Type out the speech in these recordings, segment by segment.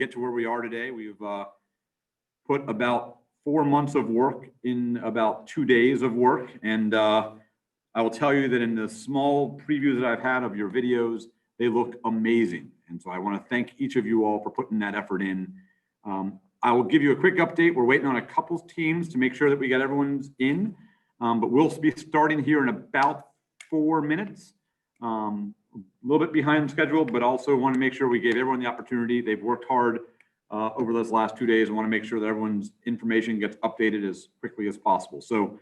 get to where we are today. We've put about 4 months of work in about 2 days of work. And I will tell you that in the small previews that I've had of your videos, they look amazing. And so I want to thank each of you all for putting that effort in. I will give you a quick update. We're waiting on a couple teams to make sure that we get everyone's in, but we'll be starting here in about 4 minutes. A little bit behind schedule, but also want to make sure we gave everyone the opportunity. They've worked hard over those last 2 days and want to make sure that everyone's information gets updated as quickly as possible. So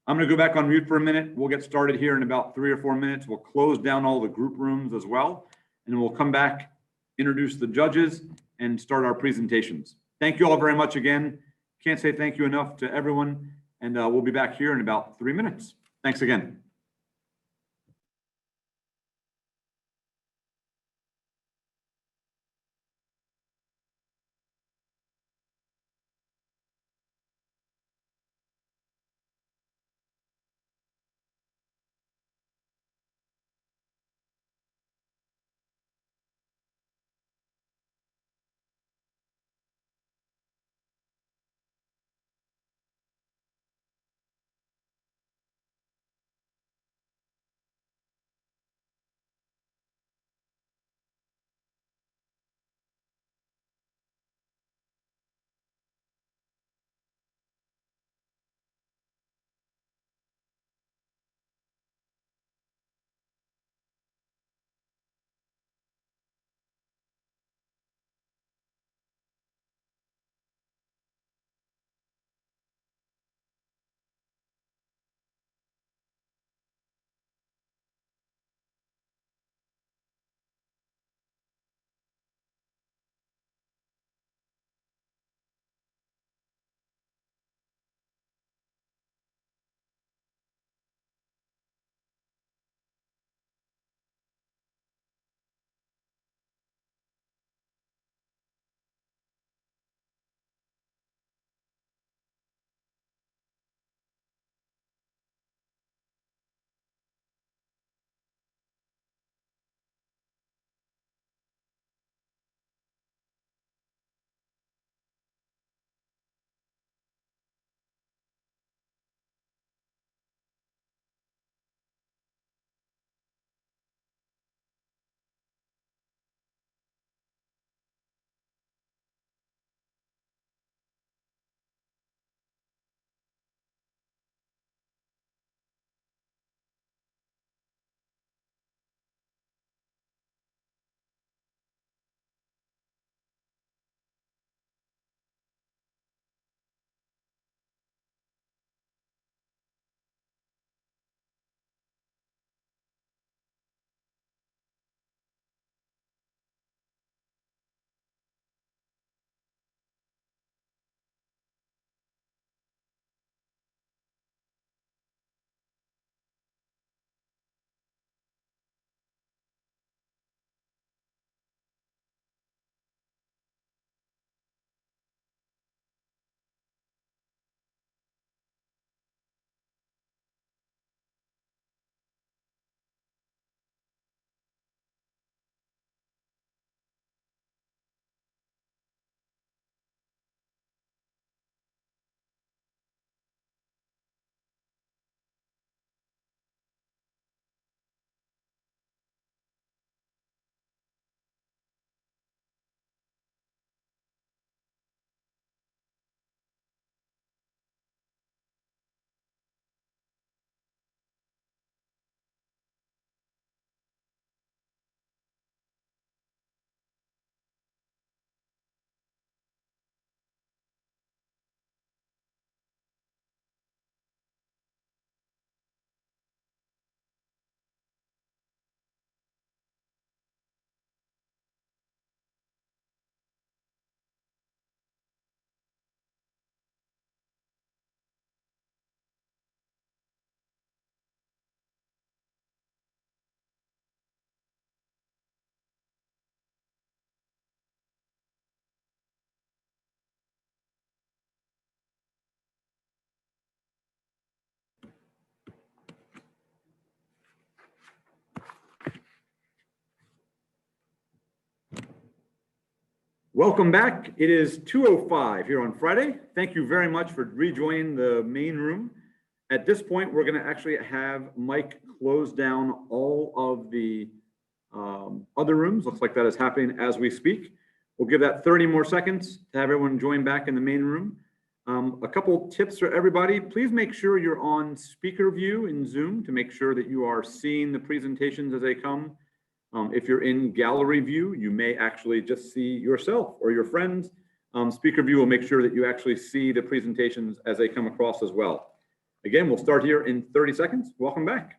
I'm going to go back on mute for a minute. We'll get started here in about 3 or 4 minutes. We'll close down all the group rooms as well, and we'll come back, introduce the judges, and start our presentations. Thank you all very much again. Can't say thank you enough to everyone, and we'll be back here in about 3 minutes. Thanks again. Welcome back. It is 2:05 here on Friday. Thank you very much for rejoining the main room. At this point, we're going to actually have Mike close down all of the other rooms. Looks like that is happening as we speak. We'll give that 30 more seconds to have everyone join back in the main room. A couple tips for everybody. Please make sure you're on speaker view in Zoom to make sure that you are seeing the presentations as they come. If you're in gallery view, you may actually just see yourself or your friends. Speaker view will make sure that you actually see the presentations as they come across as well. Again, we'll start here in 30 seconds. Welcome back.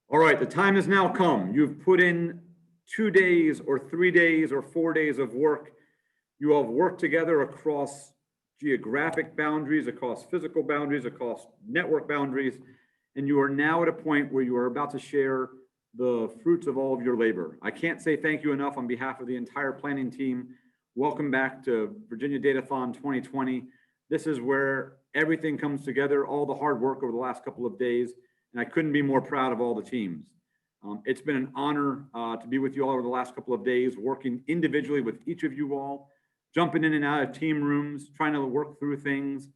All right, the time has now come. You've put in 2 days or 3 days or 4 days of work. You all have worked together across geographic boundaries, across physical boundaries, across network boundaries, and you are now at a point where you are about to share the fruits of all of your labor. I can't say thank you enough on behalf of the entire planning team. Welcome back to Virginia Datathon 2020. This is where everything comes together, all the hard work over the last couple of days. And I couldn't be more proud of all the teams. It's been an honor to be with you all over the last couple of days, working individually with each of you all, jumping in and out of team rooms, trying to work through things,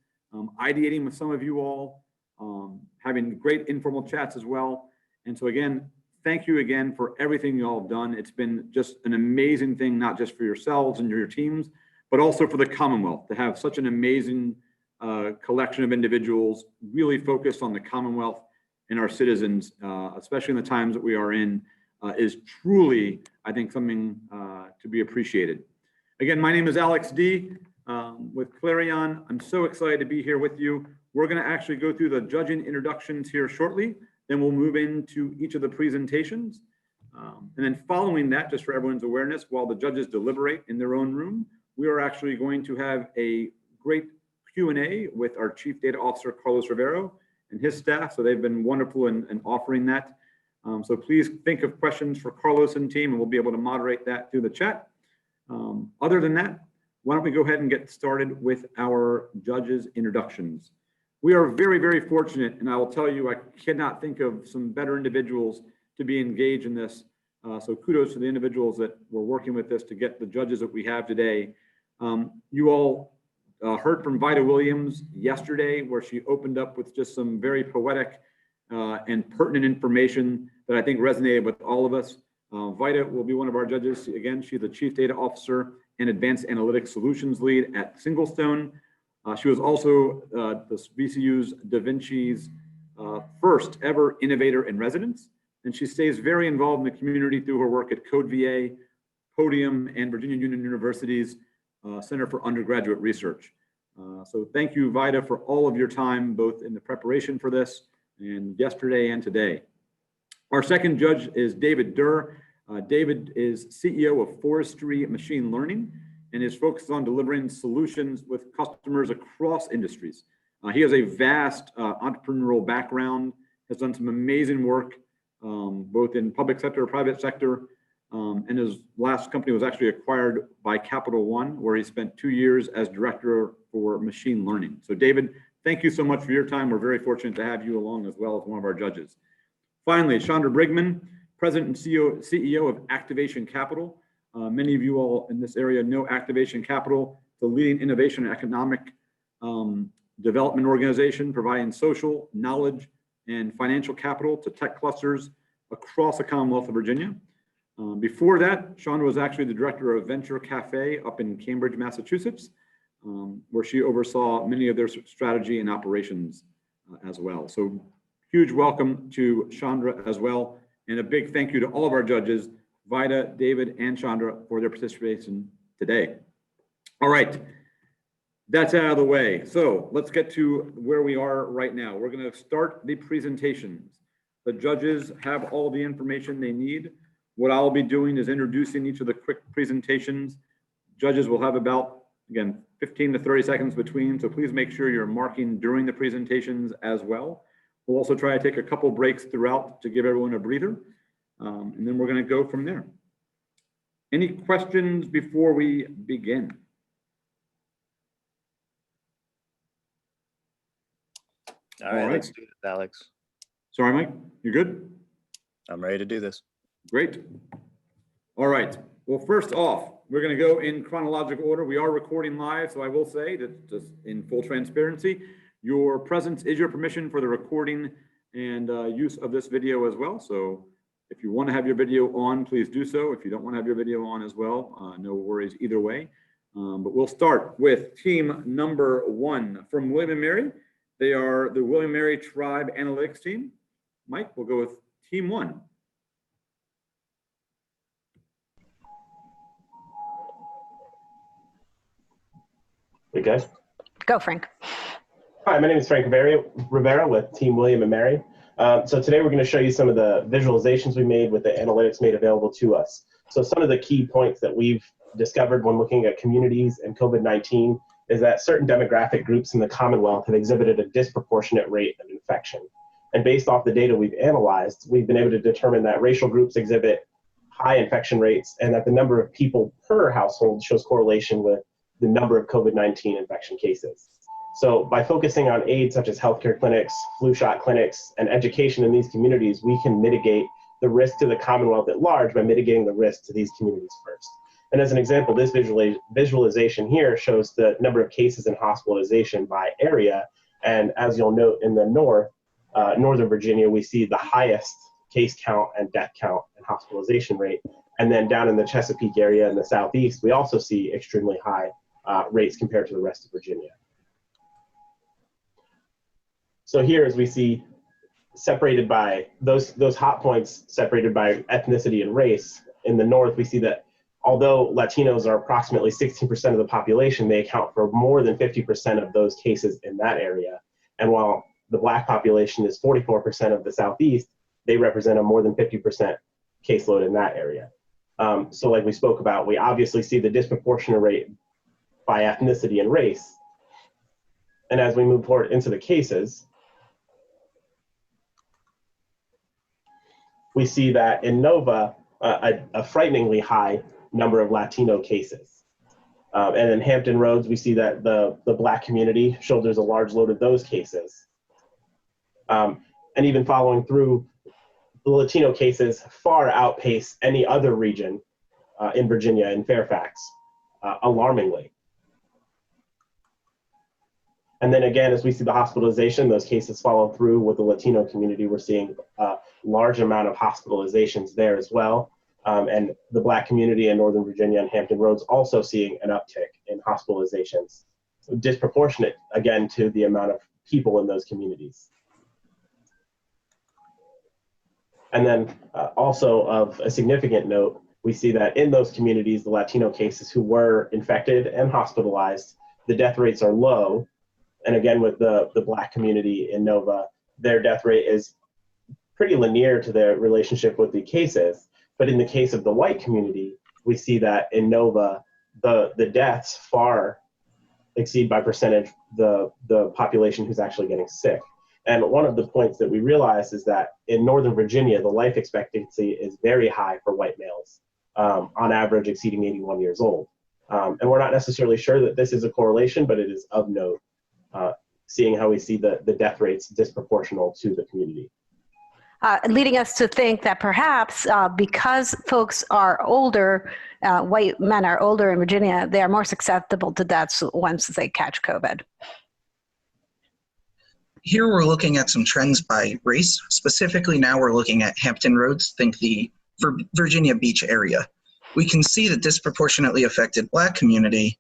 ideating with some of you all, having great informal chats as well. And so again, thank you again for everything you all have done. It's been just an amazing thing, not just for yourselves and your teams, but also for the Commonwealth to have such an amazing collection of individuals really focused on the Commonwealth and our citizens, especially in the times that we are in, is truly, I think, something to be appreciated. Again, my name is Alex D. With Clarion. I'm so excited to be here with you. We're going to actually go through the judging introductions here shortly. Then we'll move into each of the presentations. And then following that, just for everyone's awareness, while the judges deliberate in their own room, we are actually going to have a great Q&A with our Chief Data Officer, Carlos Rivero, and his staff. So they've been wonderful in offering that. So please think of questions for Carlos and team, and we'll be able to moderate that through the chat. Other than that, why don't we go ahead and get started with our judges' introductions. We are very, very fortunate, and I will tell you, I cannot think of some better individuals to be engaged in this. So kudos to the individuals that were working with this to get the judges that we have today. You all heard from Vida Williams yesterday, where she opened up with just some very poetic and pertinent information that I think resonated with all of us. Vida will be one of our judges. Again, she's the Chief Data Officer and Advanced Analytics Solutions Lead at Singlestone. She was also the VCU's Da Vinci's first ever innovator in residence. And she stays very involved in the community through her work at Code VA, Podium, and Virginia Union University's Center for Undergraduate Research. So thank you, Vida, for all of your time, both in the preparation for this and yesterday and today. Our second judge is David Durr. David is CEO of Forestry Machine Learning and is focused on delivering solutions with customers across industries. He has a vast entrepreneurial background, has done some amazing work, both in public sector, private sector, and his last company was actually acquired by Capital One, where he spent 2 years as director for machine learning. So David, thank you so much for your time. We're very fortunate to have you along as well as one of our judges. Finally, Chandra Briggman, President and CEO of Activation Capital. Many of you all in this area know Activation Capital, the leading innovation and economic development organization, providing social, knowledge, and financial capital to tech clusters across the Commonwealth of Virginia. Before that, Chandra was actually the director of Venture Cafe up in Cambridge, Massachusetts, where she oversaw many of their strategy and operations as well. So huge welcome to Chandra as well. And a big thank you to all of our judges, Vida, David, and Chandra, for their participation today. All right, that's out of the way. So let's get to where we are right now. We're going to start the presentations. The judges have all the information they need. what I'll be doing is introducing each of the quick presentations. Judges will have about, again, 15 to 30 seconds between, so please make sure you're marking during the presentations as well. We'll also try to take a couple breaks throughout to give everyone a breather, and then we're going to go from there. Any questions before we begin? All right, let's do this, Alex. Sorry, Mike, you good? I'm ready to do this. Great. All right. Well, first off, we're going to go in chronological order. We are recording live, so I will say that just in full transparency, your presence is your permission for the recording and use of this video as well. So if you want to have your video on, please do so. If you don't want to have your video on as well, no worries either way. But we'll start with team number 1 from William & Mary. They are the William & Mary Tribe Analytics team. Mike, we'll go with team 1. We good? Go, Frank. Hi, my name is Frank Rivera with Team William & Mary. So today we're going to show you some of the visualizations we made with the analytics made available to us. So some of the key points that we've discovered when looking at communities and COVID-19 is that certain demographic groups in the Commonwealth have exhibited a disproportionate rate of infection. And based off the data we've analyzed, we've been able to determine that racial groups exhibit high infection rates and that the number of people per household shows correlation with the number of COVID-19 infection cases. So by focusing on aids such as healthcare clinics, flu shot clinics, and education in these communities, we can mitigate the risk to the Commonwealth at large by mitigating the risk to these communities first. And as an example, this visualization here shows the number of cases and hospitalization by area. And as you'll note in the northern Virginia, we see the highest case count and death count and hospitalization rate. And then down in the Chesapeake area in the southeast, we also see extremely high rates compared to the rest of Virginia. So here, as we see separated by those hot points separated by ethnicity and race, in the north, we see that although Latinos are approximately 16% of the population, they account for more than 50% of those cases in that area. And while the Black population is 44% of the southeast, they represent a more than 50% caseload in that area. So like we spoke about, we obviously see the disproportionate rate by ethnicity and race. And as we move forward into the cases, we see that in Nova, a frighteningly high number of Latino cases. And in Hampton Roads, we see that the Black community shoulders a large load of those cases. And even following through, the Latino cases far outpace any other region in Virginia and Fairfax, alarmingly. And then again, as we see the hospitalization, those cases follow through with the Latino community. We're seeing a large amount of hospitalizations there as well. And the Black community in Northern Virginia and Hampton Roads also seeing an uptick in hospitalizations, disproportionate, again, to the amount of people in those communities. And then also of a significant note, we see that in those communities, the Latino cases who were infected and hospitalized, the death rates are low. And again, with the Black community in Nova, their death rate is pretty linear to their relationship with the cases. But in the case of the white community, we see that in Nova, the deaths far exceed by percentage the population who's actually getting sick. And one of the points that we realize is that in Northern Virginia, the life expectancy is very high for white males, on average exceeding 81 years old. And we're not necessarily sure that this is a correlation, but it is of note, seeing how we see the death rates disproportional to the community. Leading us to think that perhaps because folks are older, white men are older in Virginia, they are more susceptible to deaths once they catch COVID. Here we're looking at some trends by race. Specifically now we're looking at Hampton Roads, think the Virginia Beach area. We can see the disproportionately affected Black community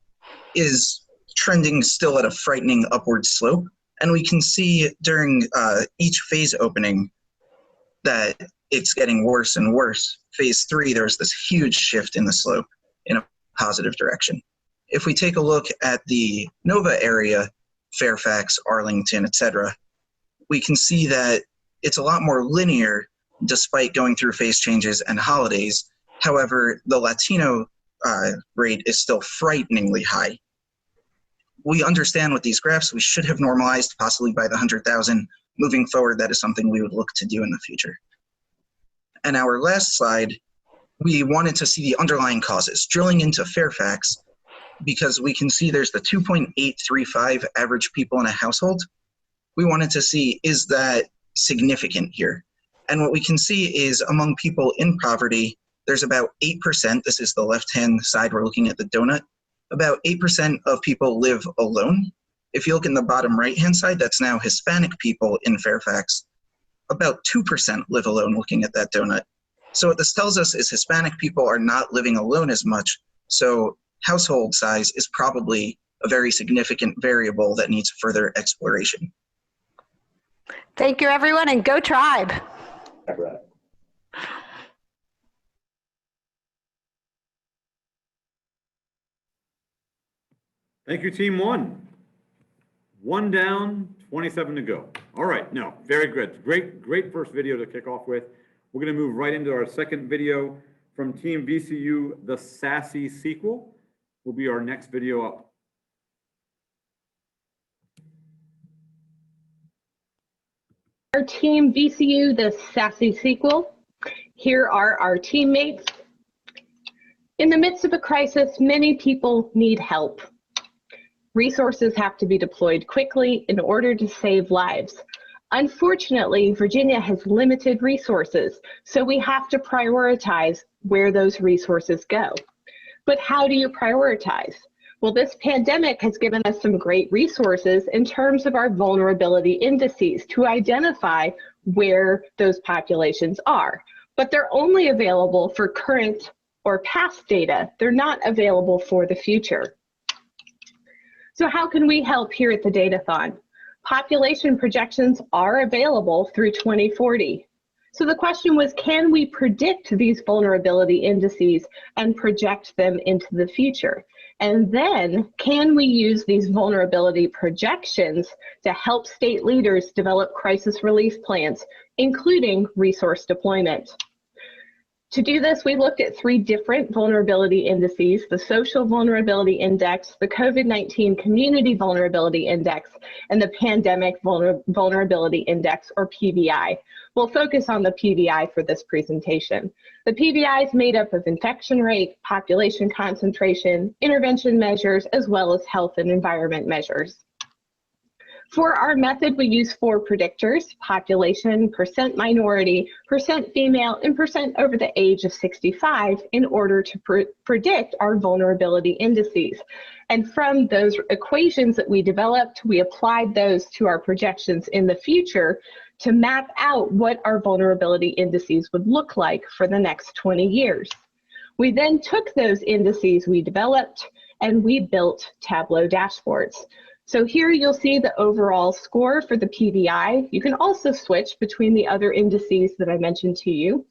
is trending still at a frightening upward slope. And we can see during each phase opening that it's getting worse and worse. Phase 3, there's this huge shift in the slope in a positive direction. If we take a look at the Nova area, Fairfax, Arlington, etc., we can see that it's a lot more linear despite going through phase changes and holidays. However, the Latino rate is still frighteningly high. We understand with these graphs, we should have normalized possibly by the 100,000. Moving forward, that is something we would look to do in the future. And our last slide, we wanted to see the underlying causes, drilling into Fairfax, because we can see there's the 2.835 average people in a household. We wanted to see, is that significant here? And what we can see is among people in poverty, there's about 8%, this is the left-hand side, we're looking at the donut, about 8% of people live alone. If you look in the bottom right-hand side, that's now Hispanic people in Fairfax. About 2% live alone, looking at that donut. So what this tells us is Hispanic people are not living alone as much, so household size is probably a very significant variable that needs further exploration. Thank you, everyone, and go Tribe. All right. Thank you, team one. One down, 27 to go. All right, no, very good. Great first video to kick off with. We're gonna move right into our second video from Team VCU, the Sassy sequel will be our next video up. Our Team VCU, the Sassy sequel. Here are our teammates. In the midst of a crisis, many people need help. Resources have to be deployed quickly in order to save lives. Unfortunately, Virginia has limited resources, so we have to prioritize where those resources go. But how do you prioritize? Well, this pandemic has given us some great resources in terms of our vulnerability indices to identify where those populations are. But they're only available for current or past data. They're not available for the future. So how can we help here at the Datathon? Population projections are available through 2040. So the question was, can we predict these vulnerability indices and project them into the future? And then, can we use these vulnerability projections to help state leaders develop crisis relief plans, including resource deployment? To do this, we looked at 3 different vulnerability indices: the Social Vulnerability Index, the COVID-19 Community Vulnerability Index, and the Pandemic Vulnerability Index, or PVI. We'll focus on the PVI for this presentation. The PVI is made up of infection rate, population concentration, intervention measures, as well as health and environment measures. For our method, we use 4 predictors: population, percent minority, percent female, and percent over the age of 65 in order to predict our vulnerability indices. And from those equations that we developed, we applied those to our projections in the future to map out what our vulnerability indices would look like for the next 20 years. We then took those indices we developed and we built Tableau dashboards. So here you'll see the overall score for the PVI. You can also switch between the other indices that I mentioned to you,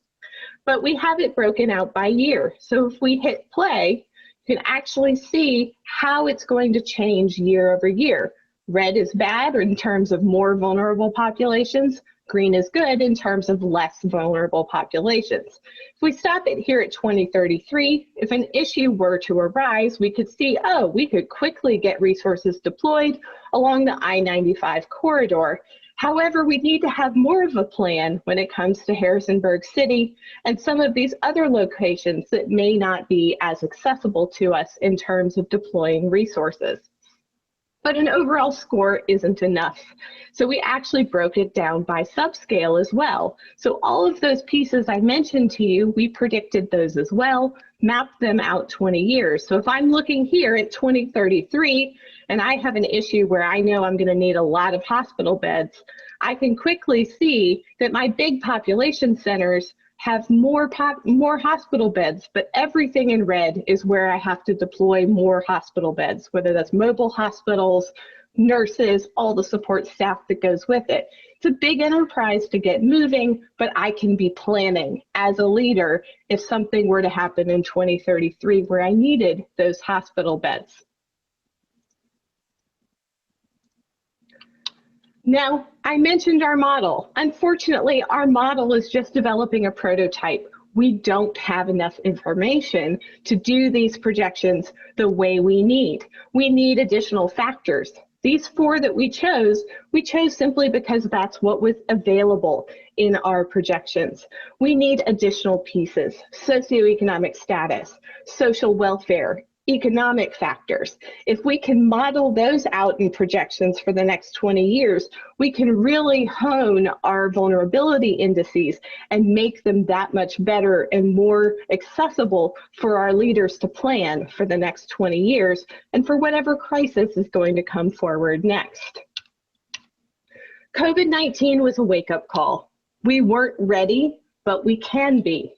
but we have it broken out by year. So if we hit play, you can actually see how it's going to change year over year. Red is bad in terms of more vulnerable populations. Green is good in terms of less vulnerable populations. If we stop it here at 2033, if an issue were to arise, we could see, oh, we could quickly get resources deployed along the I-95 corridor. However, we need to have more of a plan when it comes to Harrisonburg City and some of these other locations that may not be as accessible to us in terms of deploying resources. But an overall score isn't enough. So we actually broke it down by subscale as well. So all of those pieces I mentioned to you, we predicted those as well, mapped them out 20 years. So if I'm looking here at 2033 and I have an issue where I know I'm going to need a lot of hospital beds, I can quickly see that my big population centers have more hospital beds, but everything in red is where I have to deploy more hospital beds, whether that's mobile hospitals, nurses, all the support staff that goes with it. It's a big enterprise to get moving, but I can be planning as a leader if something were to happen in 2033 where I needed those hospital beds. Now, I mentioned our model. Unfortunately, our model is just developing a prototype. We don't have enough information to do these projections the way we need. We need additional factors. These 4 that we chose simply because that's what was available in our projections. We need additional pieces: socioeconomic status, social welfare, economic factors. If we can model those out in projections for the next 20 years, we can really hone our vulnerability indices and make them that much better and more accessible for our leaders to plan for the next 20 years and for whatever crisis is going to come forward next. COVID-19 was a wake-up call. We weren't ready, but we can be.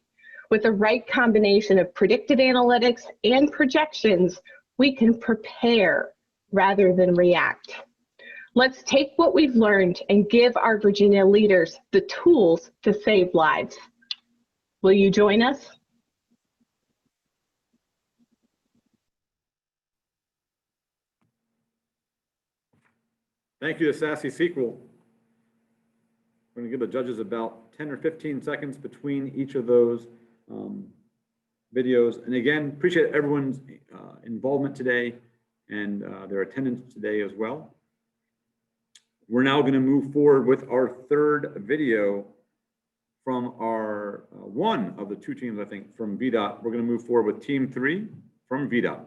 With the right combination of predictive analytics and projections, we can prepare rather than react. Let's take what we've learned and give our Virginia leaders the tools to save lives. Will you join us? Thank you to Sassy Sequel. We're going to give the judges about 10 or 15 seconds between each of those videos. And again, appreciate everyone's involvement today and their attendance today as well. We're now going to move forward with our 3rd video from our one of the 2 teams, I think, from Vida. We're going to move forward with Team 3 from Vida.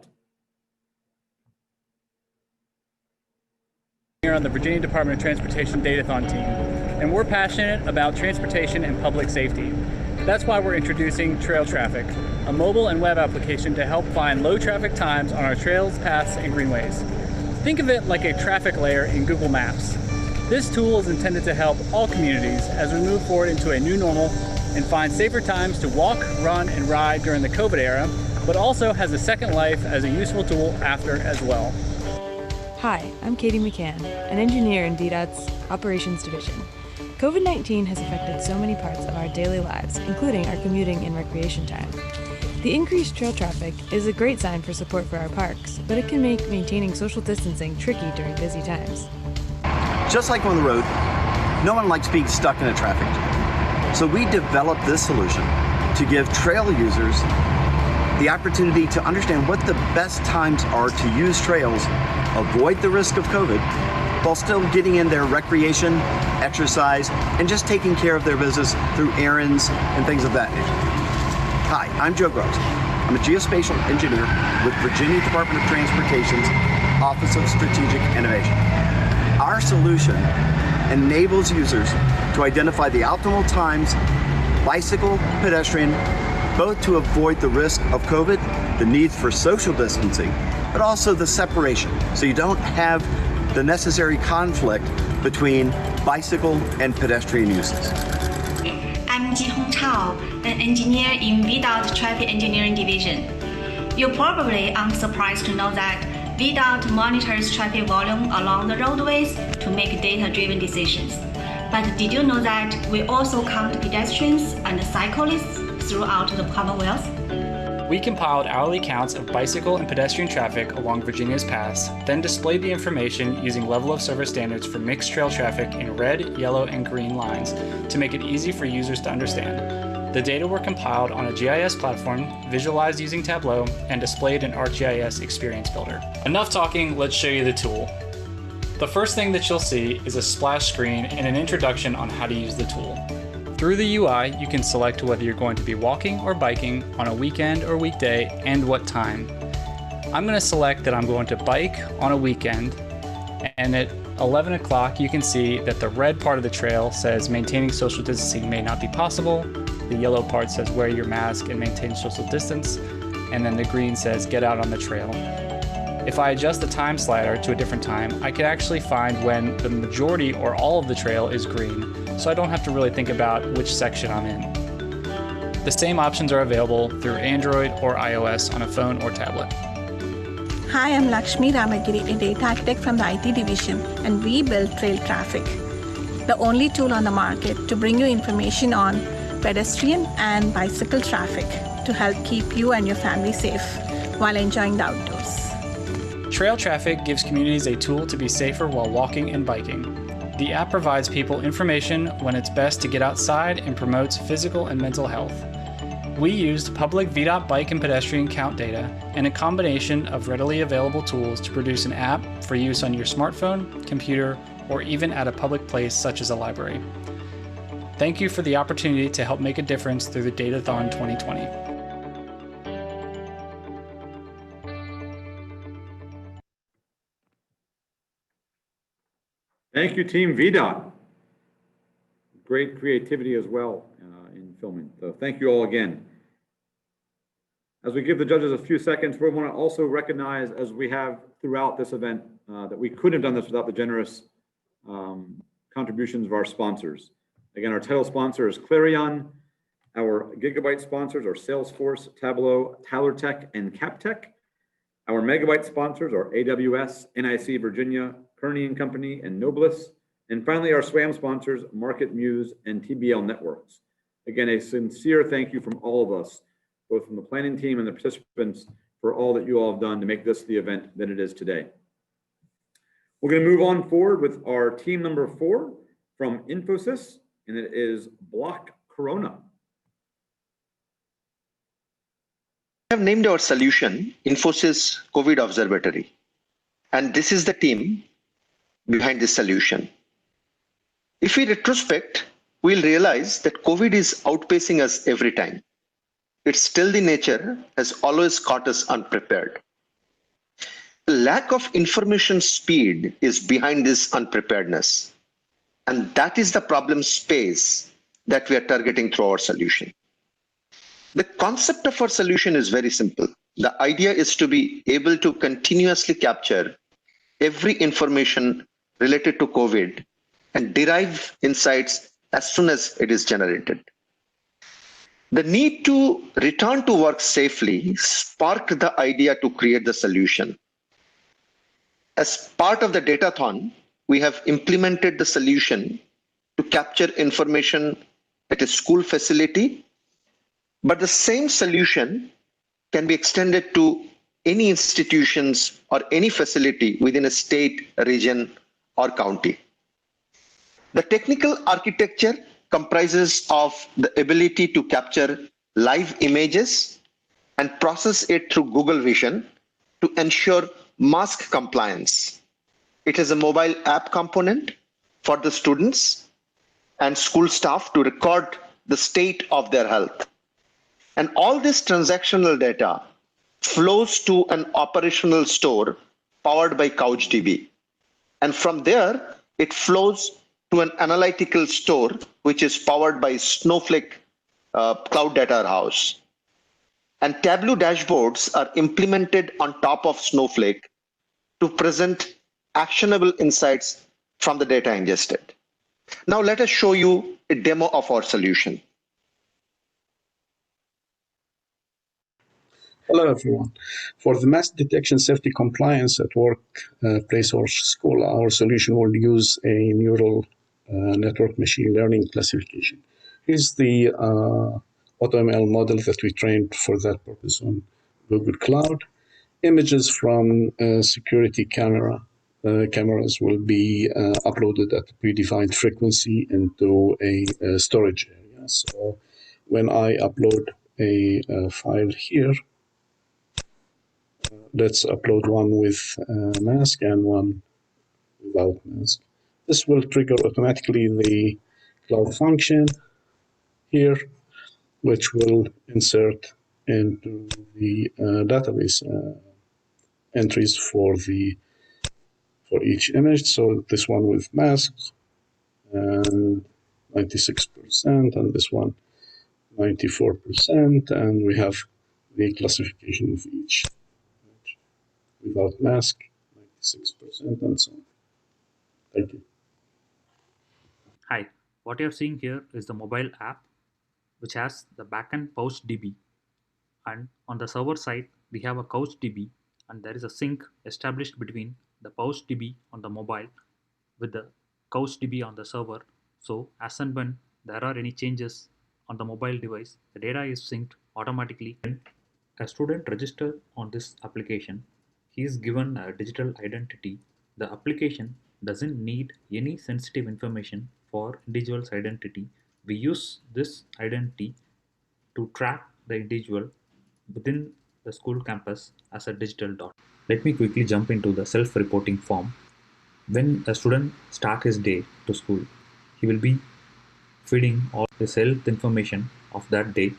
Here on the Virginia Department of Transportation Datathon team, and we're passionate about transportation and public safety. That's why we're introducing Trail Traffic, a mobile and web application to help find low traffic times on our trails, paths, and greenways. Think of it like a traffic layer in Google Maps. This tool is intended to help all communities as we move forward into a new normal and find safer times to walk, run, and ride during the COVID era, but also has a second life as a useful tool after as well. Hi, I'm Katie McCann, an engineer in VDOT's Operations Division. COVID-19 has affected so many parts of our daily lives, including our commuting and recreation time. The increased trail traffic is a great sign for support for our parks, but it can make maintaining social distancing tricky during busy times. Just like on the road, no one likes being stuck in a traffic jam. So we developed this solution to give trail users the opportunity to understand what the best times are to use trails, avoid the risk of COVID, while still getting in their recreation, exercise, and just taking care of their business through errands and things of that nature. Hi, I'm Joe Gross. I'm a geospatial engineer with Virginia Department of Transportation's Office of Strategic Innovation. Our solution enables users to identify the optimal times, bicycle, pedestrian, both to avoid the risk of COVID, the need for social distancing, but also the separation, so you don't have the necessary conflict between bicycle and pedestrian uses. I'm Ji-Hong Chao, an engineer in VDOT Traffic Engineering Division. You probably aren't surprised to know that VDOT monitors traffic volume along the roadways to make data-driven decisions. But did you know that we also count pedestrians and cyclists throughout the Commonwealth? We compiled hourly counts of bicycle and pedestrian traffic along Virginia's paths, then displayed the information using level of service standards for mixed trail traffic in red, yellow, and green lines to make it easy for users to understand. The data were compiled on a GIS platform, visualized using Tableau, and displayed in ArcGIS Experience Builder. Enough talking, let's show you the tool. The first thing that you'll see is a splash screen and an introduction on how to use the tool. Through the UI, you can select whether you're going to be walking or biking on a weekend or weekday and what time. I'm going to select that I'm going to bike on a weekend, and at 11 o'clock you can see that the red part of the trail says maintaining social distancing may not be possible, the yellow part says wear your mask and maintain social distance, and then the green says get out on the trail. If I adjust the time slider to a different time, I can actually find when the majority or all of the trail is green, so I don't have to really think about which section I'm in. The same options are available through Android or iOS on a phone or tablet. Hi, I'm Lakshmi Ramagiri, a data architect from the IT division, and we build Trail Traffic, the only tool on the market to bring you information on pedestrian and bicycle traffic to help keep you and your family safe while enjoying the outdoors. Trail Traffic gives communities a tool to be safer while walking and biking. The app provides people information when it's best to get outside and promotes physical and mental health. We used public VDOT bike and pedestrian count data and a combination of readily available tools to produce an app for use on your smartphone, computer, or even at a public place such as a library. Thank you for the opportunity to help make a difference through the Datathon 2020. Thank you, Team VDOT. Great creativity as well in filming. So thank you all again. As we give the judges a few seconds, we want to also recognize, as we have throughout this event, that we couldn't have done this without the generous contributions of our sponsors. Again, our title sponsor is Clarion. Our Gigabyte sponsors are Salesforce, Tableau, TaylorTech, and Captech. Our Megabyte sponsors are AWS, NIC Virginia, Kearney and Company, and Noblus. And finally, our SWAM sponsors, Market Muse and TBL Networks. Again, a sincere thank you from all of us, both from the planning team and the participants, for all that you all have done to make this the event that it is today. We're going to move on forward with our team number 4 from Infosys, and it is Block Corona. We have named our solution Infosys COVID Observatory, and this is the team behind this solution. If we retrospect, we'll realize that COVID is outpacing us every time. Its stealthy nature has always caught us unprepared. The lack of information speed is behind this unpreparedness, and that is the problem space that we are targeting through our solution. The concept of our solution is very simple. The idea is to be able to continuously capture every information related to COVID and derive insights as soon as it is generated. The need to return to work safely sparked the idea to create the solution. As part of the Datathon, we have implemented the solution to capture information at a school facility, but the same solution can be extended to any institutions or any facility within a state, region, or county. The technical architecture comprises of the ability to capture live images and process it through Google Vision to ensure mask compliance. It is a mobile app component for the students and school staff to record the state of their health. And all this transactional data flows to an operational store powered by CouchDB. And from there, it flows to an analytical store, which is powered by Snowflake Cloud Data Warehouse. And Tableau dashboards are implemented on top of Snowflake to present actionable insights from the data ingested. Now let us show you a demo of our solution. Hello, everyone. For the mass detection safety compliance at work, place, or school, our solution will use a neural network machine learning classification. Here's the AutoML model that we trained for that purpose on Google Cloud. Images from security cameras will be uploaded at a predefined frequency into a storage area. So when I upload a file here, let's upload one with mask and one without mask. This will trigger automatically the cloud function here, which will insert into the database entries for each image. So this one with masks and 96%, and this one 94%, and we have the classification of each image. Without mask, 96%, and so on. Thank you. Hi, what you're seeing here is the mobile app, which has the backend PouchDB. And on the server side, we have a CouchDB, and there is a sync established between the PouchDB on the mobile with the CouchDB on the server. So as and when there are any changes on the mobile device, the data is synced automatically. When a student registers on this application, he is given a digital identity. The application doesn't need any sensitive information for individual's identity. We use this identity to track the individual within the school campus as a digital dot. Let me quickly jump into the self-reporting form. When a student starts his day to school, he will be feeding all his health information of that day.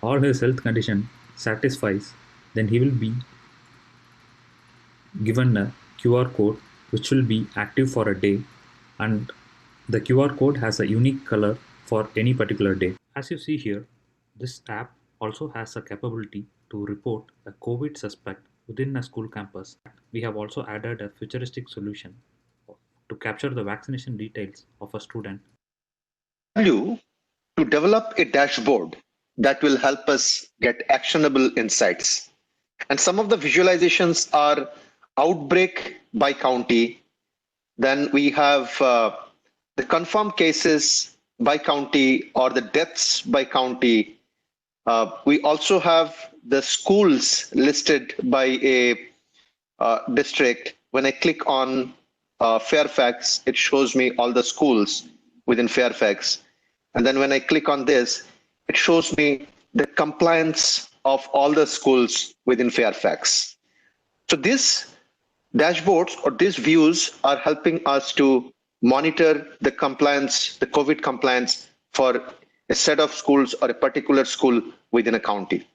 All his health condition satisfies, then he will be given a QR code which will be active for a day, and the QR code has a unique color for any particular day. As you see here, this app also has a capability to report a COVID suspect within a school campus. We have also added a futuristic solution to capture the vaccination details of a student. To develop a dashboard that will help us get actionable insights. And some of the visualizations are outbreak by county. Then we have the confirmed cases by county or the deaths by county. We also have the schools listed by a district. When I click on Fairfax, it shows me all the schools within Fairfax. And then when I click on this, it shows me the compliance of all the schools within Fairfax. So these dashboards or these views are helping us to monitor the compliance, the COVID compliance for a set of schools or a particular school within a county.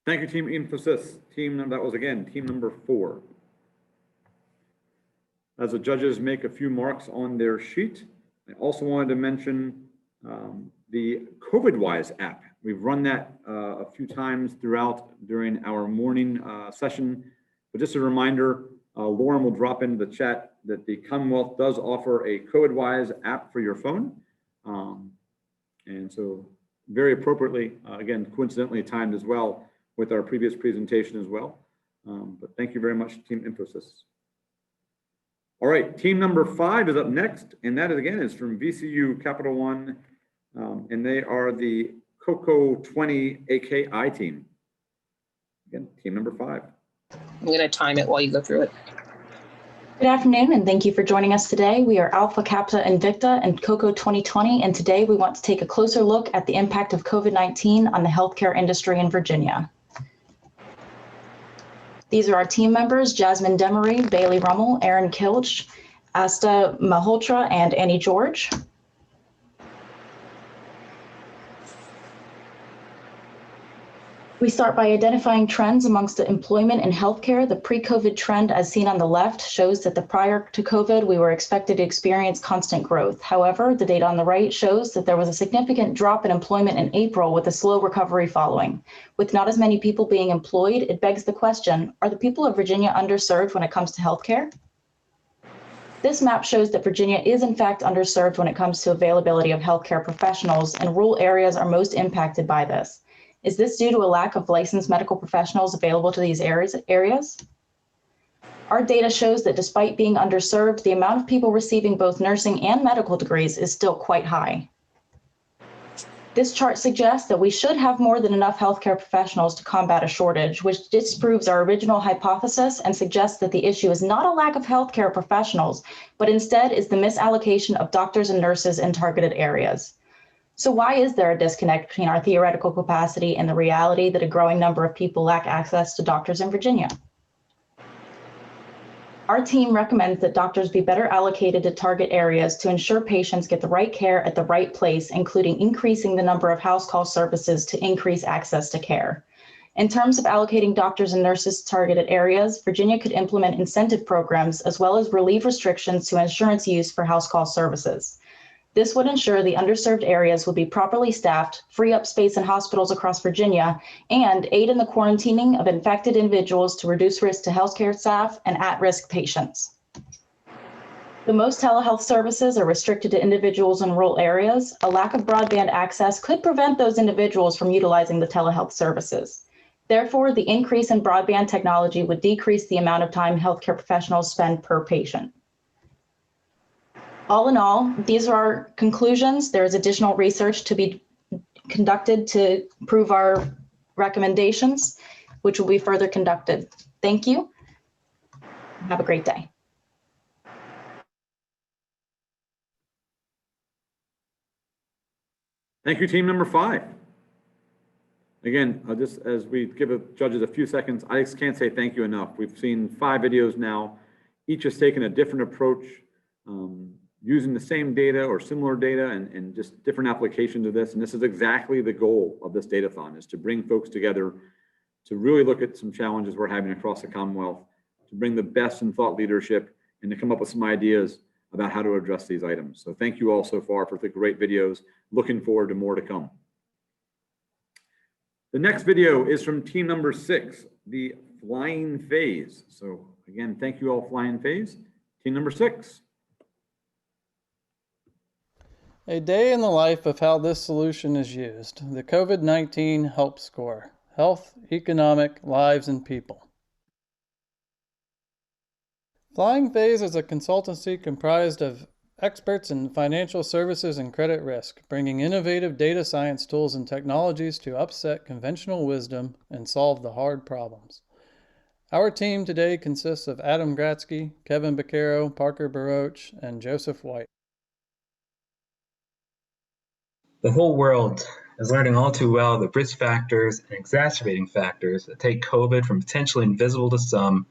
Thank you, Team Emphasis. That was again, team number 4. As the judges make a few marks on their sheet, I also wanted to mention the COVID-Wise app. We've run that a few times during our morning session. But just a reminder, Lauren will drop into the chat that the Commonwealth does offer a COVID-Wise app for your phone. And so very appropriately, again, coincidentally timed as well with our previous presentation as well. But thank you very much, Team Infosys. All right, team number 5 is up next, and that again is from VCU Capital One, and they are the COCO 20 AKI team. Again, team number 5. I'm going to time it while you go through it. Good afternoon, and thank you for joining us today. We are Alpha Kappa Invicta and COCO 2020, and today we want to take a closer look at the impact of COVID-19 on the healthcare industry in Virginia. These are our team members: Jasmine Demery, Bailey Rummel, Aaron Kilch, Asta Malhotra, and Annie George. We start by identifying trends amongst the employment and healthcare. The pre-COVID trend, as seen on the left, shows that prior to COVID, we were expected to experience constant growth. However, the data on the right shows that there was a significant drop in employment in April with a slow recovery following. With not as many people being employed, it begs the question, are the people of Virginia underserved when it comes to healthcare? This map shows that Virginia is in fact underserved when it comes to availability of healthcare professionals, and rural areas are most impacted by this. Is this due to a lack of licensed medical professionals available to these areas? Our data shows that despite being underserved, the amount of people receiving both nursing and medical degrees is still quite high. This chart suggests that we should have more than enough healthcare professionals to combat a shortage, which disproves our original hypothesis and suggests that the issue is not a lack of healthcare professionals, but instead is the misallocation of doctors and nurses in targeted areas. So why is there a disconnect between our theoretical capacity and the reality that a growing number of people lack access to doctors in Virginia? Our team recommends that doctors be better allocated to target areas to ensure patients get the right care at the right place, including increasing the number of house call services to increase access to care. In terms of allocating doctors and nurses to targeted areas, Virginia could implement incentive programs as well as relieve restrictions to insurance use for house call services. This would ensure the underserved areas would be properly staffed, free up space in hospitals across Virginia, and aid in the quarantining of infected individuals to reduce risk to healthcare staff and at-risk patients. Though most telehealth services are restricted to individuals in rural areas, a lack of broadband access could prevent those individuals from utilizing the telehealth services. Therefore, the increase in broadband technology would decrease the amount of time healthcare professionals spend per patient. All in all, these are our conclusions. There is additional research to be conducted to prove our recommendations, which will be further conducted. Thank you. Have a great day. Thank you, team number 5. Again, just as we give the judges a few seconds, I just can't say thank you enough. We've seen 5 videos now. Each has taken a different approach, using the same data or similar data and just different applications of this. And this is exactly the goal of this datathon, is to bring folks together to really look at some challenges we're having across the Commonwealth, to bring the best in thought leadership and to come up with some ideas about how to address these items. So thank you all so far for the great videos. Looking forward to more to come. The next video is from team number 6, the flying phase. So again, thank you all, flying phase. Team number 6. A day in the life of how this solution is used. The COVID-19 Help Score. Health, economic, lives, and people. Flying Phase is a consultancy comprised of experts in financial services and credit risk, bringing innovative data science tools and technologies to upset conventional wisdom and solve the hard problems. Our team today consists of Adam Gratzky, Kevin Baccaro, Parker Baroche, and Joseph White. The whole world is learning all too well the risk factors and exacerbating factors that take COVID from potentially invisible to some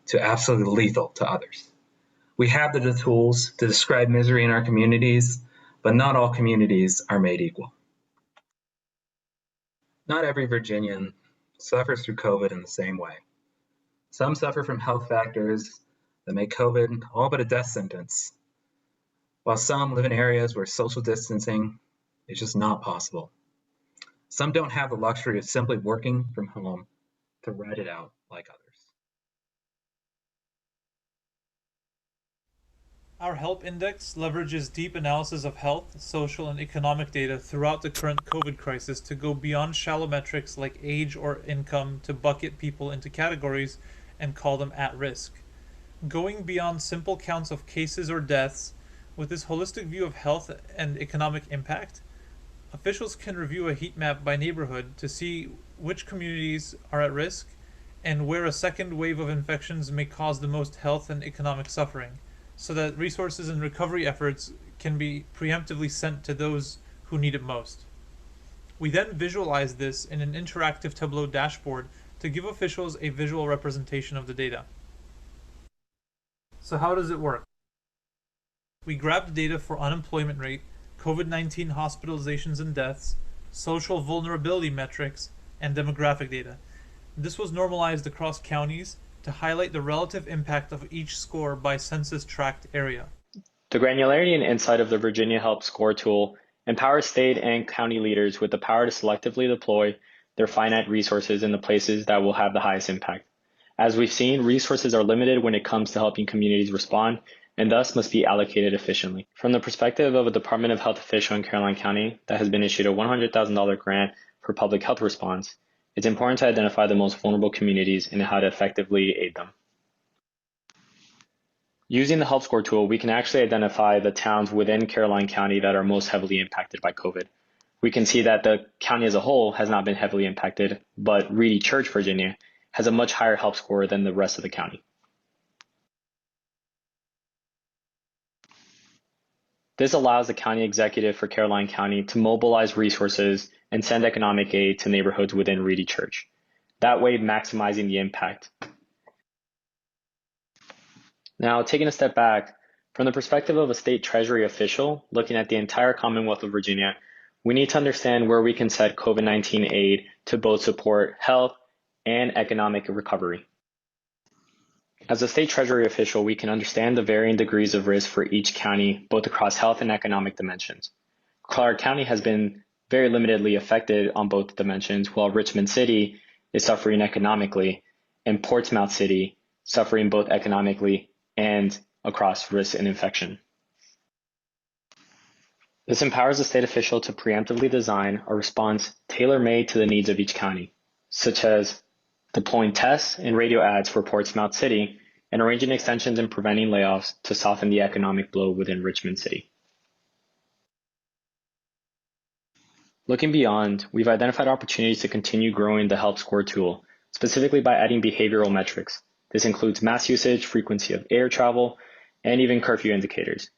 to absolutely lethal to others. We have the tools to describe misery in our communities, but not all communities are made equal. Not every Virginian suffers through COVID in the same way. Some suffer from health factors that make COVID all but a death sentence, while some live in areas where social distancing is just not possible. Some don't have the luxury of simply working from home to ride it out like others. Our HELP Index leverages deep analysis of health, social, and economic data throughout the current COVID crisis to go beyond shallow metrics like age or income to bucket people into categories and call them at risk. Going beyond simple counts of cases or deaths, with this holistic view of health and economic impact, officials can review a heat map by neighborhood to see which communities are at risk and where a second wave of infections may cause the most health and economic suffering, so that resources and recovery efforts can be preemptively sent to those who need it most. We then visualize this in an interactive Tableau dashboard to give officials a visual representation of the data. So how does it work? We grabbed data for unemployment rate, COVID-19 hospitalizations and deaths, social vulnerability metrics, and demographic data. This was normalized across counties to highlight the relative impact of each score by census-tracked area. The granularity and insight of the Virginia Help Score tool empowers state and county leaders with the power to selectively deploy their finite resources in the places that will have the highest impact. As we've seen, resources are limited when it comes to helping communities respond, and thus must be allocated efficiently. From the perspective of a Department of Health official in Caroline County that has been issued a $100,000 grant for public health response, it's important to identify the most vulnerable communities and how to effectively aid them. Using the Help Score tool, we can actually identify the towns within Caroline County that are most heavily impacted by COVID. We can see that the county as a whole has not been heavily impacted, but Reedy Church, Virginia, has a much higher Help Score than the rest of the county. This allows the county executive for Caroline County to mobilize resources and send economic aid to neighborhoods within Reedy Church, that way maximizing the impact. Now, taking a step back, from the perspective of a state treasury official looking at the entire Commonwealth of Virginia, we need to understand where we can set COVID-19 aid to both support health and economic recovery. As a state treasury official, we can understand the varying degrees of risk for each county, both across health and economic dimensions. Clark County has been very limitedly affected on both dimensions, while Richmond City is suffering economically, and Portsmouth City suffering both economically and across risk and infection. This empowers the state official to preemptively design a response tailor-made to the needs of each county. such as deploying tests and radio ads for Portsmouth City and arranging extensions and preventing layoffs to soften the economic blow within Richmond City. Looking beyond, we've identified opportunities to continue growing the Help Score tool, specifically by adding behavioral metrics. This includes mass usage, frequency of air travel, and even curfew indicators,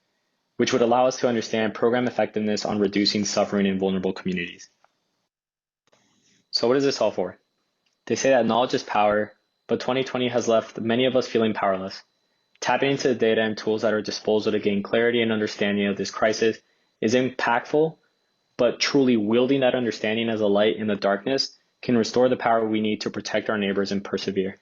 which would allow us to understand program effectiveness on reducing suffering in vulnerable communities. So what is this all for? They say that knowledge is power, but 2020 has left many of us feeling powerless. Tapping into the data and tools at our disposal to gain clarity and understanding of this crisis is impactful, but truly wielding that understanding as a light in the darkness can restore the power we need to protect our neighbors and persevere.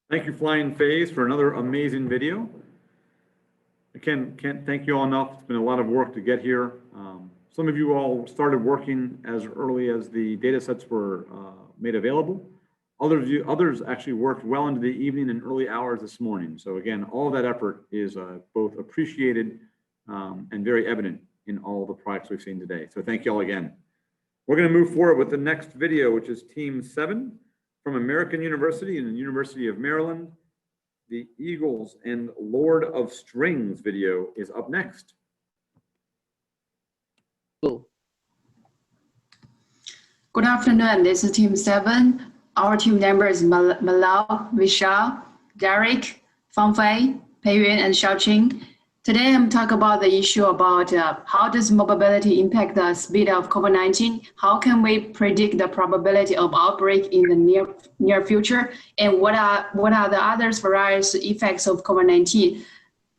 Thank you, Flying Phase, for another amazing video. I can't thank you all enough. It's been a lot of work to get here. Some of you all started working as early as the data sets were made available. Others actually worked well into the evening and early hours this morning. So again, all of that effort is both appreciated and very evident in all the products we've seen today. So thank you all again. We're going to move forward with the next video, which is Team 7 from American University and the University of Maryland. The Eagles and Lord of Strings video is up next. Good afternoon, this is Team 7. Our team members Malao, Vishal, Derek, Fangfei, Peiyuan, and Xiaoqing. Today I'm talking about the issue about how does mobility impact the speed of COVID-19? How can we predict the probability of outbreak in the near future? And what are the other various effects of COVID-19?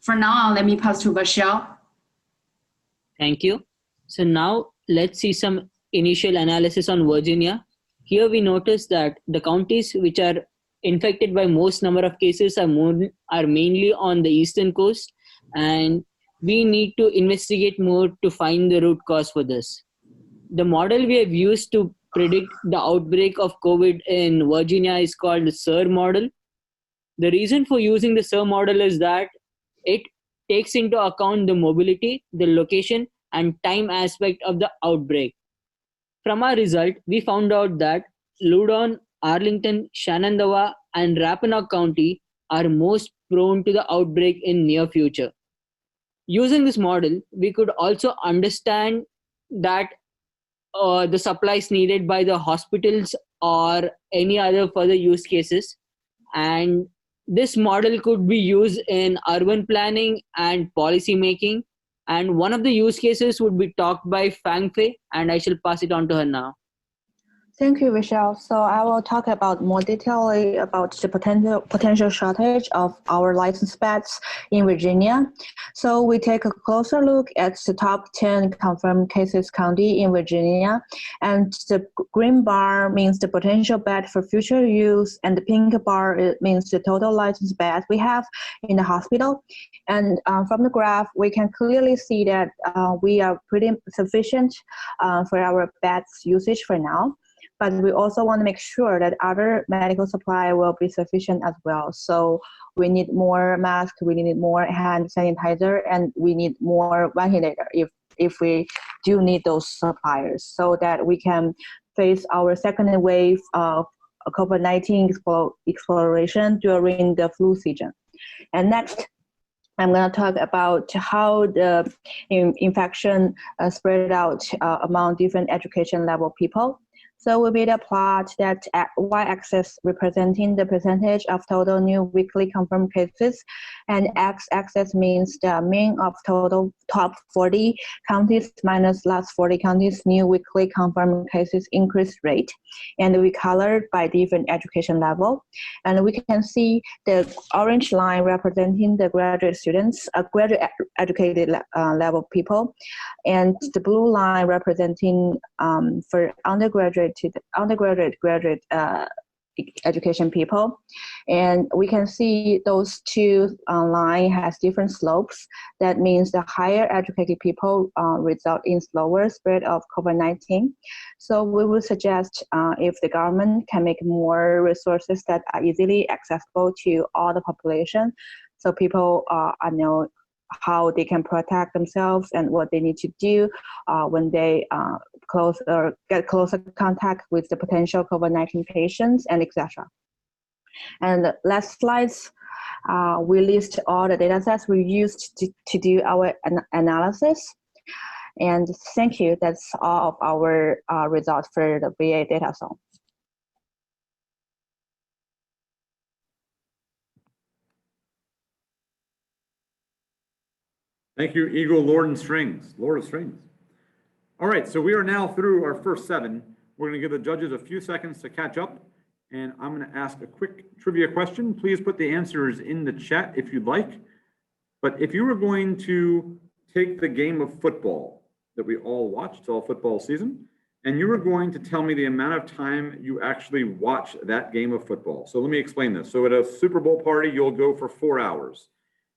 For now, let me pass to Vishal. Thank you. So now let's see some initial analysis on Virginia. Here we notice that the counties which are infected by most number of cases are mainly on the eastern coast, and we need to investigate more to find the root cause for this. The model we have used to predict the outbreak of COVID in Virginia is called the SIR model. The reason for using the SIR model is that it takes into account the mobility, the location, and time aspect of the outbreak. From our result, we found out that Loudoun, Arlington, Shenandoah, and Rappahannock County are most prone to the outbreak in near future. Using this model, we could also understand that the supplies needed by the hospitals or any other further use cases. And this model could be used in urban planning and policy making. And one of the use cases would be talked by Fang Fei, and I shall pass it on to her now. Thank you, Vishal. So I will talk about more detailedly about the potential shortage of our licensed beds in Virginia. So we take a closer look at the top 10 confirmed cases county in Virginia, and the green bar means the potential bed for future use, and the pink bar means the total licensed beds we have in the hospital. And from the graph, we can clearly see that we are pretty sufficient for our beds usage for now. But we also want to make sure that other medical supply will be sufficient as well. So we need more masks, we need more hand sanitizer, and we need more ventilator if we do need those suppliers, so that we can face our second wave of COVID-19 exploration during the flu season. And next, I'm going to talk about how the infection spread out among different education level people. So we made a plot that y-axis representing the percentage of total new weekly confirmed cases, and x-axis means the mean of total top 40 counties minus last 40 counties new weekly confirmed cases increase rate. And we colored by different education level. And we can see the orange line representing the graduate students, graduate educated level people, and the blue line representing for undergraduate graduate education people. And we can see those two line has different slopes. That means the higher educated people result in slower spread of COVID-19. So we would suggest if the government can make more resources that are easily accessible to all the population, so people how they can protect themselves and what they need to do when they get closer contact with the potential COVID-19 patients, and etc. And the last slides, we list all the data sets we used to do our analysis. And thank you. That's all of our results for the VA Datathon. Thank you, Eagle, Lord of Strings. All right, so we are now through our first 7. We're going to give the judges a few seconds to catch up, and I'm going to ask a quick trivia question. Please put the answers in the chat if you'd like. But if you were going to take the game of football that we all watch, it's all football season, and you were going to tell me the amount of time you actually watch that game of football. So let me explain this. So at a Super Bowl party, you'll go for 4 hours.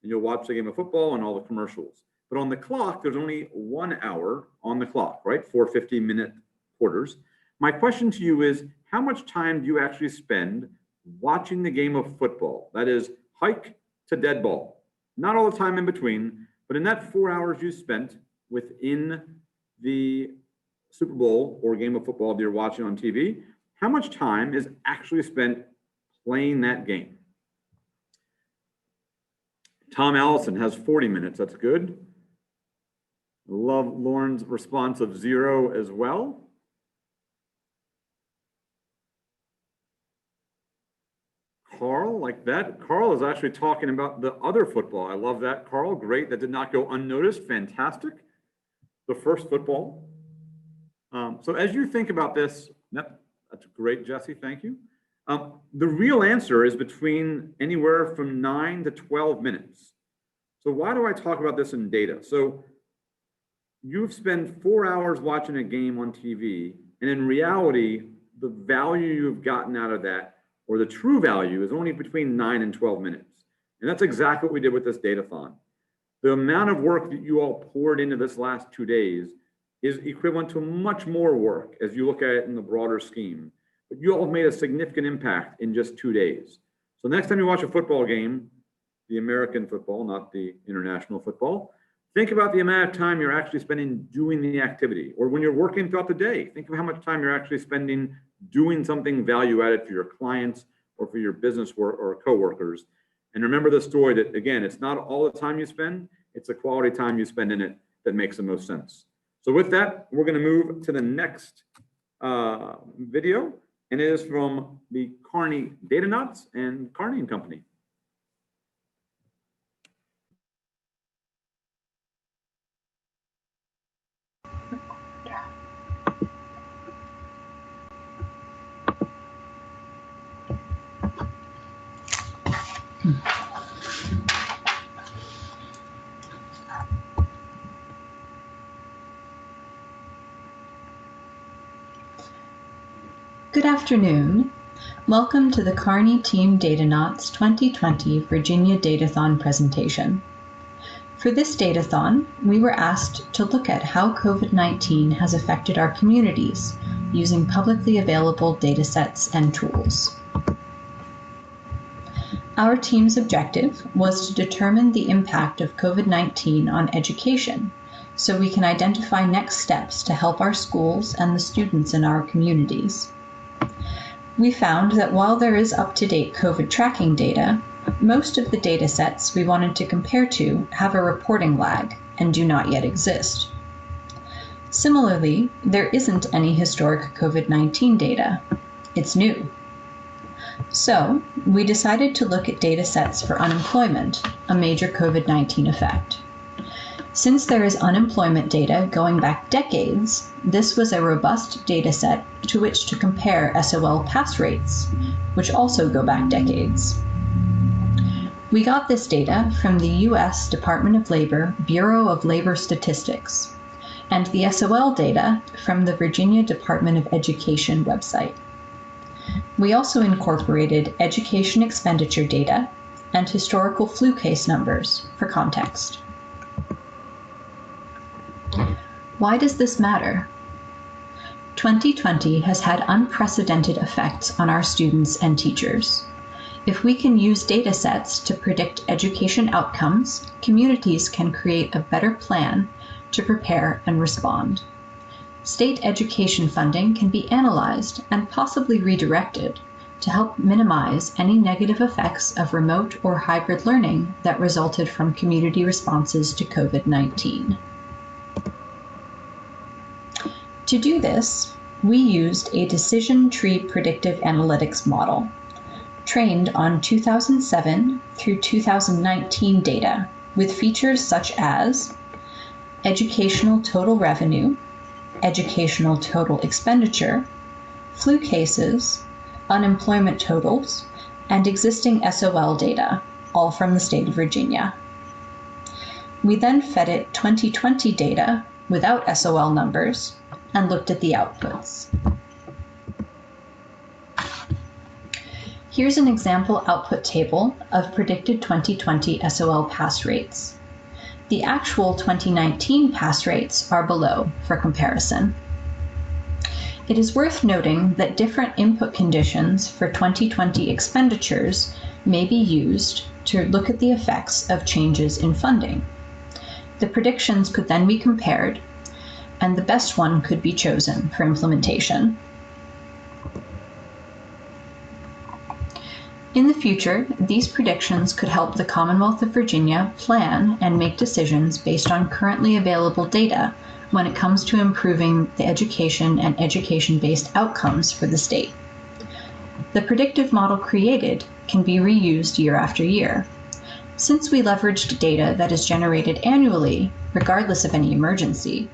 And you'll watch the game of football and all the commercials. But on the clock, there's only 1 hour on the clock, right? 4 50-minute quarters. My question to you is, how much time do you actually spend watching the game of football? That is hike to dead ball. Not all the time in between, but in that 4 hours you spent within the Super Bowl or game of football that you're watching on TV, how much time is actually spent playing that game? Tom Allison has 40 minutes. That's good. Love Lauren's response of 0 as well. Carl, like that. Carl is actually talking about the other football. I love that, Carl. Great. That did not go unnoticed. Fantastic. The first football. So as you think about this, yep, that's great, Jesse. Thank you. The real answer is between anywhere from 9 to 12 minutes. So why do I talk about this in data? So you've spent 4 hours watching a game on TV, and in reality, the value you've gotten out of that, or the true value, is only between 9 and 12 minutes. And that's exactly what we did with this datathon. The amount of work that you all poured into this last 2 days is equivalent to much more work as you look at it in the broader scheme. But you all made a significant impact in just 2 days. So next time you watch a football game, the American football, not the international football, think about the amount of time you're actually spending doing the activity. Or when you're working throughout the day, think of how much time you're actually spending doing something value added for your clients or for your business or coworkers. And remember the story that, again, it's not all the time you spend, it's the quality time you spend in it that makes the most sense. So with that, we're going to move to the next video. And it is from the Kearney Datanauts and Kearney and Company. Good afternoon. Welcome to the Kearney Team Datanauts 2020 Virginia Datathon presentation. For this Datathon, we were asked to look at how COVID-19 has affected our communities using publicly available datasets and tools. Our team's objective was to determine the impact of COVID-19 on education so we can identify next steps to help our schools and the students in our communities. We found that while there is up-to-date COVID tracking data, most of the data sets we wanted to compare to have a reporting lag and do not yet exist. Similarly, there isn't any historic COVID-19 data. It's new. So, we decided to look at data sets for unemployment, a major COVID-19 effect. Since there is unemployment data going back decades, this was a robust data set to which to compare SOL pass rates, which also go back decades. We got this data from the U.S. Department of Labor Bureau of Labor Statistics, and the SOL data from the Virginia Department of Education website. We also incorporated education expenditure data and historical flu case numbers for context. Why does this matter? 2020 has had unprecedented effects on our students and teachers. If we can use data sets to predict education outcomes, communities can create a better plan to prepare and respond. State education funding can be analyzed and possibly redirected to help minimize any negative effects of remote or hybrid learning that resulted from community responses to COVID-19. To do this, we used a decision tree predictive analytics model trained on 2007 through 2019 data with features such as educational total revenue, educational total expenditure, flu cases, unemployment totals, and existing SOL data, all from the state of Virginia. We then fed it 2020 data without SOL numbers and looked at the outputs. Here's an example output table of predicted 2020 SOL pass rates. The actual 2019 pass rates are below for comparison. It is worth noting that different input conditions for 2020 expenditures may be used to look at the effects of changes in funding. The predictions could then be compared, and the best one could be chosen for implementation. In the future, these predictions could help the Commonwealth of Virginia plan and make decisions based on currently available data when it comes to improving the education and education-based outcomes for the state. The predictive model created can be reused year after year. Since we leveraged data that is generated annually, regardless of any emergency,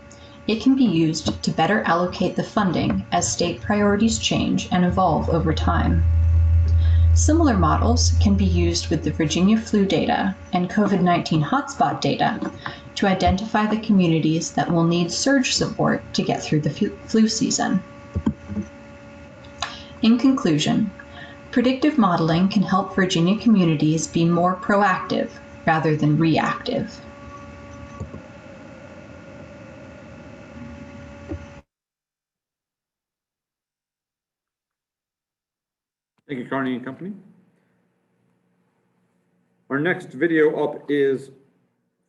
it can be used to better allocate the funding as state priorities change and evolve over time. Similar models can be used with the Virginia flu data and COVID-19 hotspot data to identify the communities that will need surge support to get through the flu season. In conclusion, predictive modeling can help Virginia communities be more proactive rather than reactive. Thank you, Carney and Company. Our next video up is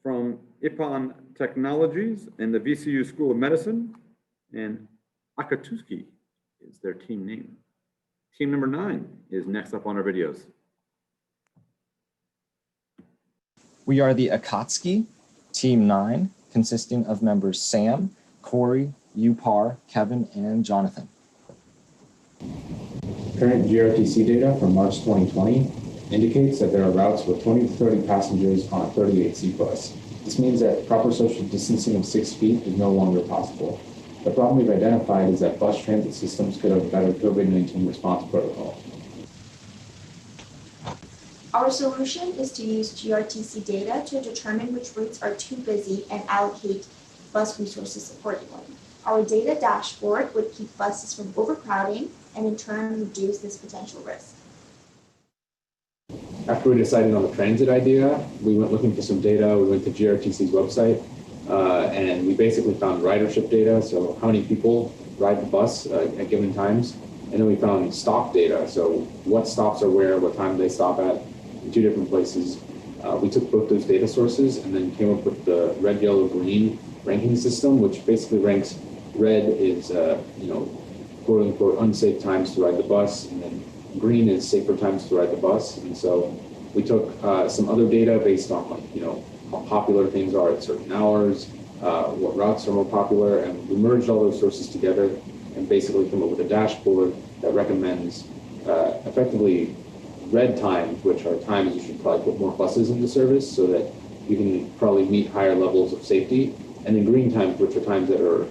from Ippon Technologies and the VCU School of Medicine, and Akatsuki is their team name. Team number 9 is next up on our videos. We are the Akatsuki, Team 9, consisting of members Sam, Corey, Upar, Kevin, and Jonathan. Current GRTC data from March 2020 indicates that there are routes with 20 to 30 passengers on a 38-seat bus. This means that proper social distancing of 6 feet is no longer possible. The problem we've identified is that bus transit systems could have a better COVID-19 response protocol. Our solution is to use GRTC data to determine which routes are too busy and allocate bus resources accordingly. Our data dashboard would keep buses from overcrowding and in turn reduce this potential risk. After we decided on the transit idea, we went looking for some data. We went to GRTC's website and we basically found ridership data, so how many people ride the bus at given times. And then we found stop data, so what stops are where, what time they stop at in 2 different places. We took both those data sources and then came up with the red, yellow, green ranking system, which basically ranks red is, quote unquote, unsafe times to ride the bus, and then green is safer times to ride the bus. And so we took some other data based on, how popular things are at certain hours, what routes are more popular, and we merged all those sources together and basically come up with a dashboard that recommends effectively red times, which are times you should probably put more buses into service so that you can probably meet higher levels of safety, and then green times, which are times that are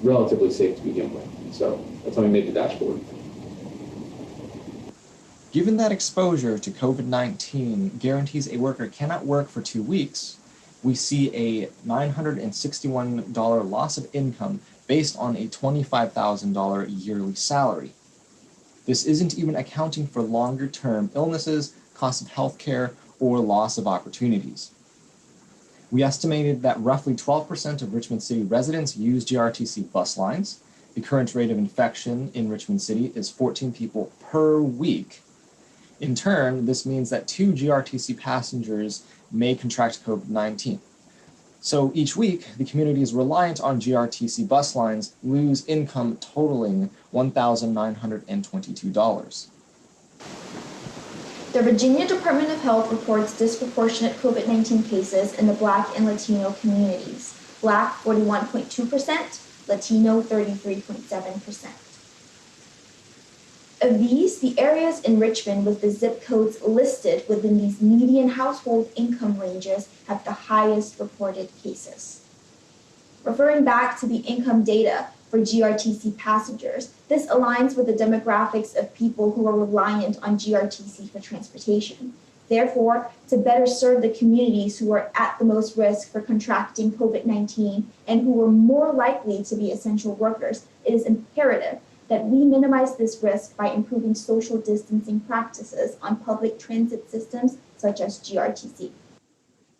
relatively safe to begin with. So that's how we made the dashboard. Given that exposure to COVID-19 guarantees a worker cannot work for 2 weeks, we see a $961 loss of income based on a $25,000 yearly salary. This isn't even accounting for longer-term illnesses, cost of healthcare, or loss of opportunities. We estimated that roughly 12% of Richmond City residents use GRTC bus lines. The current rate of infection in Richmond City is 14 people per week. In turn, this means that 2 GRTC passengers may contract COVID-19. So each week, the communities reliant on GRTC bus lines lose income totaling $1,922. The Virginia Department of Health reports disproportionate COVID-19 cases in the Black and Latino communities. Black 41.2%, Latino 33.7%. Of these, the areas in Richmond with the zip codes listed within these median household income ranges have the highest reported cases. Referring back to the income data for GRTC passengers, this aligns with the demographics of people who are reliant on GRTC for transportation. Therefore, to better serve the communities who are at the most risk for contracting COVID-19 and who are more likely to be essential workers, it is imperative that we minimize this risk by improving social distancing practices on public transit systems such as GRTC.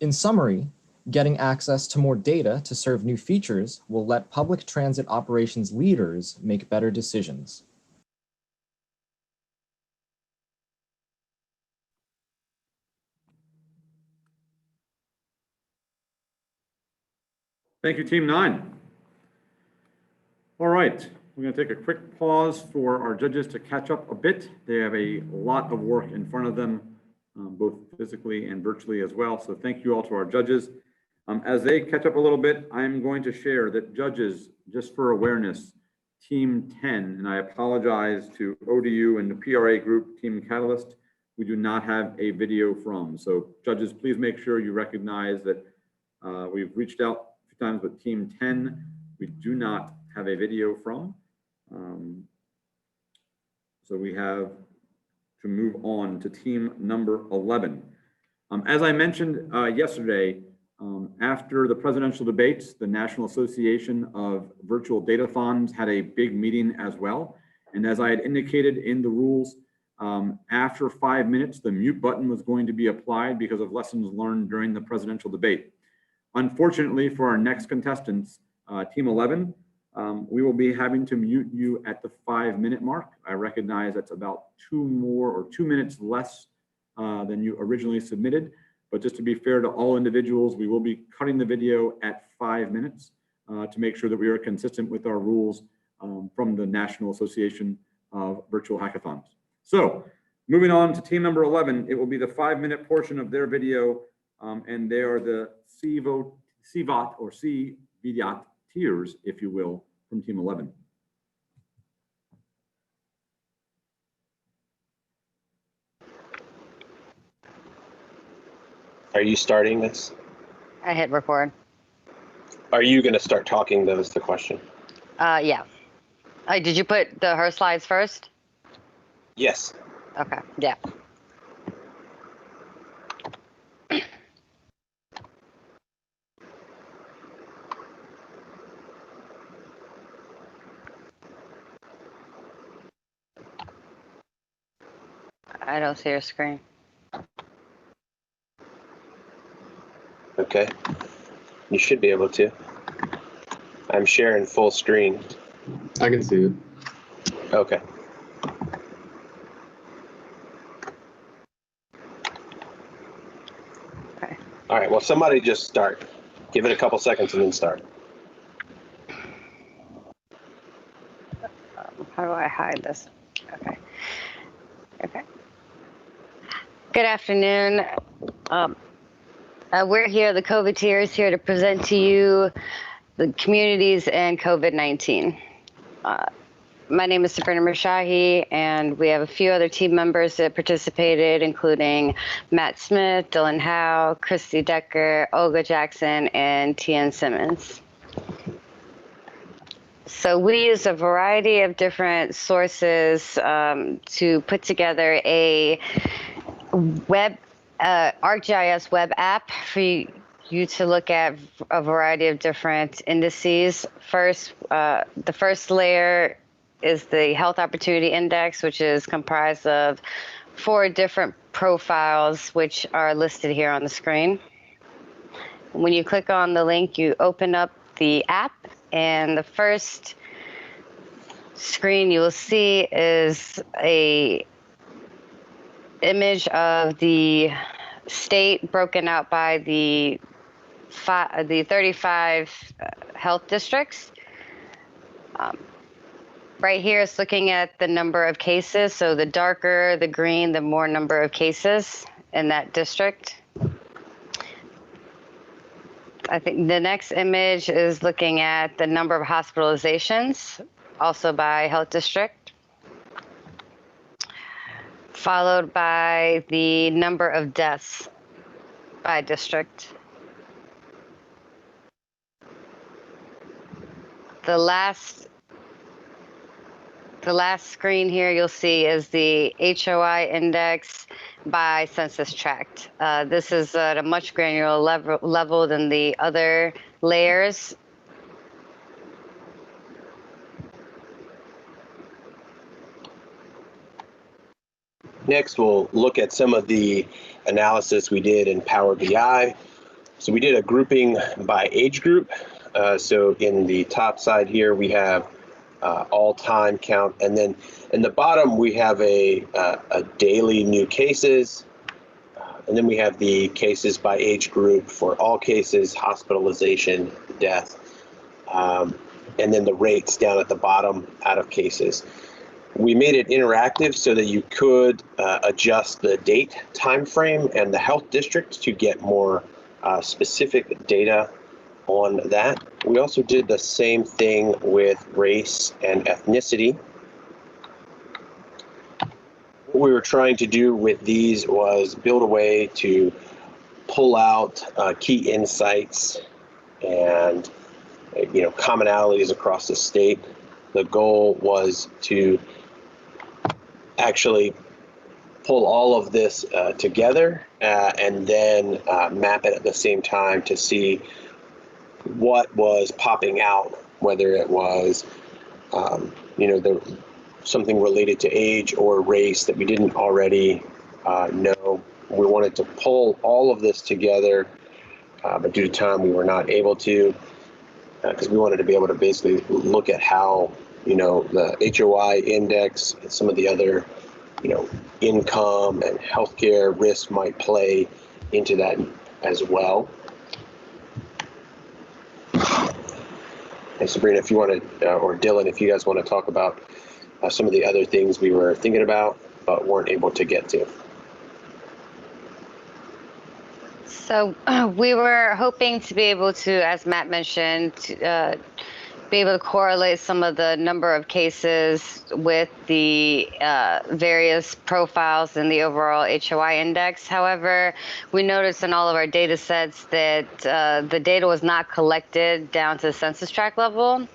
In summary, getting access to more data to serve new features will let public transit operations leaders make better decisions. Thank you, Team 9. All right, we're going to take a quick pause for our judges to catch up a bit. They have a lot of work in front of them, both physically and virtually as well. So thank you all to our judges. As they catch up a little bit, I'm going to share that judges, just for awareness, Team 10, and I apologize to ODU and the PRA group, Team Catalyst, we do not have a video from. So judges, please make sure you recognize that we've reached out a few times with Team 10. We do not have a video from. So we have to move on to team number 11. As I mentioned yesterday, after the presidential debates, the National Association of Virtual Datathons had a big meeting as well. And as I had indicated in the rules, after 5 minutes, the mute button was going to be applied because of lessons learned during the presidential debate. Unfortunately for our next contestants, Team 11, we will be having to mute you at the 5-minute mark. I recognize that's about 2 minutes less than you originally submitted. But just to be fair to all individuals, we will be cutting the video at 5 minutes to make sure that we are consistent with our rules from the National Association of Virtual Hackathons. So moving on to team number 11, it will be the 5-minute portion of their video, and they are the CVOT or CVDOT tiers, if you will, from team 11. Are you starting this? I hit record. Are you going to start talking, though, is the question? Yeah. Did you put her slides first? Yes. Okay, yeah. I don't see your screen. Okay. You should be able to. I'm sharing full screen. I can see it. Okay. Okay. All right, well, somebody just start. Give it a couple seconds and then start. How do I hide this? Okay. Okay. Good afternoon. We're here, the COVID tiers, here to present to you the communities and COVID-19. My name is Sabrina Mershahi, and we have a few other team members that participated, including Matt Smith, Dylan Howe, Christy Decker, Olga Jackson, and Tian Simmons. So we use a variety of different sources to put together a ArcGIS web app for you to look at a variety of different indices. First, the first layer is the Health Opportunity Index, which is comprised of 4 different profiles, which are listed here on the screen. When you click on the link, you open up the app, and the first screen you will see is a image of the state broken out by the 35 health districts. Right here is looking at the number of cases. So the darker the green, the more number of cases in that district. I think the next image is looking at the number of hospitalizations, also by health district, followed by the number of deaths by district. The last screen here you'll see is the HOI index by census tract. This is at a much granular level than the other layers. Next, we'll look at some of the analysis we did in Power BI. So we did a grouping by age group. So in the top side here, we have all-time count, and then in the bottom we have a daily new cases, and then we have the cases by age group for all cases, hospitalization, death, and then the rates down at the bottom out of cases. We made it interactive so that you could adjust the date, time frame, and the health district to get more specific data on that. We also did the same thing with race and ethnicity. What we were trying to do with these was build a way to pull out key insights and commonalities across the state. The goal was to actually pull all of this together and then map it at the same time to see what was popping out, whether it was something related to age or race that we didn't already know. We wanted to pull all of this together, but due to time we were not able to, because we wanted to be able to basically look at how the HOI index and some of the other income and healthcare risk might play into that as well. And Sabrina, if you want to, or Dylan, if you guys want to talk about some of the other things we were thinking about but weren't able to get to. So we were hoping to be able to, as Matt mentioned, be able to correlate some of the number of cases with the various profiles in the overall HOI index. However, we noticed in all of our data sets that the data was not collected down to the census tract level.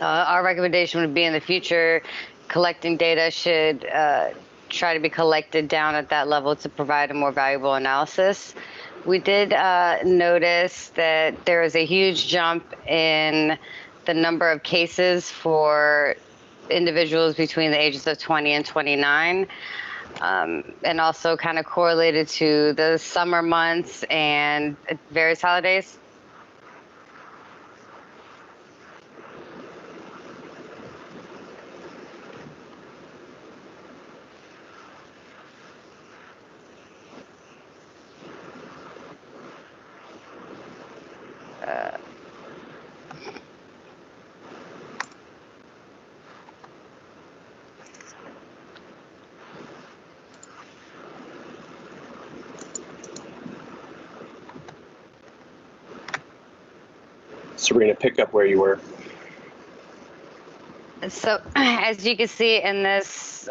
Our recommendation would be in the future, collecting data should try to be collected down at that level to provide a more valuable analysis. We did notice that there is a huge jump in the number of cases for individuals between the ages of 20 and 29, and also kind of correlated to the summer months and various holidays. Sabrina, pick up where you were. So as you can see in this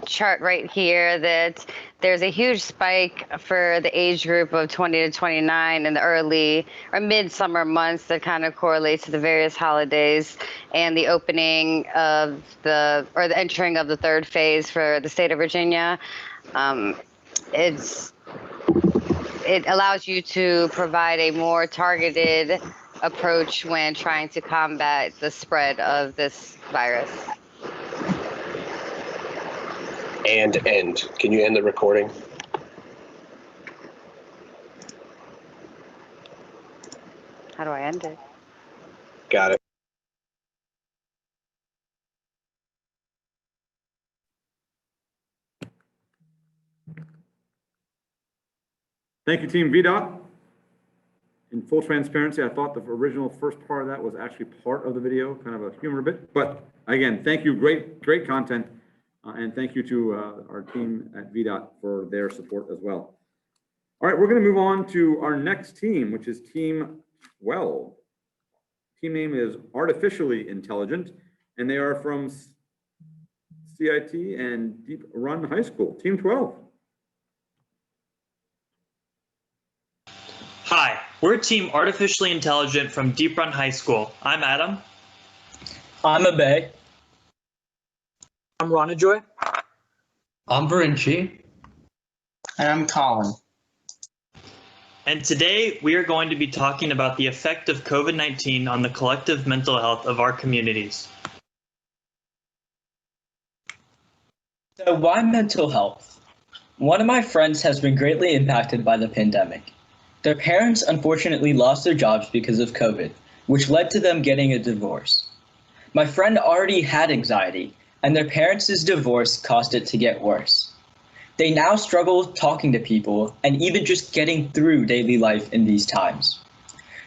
chart right here, that there's a huge spike for the age group of 20 to 29 in the early or mid-summer months that kind of correlates to the various holidays and the opening of the entering of the third phase for the state of Virginia. It allows you to provide a more targeted approach when trying to combat the spread of this virus. And end. Can you end the recording? How do I end it? Got it. Thank you, Team Vida. In full transparency, I thought the original first part of that was actually part of the video, kind of a humor bit. But again, thank you, great content. And thank you to our team at VDOT for their support as well. All right, we're going to move on to our next team, which is Team 12. Team name is Artificially Intelligent, and they are from CIT and Deep Run High School. Team 12. Hi, we're Team Artificially Intelligent from Deep Run High School. I'm Adam. I'm Abe. I'm Ranajoy. I'm Varinci. And I'm Colin. And today we are going to be talking about the effect of COVID-19 on the collective mental health of our communities. So why mental health? One of my friends has been greatly impacted by the pandemic. Their parents unfortunately lost their jobs because of COVID, which led to them getting a divorce. My friend already had anxiety, and their parents' divorce caused it to get worse. They now struggle talking to people and even just getting through daily life in these times.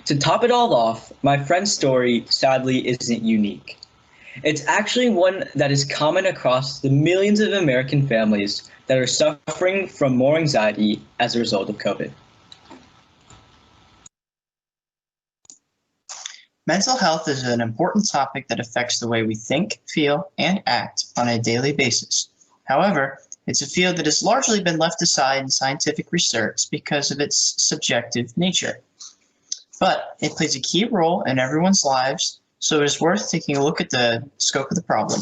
To top it all off, my friend's story sadly isn't unique. It's actually one that is common across the millions of American families that are suffering from more anxiety as a result of COVID. Mental health is an important topic that affects the way we think, feel, and act on a daily basis. However, it's a field that has largely been left aside in scientific research because of its subjective nature. But it plays a key role in everyone's lives, so it is worth taking a look at the scope of the problem.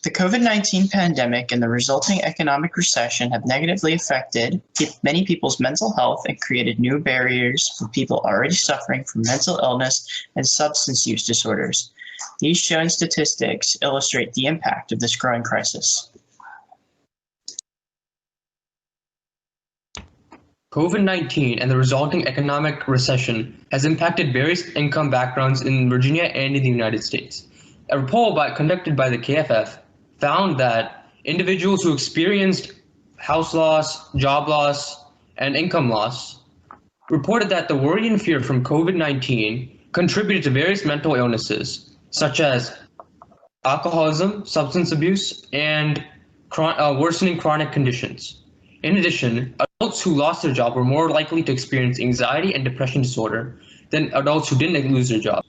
The COVID-19 pandemic and the resulting economic recession have negatively affected many people's mental health and created new barriers for people already suffering from mental illness and substance use disorders. These shown statistics illustrate the impact of this growing crisis. COVID-19 and the resulting economic recession has impacted various income backgrounds in Virginia and in the United States. A poll conducted by the KFF found that individuals who experienced house loss, job loss, and income loss reported that the worry and fear from COVID-19 contributed to various mental illnesses, such as alcoholism, substance abuse, and worsening chronic conditions. In addition, adults who lost their job were more likely to experience anxiety and depression disorder than adults who didn't lose their job.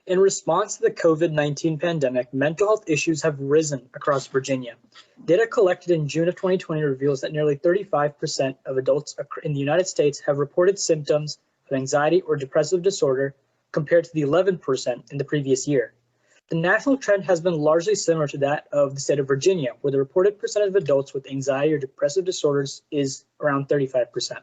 In response to the COVID-19 pandemic, mental health issues have risen across Virginia. Data collected in June of 2020 reveals that nearly 35% of adults in the United States have reported symptoms of anxiety or depressive disorder, compared to the 11% in the previous year. The national trend has been largely similar to that of the state of Virginia, where the reported percentage of adults with anxiety or depressive disorders is around 35%.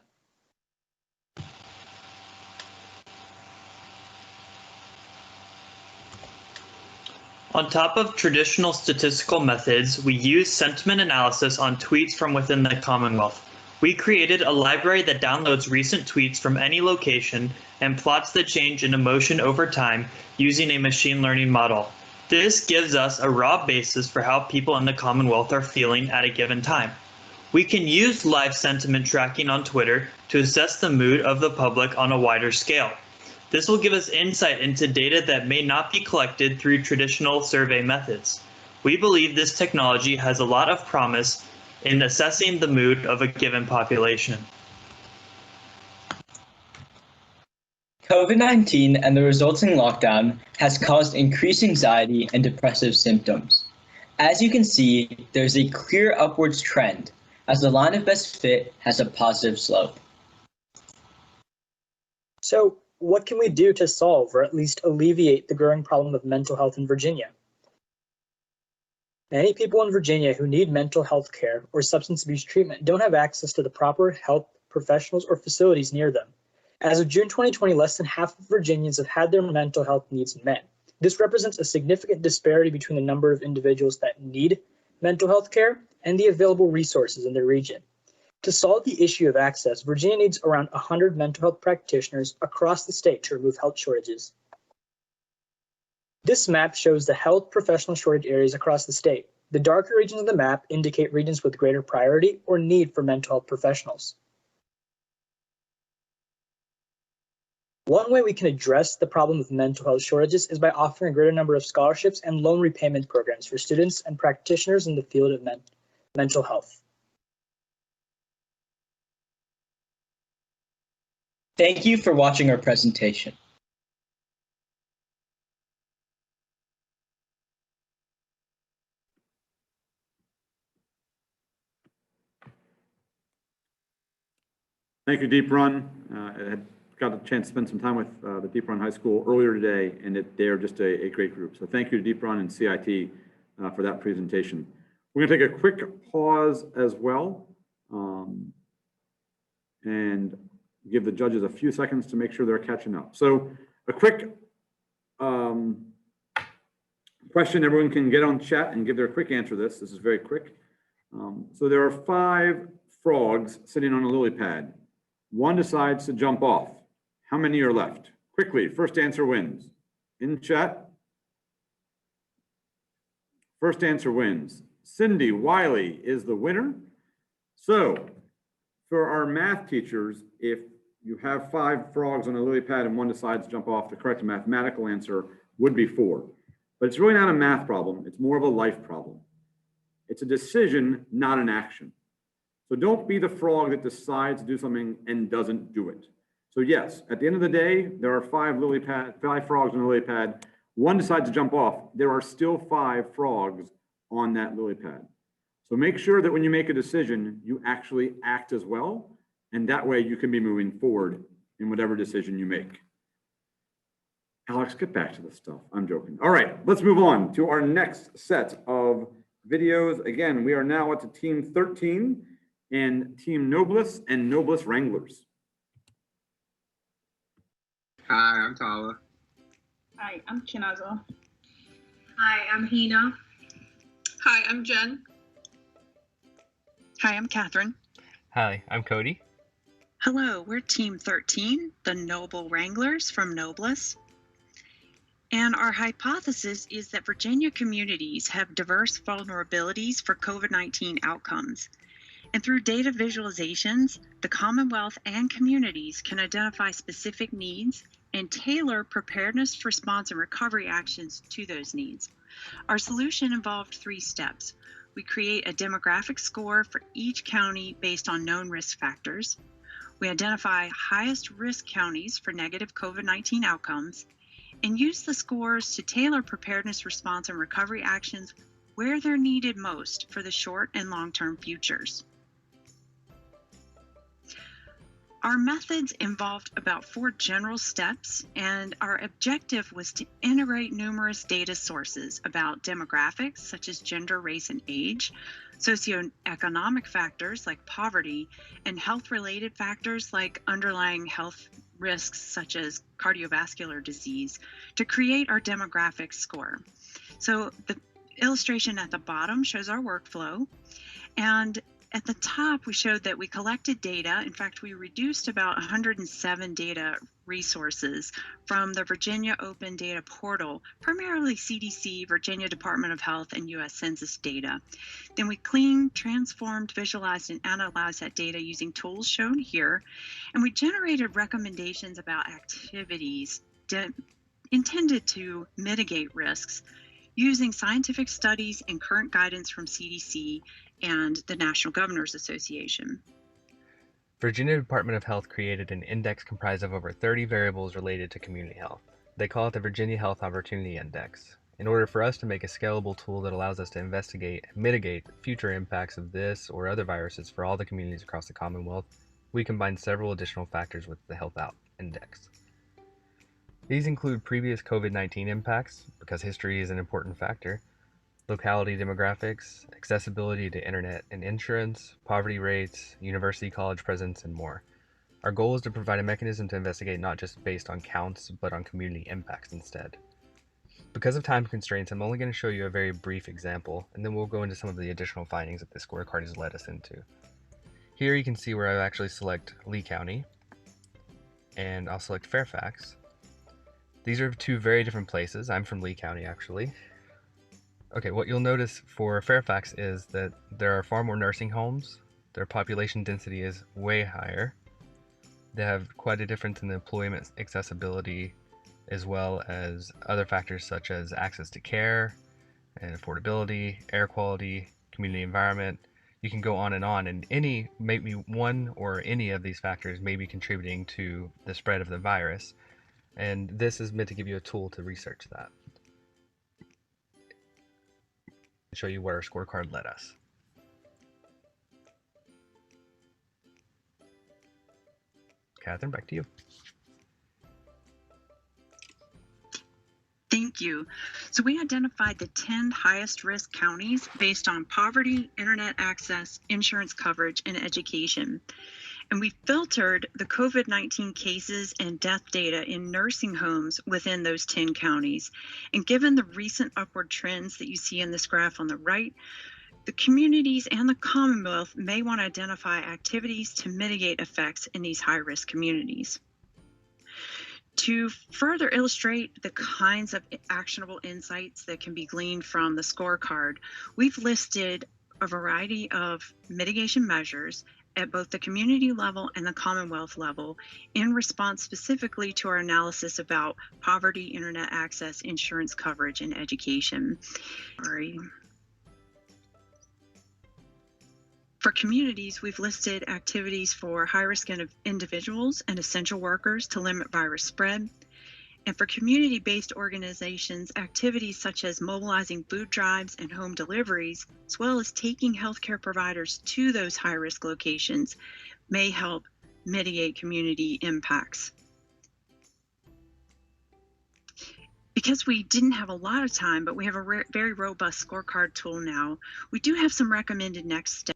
On top of traditional statistical methods, we use sentiment analysis on tweets from within the Commonwealth. We created a library that downloads recent tweets from any location and plots the change in emotion over time using a machine learning model. This gives us a raw basis for how people in the Commonwealth are feeling at a given time. We can use live sentiment tracking on Twitter to assess the mood of the public on a wider scale. This will give us insight into data that may not be collected through traditional survey methods. We believe this technology has a lot of promise in assessing the mood of a given population. COVID-19 and the resulting lockdown has caused increased anxiety and depressive symptoms. As you can see, there's a clear upwards trend, as the line of best fit has a positive slope. So, what can we do to solve or at least alleviate the growing problem of mental health in Virginia? Many people in Virginia who need mental health care or substance abuse treatment don't have access to the proper health professionals or facilities near them. As of June 2020, less than half of Virginians have had their mental health needs met. This represents a significant disparity between the number of individuals that need mental health care and the available resources in their region. To solve the issue of access, Virginia needs around 100 mental health practitioners across the state to remove health shortages. This map shows the health professional shortage areas across the state. The darker regions of the map indicate regions with greater priority or need for mental health professionals. One way we can address the problem of mental health shortages is by offering a greater number of scholarships and loan repayment programs for students and practitioners in the field of mental health. Thank you for watching our presentation. Thank you, Deep Run. I had got a chance to spend some time with the Deep Run High School earlier today, and they're just a great group. So thank you to Deep Run and CIT for that presentation. We're going to take a quick pause as well and give the judges a few seconds to make sure they're catching up. So a quick question, everyone can get on chat and give their quick answer to this. This is very quick. So there are 5 frogs sitting on a lily pad. One decides to jump off. How many are left? Quickly, first answer wins. In chat. First answer wins. Cindy Wiley is the winner. So for our math teachers, if you have 5 frogs on a lily pad and one decides to jump off, the correct mathematical answer would be 4. But it's really not a math problem. It's more of a life problem. It's a decision, not an action. So don't be the frog that decides to do something and doesn't do it. So yes, at the end of the day, there are 5 frogs on a lily pad. One decides to jump off. There are still 5 frogs on that lily pad. So make sure that when you make a decision, you actually act as well. And that way you can be moving forward in whatever decision you make. Alex, get back to this stuff. I'm joking. All right, let's move on to our next set of videos. Again, we are now at the team 13 and team Noblesse and Noblesse Wranglers. Hi, I'm Tala. Hi, I'm Chinazo. Hi, I'm Hina. Hi, I'm Jen. Hi, I'm Catherine. Hi, I'm Cody. Hello, we're Team 13, the Noble Wranglers from Noblesse. And our hypothesis is that Virginia communities have diverse vulnerabilities for COVID-19 outcomes. And through data visualizations, the Commonwealth and communities can identify specific needs and tailor preparedness, response, and recovery actions to those needs. Our solution involved 3 steps. We create a demographic score for each county based on known risk factors. We identify highest risk counties for negative COVID-19 outcomes and use the scores to tailor preparedness, response, and recovery actions where they're needed most for the short and long-term futures. Our methods involved about 4 general steps, and our objective was to integrate numerous data sources about demographics such as gender, race, and age, socioeconomic factors like poverty, and health-related factors like underlying health risks such as cardiovascular disease to create our demographic score. So the illustration at the bottom shows our workflow, and at the top, we showed that we collected data. In fact, we reduced about 107 data resources from the Virginia Open Data Portal, primarily CDC, Virginia Department of Health, and U.S. Census data. Then we cleaned, transformed, visualized, and analyzed that data using tools shown here. And we generated recommendations about activities intended to mitigate risks using scientific studies and current guidance from CDC and the National Governors Association. Virginia Department of Health created an index comprised of over 30 variables related to community health. They call it the Virginia Health Opportunity Index. In order for us to make a scalable tool that allows us to investigate and mitigate future impacts of this or other viruses for all the communities across the Commonwealth, we combined several additional factors with the Health Out Index. These include previous COVID-19 impacts, because history is an important factor, locality demographics, accessibility to internet and insurance, poverty rates, university college presence, and more. Our goal is to provide a mechanism to investigate not just based on counts, but on community impacts instead. Because of time constraints, I'm only going to show you a very brief example, and then we'll go into some of the additional findings that this scorecard has led us into. Here you can see where I actually select Lee County, and I'll select Fairfax. These are 2 very different places. I'm from Lee County, actually. Okay, what you'll notice for Fairfax is that there are far more nursing homes. Their population density is way higher. They have quite a difference in the employment accessibility, as well as other factors such as access to care and affordability, air quality, community environment. You can go on, and maybe one or any of these factors may be contributing to the spread of the virus. And this is meant to give you a tool to research that. Show you where our scorecard led us. Catherine, back to you. Thank you. So we identified the 10 highest risk counties based on poverty, internet access, insurance coverage, and education. And we filtered the COVID-19 cases and death data in nursing homes within those 10 counties. And given the recent upward trends that you see in this graph on the right, the communities and the Commonwealth may want to identify activities to mitigate effects in these high-risk communities. To further illustrate the kinds of actionable insights that can be gleaned from the scorecard, we've listed a variety of mitigation measures at both the community level and the Commonwealth level in response specifically to our analysis about poverty, internet access, insurance coverage, and education. For communities, we've listed activities for high-risk individuals and essential workers to limit virus spread. And for community-based organizations, activities such as mobilizing food drives and home deliveries, as well as taking healthcare providers to those high-risk locations, may help mitigate community impacts. Because we didn't have a lot of time, but we have a very robust scorecard tool now, we do have some recommended next steps.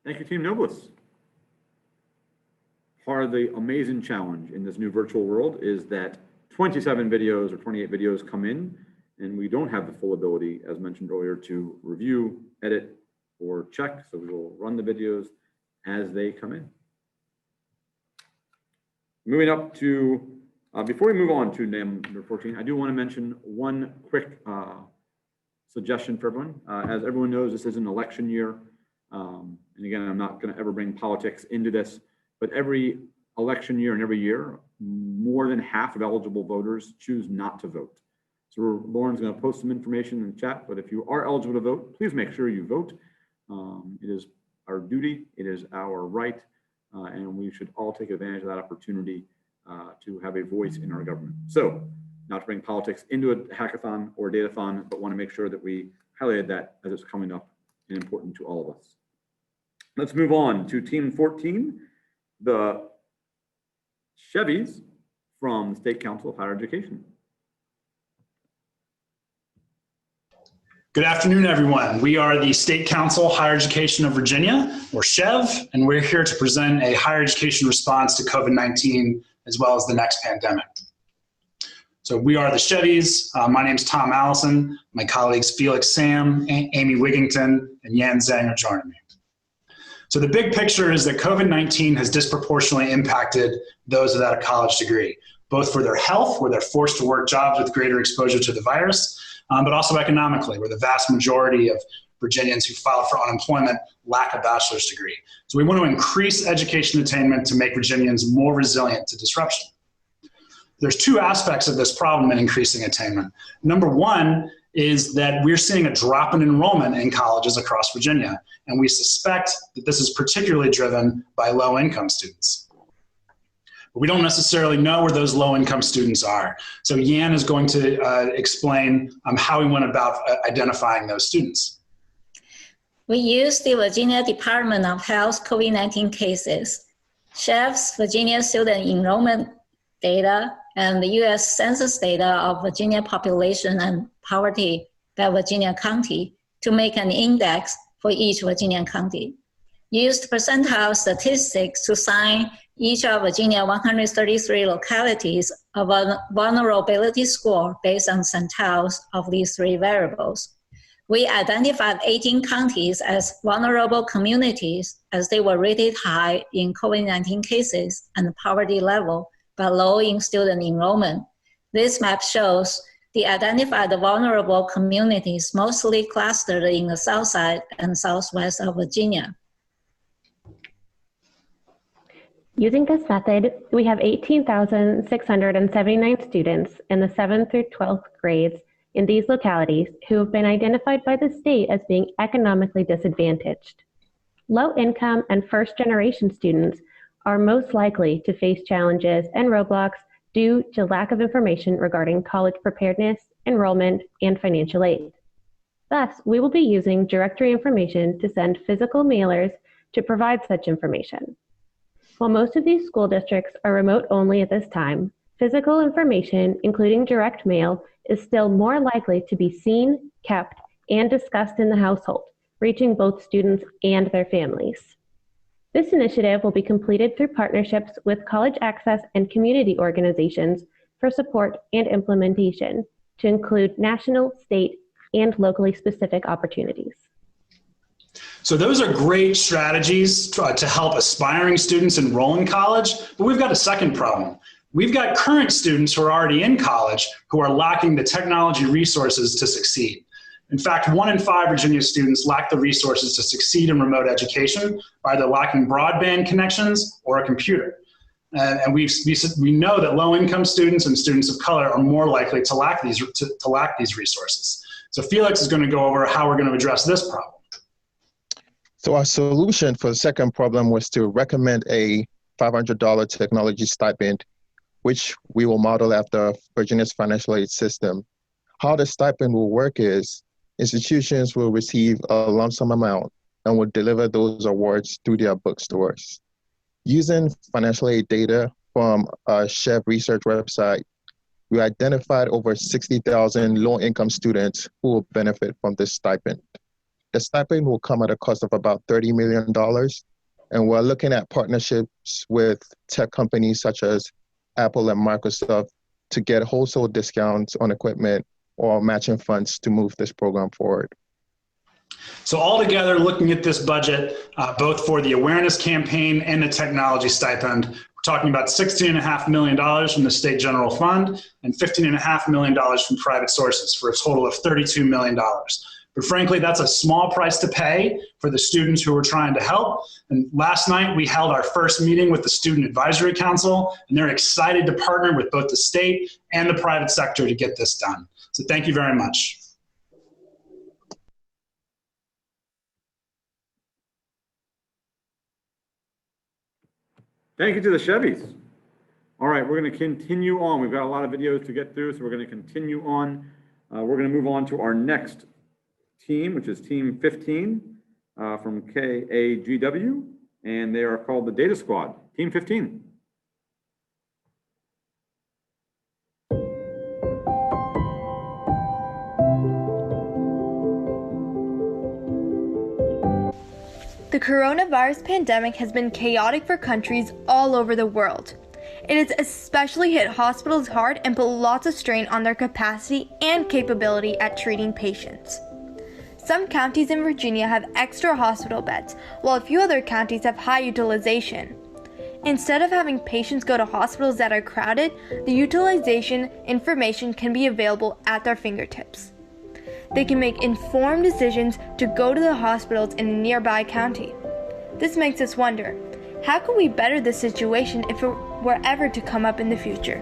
Thank you, Team Nobilis. Part of the amazing challenge in this new virtual world is that 27 videos or 28 videos come in, and we don't have the full ability, as mentioned earlier, to review, edit, or check. So we will run the videos as they come in. Moving up to, before we move on to number 14, I do want to mention one quick suggestion for everyone. As everyone knows, this is an election year. And again, I'm not going to ever bring politics into this, but every election year and every year, more than half of eligible voters choose not to vote. So Lauren's going to post some information in the chat, but if you are eligible to vote, please make sure you vote. It is our duty, it is our right, and we should all take advantage of that opportunity to have a voice in our government. So, not to bring politics into a hackathon or a datathon, but want to make sure that we highlighted that as it's coming up and important to all of us. Let's move on to Team 14, the Chevys from the State Council of Higher Education. Good afternoon, everyone. We are the State Council Higher Education of Virginia, or SCHEV, and we're here to present a higher education response to COVID-19 as well as the next pandemic. So we are the Chevys. My name is Tom Allison. My colleagues Felix Sam, Amy Wigington, and Yan Zhang are joining me. So the big picture is that COVID-19 has disproportionately impacted those without a college degree, both for their health, where they're forced to work jobs with greater exposure to the virus, but also economically, where the vast majority of Virginians who filed for unemployment lack a bachelor's degree. So we want to increase education attainment to make Virginians more resilient to disruption. There's two aspects of this problem in increasing attainment. Number one is that we're seeing a drop in enrollment in colleges across Virginia, and we suspect that this is particularly driven by low-income students. But we don't necessarily know where those low-income students are. So Yan is going to explain how we went about identifying those students. We used the Virginia Department of Health COVID-19 cases, SCHEV's Virginia student enrollment data, and the U.S. Census data of Virginia population and poverty by Virginia county to make an index for each Virginia county. Used percentile statistics to assign each of Virginia 133 localities a vulnerability score based on percentiles of these three variables. We identified 18 counties as vulnerable communities as they were rated high in COVID-19 cases and poverty level, but low in student enrollment. This map shows the identified vulnerable communities mostly clustered in the south side and southwest of Virginia. Using this method, we have 18,679 students in the 7th through 12th grades in these localities who have been identified by the state as being economically disadvantaged. Low-income and first-generation students are most likely to face challenges and roadblocks due to lack of information regarding college preparedness, enrollment, and financial aid. Thus, we will be using directory information to send physical mailers to provide such information. While most of these school districts are remote only at this time, physical information, including direct mail, is still more likely to be seen, kept, and discussed in the household, reaching both students and their families. This initiative will be completed through partnerships with college access and community organizations for support and implementation to include national, state, and locally specific opportunities. So those are great strategies to help aspiring students enroll in college, but we've got a second problem. We've got current students who are already in college who are lacking the technology resources to succeed. In fact, 1 in 5 Virginia students lack the resources to succeed in remote education by either lacking broadband connections or a computer. And we know that low-income students and students of color are more likely to lack these resources. So Felix is going to go over how we're going to address this problem. So our solution for the second problem was to recommend a $500 technology stipend, which we will model after Virginia's financial aid system. How the stipend will work is institutions will receive a lump sum amount and will deliver those awards through their bookstores. Using financial aid data from our Chev research website, we identified over 60,000 low-income students who will benefit from this stipend. The stipend will come at a cost of about $30 million, and we're looking at partnerships with tech companies such as Apple and Microsoft to get wholesale discounts on equipment or matching funds to move this program forward. So altogether, looking at this budget, both for the awareness campaign and the technology stipend, we're talking about $16.5 million from the state general fund and $15.5 million from private sources for a total of $32 million. But frankly, that's a small price to pay for the students who we're trying to help. And last night, we held our first meeting with the Student Advisory Council, and they're excited to partner with both the state and the private sector to get this done. So thank you very much. Thank you to the Chevys. All right, we're going to continue on. We've got a lot of videos to get through, so we're going to continue on. We're going to move on to our next team, which is Team 15 from KAGW, and they are called the Data Squad. Team 15. The coronavirus pandemic has been chaotic for countries all over the world. It has especially hit hospitals hard and put lots of strain on their capacity and capability at treating patients. Some counties in Virginia have extra hospital beds, while a few other counties have high utilization. Instead of having patients go to hospitals that are crowded, the utilization information can be available at their fingertips. They can make informed decisions to go to the hospitals in a nearby county. This makes us wonder, how can we better this situation if it were ever to come up in the future?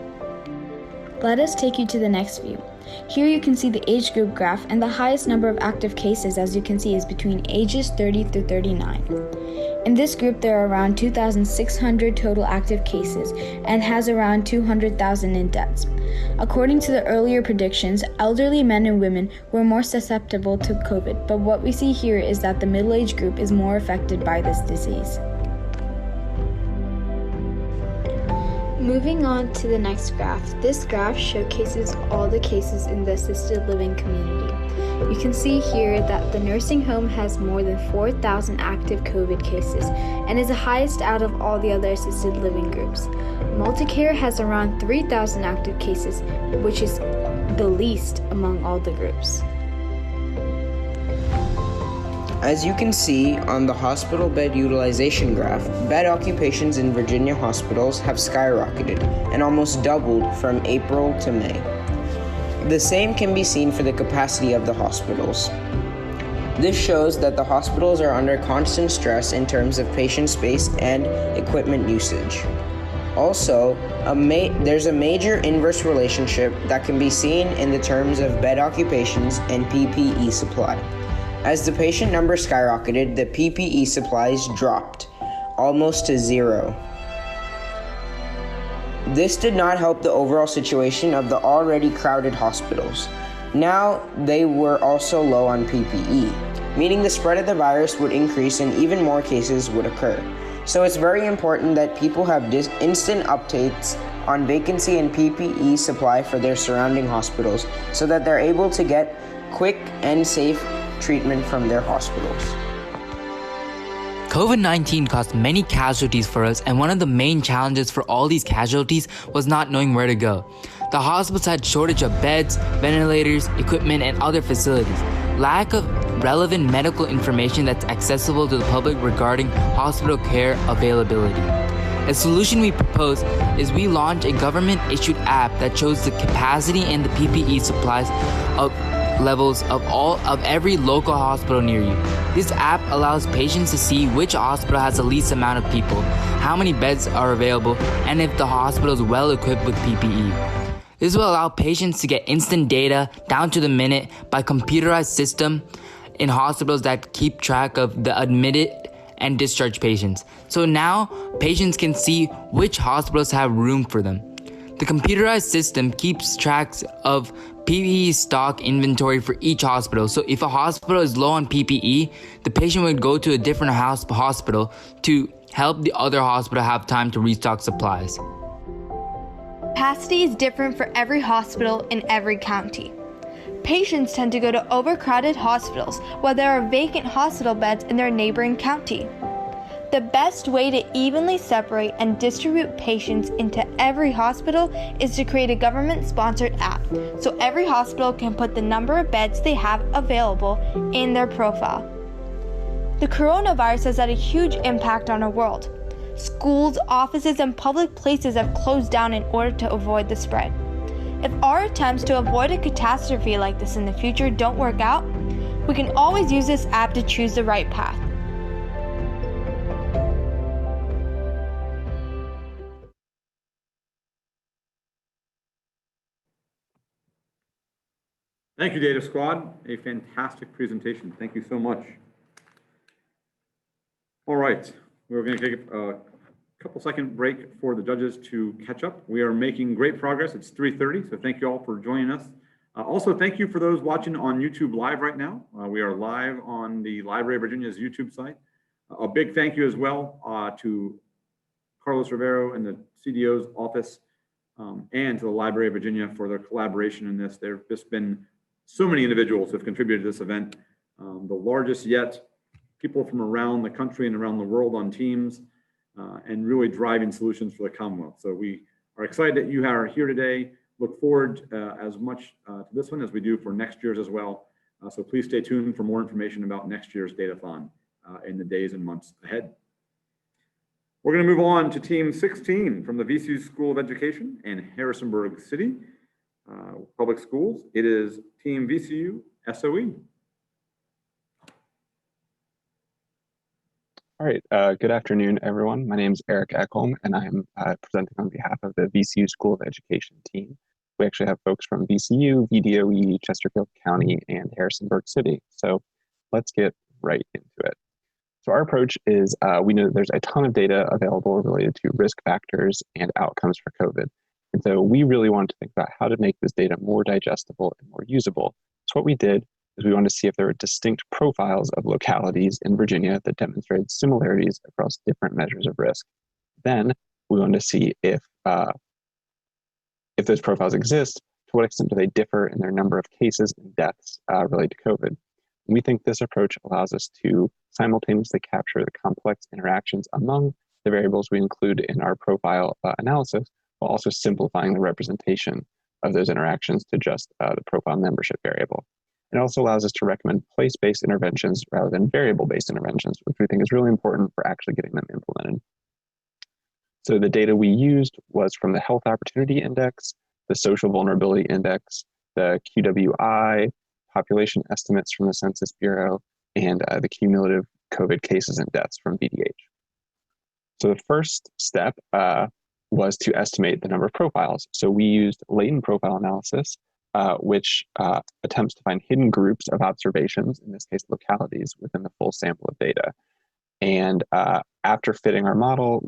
Let us take you to the next view. Here you can see the age group graph, and the highest number of active cases, as you can see, is between ages 30 through 39. In this group, there are around 2,600 total active cases and has around 200,000 in deaths. According to the earlier predictions, elderly men and women were more susceptible to COVID, but what we see here is that the middle-aged group is more affected by this disease. Moving on to the next graph, this graph showcases all the cases in the assisted living community. You can see here that the nursing home has more than 4,000 active COVID cases and is the highest out of all the other assisted living groups. Multicare has around 3,000 active cases, which is the least among all the groups. As you can see on the hospital bed utilization graph, bed occupations in Virginia hospitals have skyrocketed and almost doubled from April to May. The same can be seen for the capacity of the hospitals. This shows that the hospitals are under constant stress in terms of patient space and equipment usage. Also, there's a major inverse relationship that can be seen in the terms of bed occupations and PPE supply. As the patient number skyrocketed, the PPE supplies dropped almost to zero. This did not help the overall situation of the already crowded hospitals. Now they were also low on PPE, meaning the spread of the virus would increase and even more cases would occur. So it's very important that people have instant updates on vacancy and PPE supply for their surrounding hospitals so that they're able to get quick and safe treatment from their hospitals. COVID-19 caused many casualties for us, and one of the main challenges for all these casualties was not knowing where to go. The hospitals had shortage of beds, ventilators, equipment, and other facilities. Lack of relevant medical information that's accessible to the public regarding hospital care availability. A solution we propose is we launch a government-issued app that shows the capacity and the PPE supplies of levels of every local hospital near you. This app allows patients to see which hospital has the least amount of people, how many beds are available, and if the hospital is well equipped with PPE. This will allow patients to get instant data down to the minute by computerized system in hospitals that keep track of the admitted and discharged patients. So now patients can see which hospitals have room for them. The computerized system keeps tracks of PPE stock inventory for each hospital. So if a hospital is low on PPE, the patient would go to a different hospital to help the other hospital have time to restock supplies. Capacity is different for every hospital in every county. Patients tend to go to overcrowded hospitals while there are vacant hospital beds in their neighboring county. The best way to evenly separate and distribute patients into every hospital is to create a government-sponsored app, so every hospital can put the number of beds they have available in their profile. The coronavirus has had a huge impact on our world. Schools, offices, and public places have closed down in order to avoid the spread. If our attempts to avoid a catastrophe like this in the future don't work out, we can always use this app to choose the right path. Thank you, Data Squad. A fantastic presentation. Thank you so much. All right, we're going to take a couple-second break for the judges to catch up. We are making great progress. It's 3:30, so thank you all for joining us. Also, thank you for those watching on YouTube Live right now. We are live on the Library of Virginia's YouTube site. A big thank you as well to Carlos Rivero and the CDO's office and to the Library of Virginia for their collaboration in this. There have just been so many individuals who have contributed to this event, the largest yet, people from around the country and around the world on teams, and really driving solutions for the Commonwealth. So we are excited that you are here today. Look forward as much to this one as we do for next year's as well. So please stay tuned for more information about next year's Datathon in the days and months ahead. We're going to move on to Team 16 from the VCU School of Education in Harrisonburg City Public Schools. It is Team VCU SOE. All right, good afternoon, everyone. My name is Eric Ekholm, and I'm presenting on behalf of the VCU School of Education team. We actually have folks from VCU, VDOE, Chesterfield County, and Harrisonburg City. So let's get right into it. So our approach is, we know that there's a ton of data available related to risk factors and outcomes for COVID. And so we really wanted to think about how to make this data more digestible and more usable. So what we did is we wanted to see if there were distinct profiles of localities in Virginia that demonstrated similarities across different measures of risk. Then we wanted to see if those profiles exist, to what extent do they differ in their number of cases and deaths related to COVID. And we think this approach allows us to simultaneously capture the complex interactions among the variables we include in our profile analysis, while also simplifying the representation of those interactions to just the profile membership variable. It also allows us to recommend place-based interventions rather than variable-based interventions, which we think is really important for actually getting them implemented. So the data we used was from the Health Opportunity Index, the Social Vulnerability Index, the QWI, population estimates from the Census Bureau, and the cumulative COVID cases and deaths from VDH. So the first step was to estimate the number of profiles. So we used latent profile analysis, which attempts to find hidden groups of observations, in this case localities, within the full sample of data. And after fitting our model,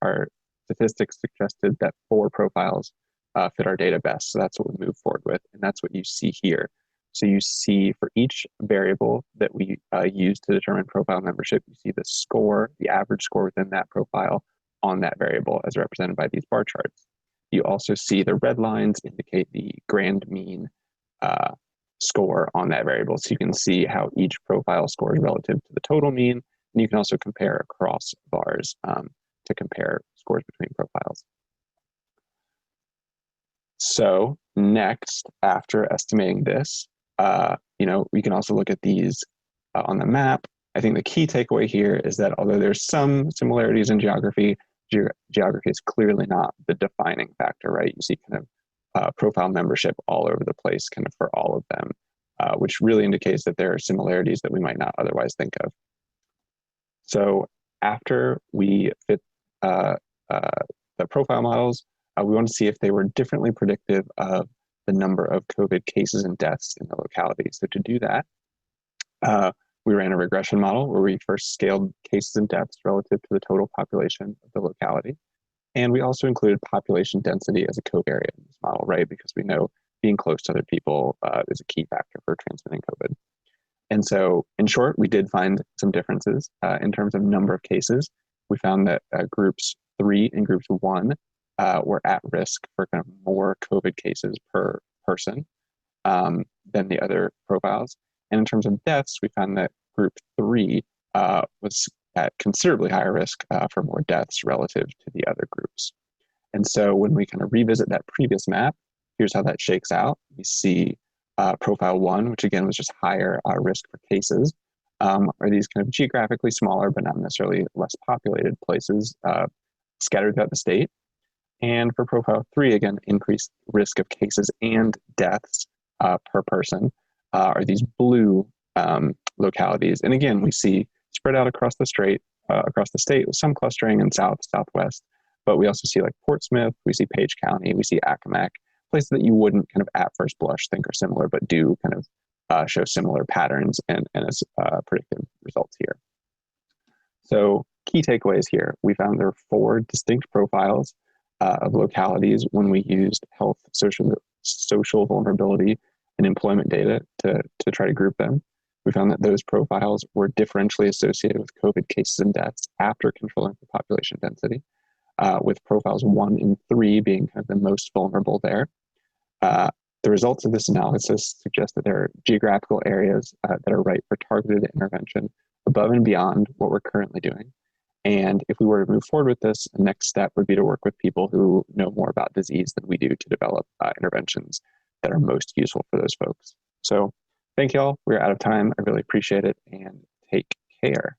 our statistics suggested that 4 profiles fit our data best. So that's what we moved forward with, and that's what you see here. So you see for each variable that we use to determine profile membership, you see the score, the average score within that profile on that variable as represented by these bar charts. You also see the red lines indicate the grand mean score on that variable. So you can see how each profile scores relative to the total mean, and you can also compare across bars to compare scores between profiles. So next, after estimating this, we can also look at these on the map. I think the key takeaway here is that although there's some similarities in geography, geography is clearly not the defining factor, right? You see kind of profile membership all over the place kind of for all of them, which really indicates that there are similarities that we might not otherwise think of. So after we fit the profile models, we want to see if they were differently predictive of the number of COVID cases and deaths in the locality. So to do that, we ran a regression model where we first scaled cases and deaths relative to the total population of the locality. And we also included population density as a covariate in this model, right? Because we know being close to other people is a key factor for transmitting COVID. And so, in short, we did find some differences in terms of number of cases. We found that groups 3 and groups 1 were at risk for kind of more COVID cases per person than the other profiles. And in terms of deaths, we found that group 3 was at considerably higher risk for more deaths relative to the other groups. And so when we kind of revisit that previous map, here's how that shakes out. We see profile 1, which again was just higher risk for cases, are these kind of geographically smaller but not necessarily less populated places scattered throughout the state. And for profile 3, again, increased risk of cases and deaths per person are these blue localities. And again, we see spread out across the state with some clustering in south, southwest, but we also see like Portsmouth, we see Page County, we see Accomack, places that you wouldn't kind of at first blush think are similar, but do kind of show similar patterns and as predictive results here. So key takeaways here, we found there are 4 distinct profiles of localities when we used health, social vulnerability, and employment data to try to group them. We found that those profiles were differentially associated with COVID cases and deaths after controlling for population density, with profiles 1 and 3 being kind of the most vulnerable there. The results of this analysis suggest that there are geographical areas that are right for targeted intervention above and beyond what we're currently doing. And if we were to move forward with this, the next step would be to work with people who know more about disease than we do to develop interventions that are most useful for those folks. So thank you all. We're out of time. I really appreciate it, and take care.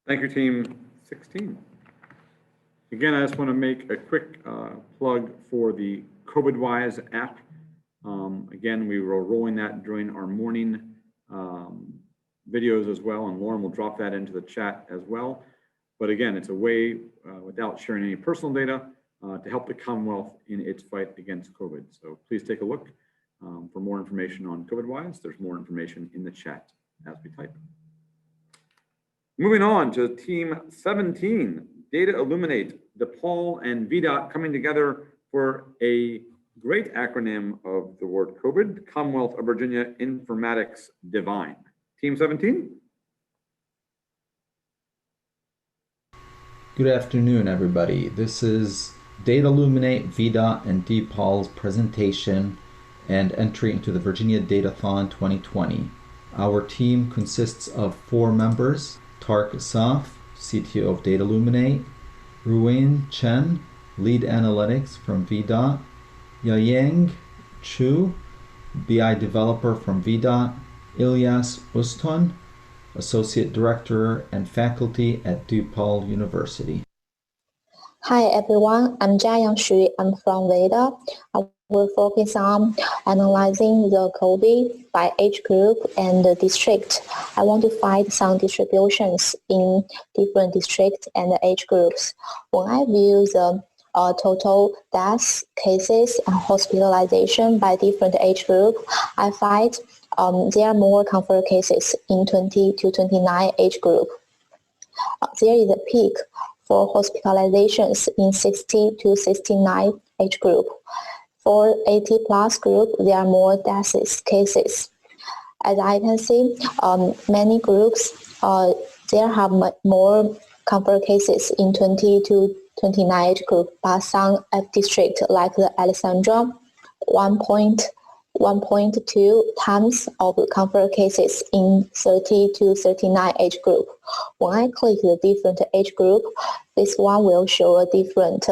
Thank you, Team 16. Again, I just want to make a quick plug for the COVIDwise app. Again, we were rolling that during our morning videos as well, and Lauren will drop that into the chat as well. But again, it's a way, without sharing any personal data, to help the Commonwealth in its fight against COVID. So please take a look for more information on COVIDwise. There's more information in the chat as we type. Moving on to Team 17, Data Illuminate, DePaul and Vida coming together for a great acronym of the word COVID, Commonwealth of Virginia Informatics Divine. Team 17. Good afternoon, everybody. This is Data Illuminate, Vida, and DePaul's presentation and entry into the Virginia Datathon 2020. Our team consists of 4 members: Tark Asaf, CTO of Data Illuminate, Ruin Chen, Lead Analytics from Vida, Yayang Chu, BI Developer from Vida, Ilyas Uston, Associate Director and Faculty at DePaul University. Hi everyone, I'm Jiayang Xu. I'm from Vida. I will focus on analyzing the COVID by age group and the district. I want to find some distributions in different districts and age groups. When I view the total deaths, cases, and hospitalization by different age group, I find there are more confirmed cases in 20 to 29 age group. There is a peak for hospitalizations in 60 to 69 age group. For 80 plus group, there are more deaths cases. As I can see, many groups, there have more confirmed cases in 20 to 29 age group, but some district like the Alexandra, 1.2 times of confirmed cases in 30 to 39 age group. When I click the different age group, this one will show a different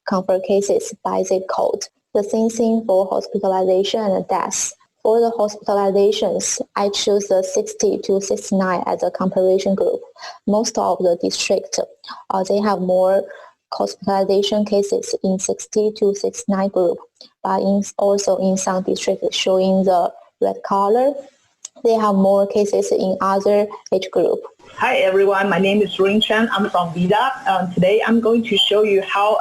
confirmed cases by zip code. The same thing for hospitalization and deaths. For the hospitalizations, I choose the 60 to 69 as a comparison group. Most of the districts, they have more hospitalization cases in 60 to 69 group, but also in some districts showing the red color, they have more cases in other age group. Hi everyone, my name is Rin Chen. I'm from Vida. Today I'm going to show you how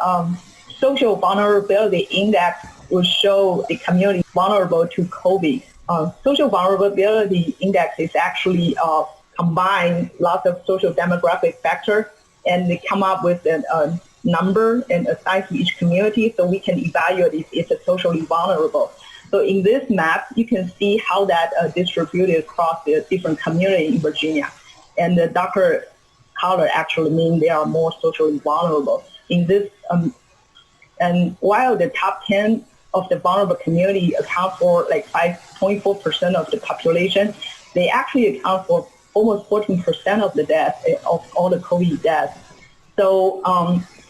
social vulnerability index will show the community vulnerable to COVID. Social vulnerability index is actually combine lots of social demographic factors, and they come up with a number and assign to each community so we can evaluate if it's socially vulnerable. So in this map, you can see how that distributed across the different communities in Virginia. And the darker color actually means they are more socially vulnerable. In this, and while the top 10 of the vulnerable community account for like 5.4% of the population, they actually account for almost 14% of the deaths, of all the COVID deaths. So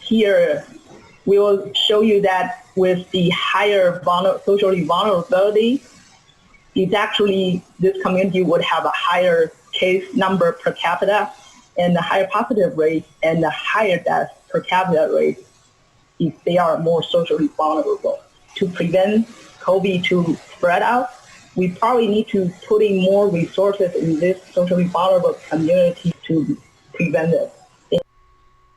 here we will show you that with the higher socially vulnerability, it's actually, this community would have a higher case number per capita and a higher positive rate and a higher death per capita rate if they are more socially vulnerable. To prevent COVID to spread out, we probably need to put in more resources in this socially vulnerable community to prevent it.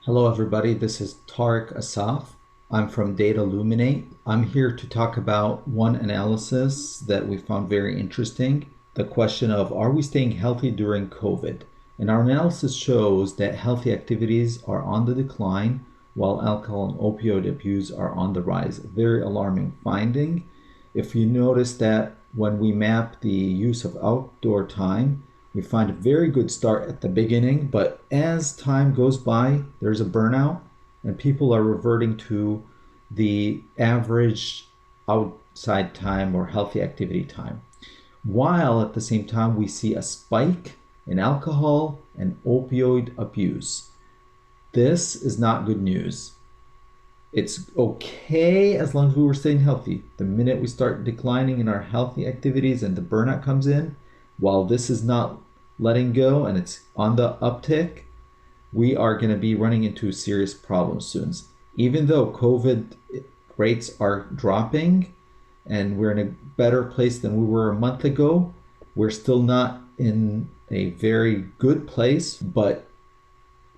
Hello everybody, this is Tariq Asaf. I'm from Data Luminate. I'm here to talk about one analysis that we found very interesting. The question of, are we staying healthy during COVID? And our analysis shows that healthy activities are on the decline while alcohol and opioid abuse are on the rise. A very alarming finding. If you notice that when we map the use of outdoor time, we find a very good start at the beginning, but as time goes by, there's a burnout and people are reverting to the average outside time or healthy activity time. While at the same time, we see a spike in alcohol and opioid abuse. This is not good news. It's okay as long as we were staying healthy. The minute we start declining in our healthy activities and the burnout comes in, while this is not letting go and it's on the uptick, we are going to be running into serious problems soon. Even though COVID rates are dropping and we're in a better place than we were a month ago, we're still not in a very good place, but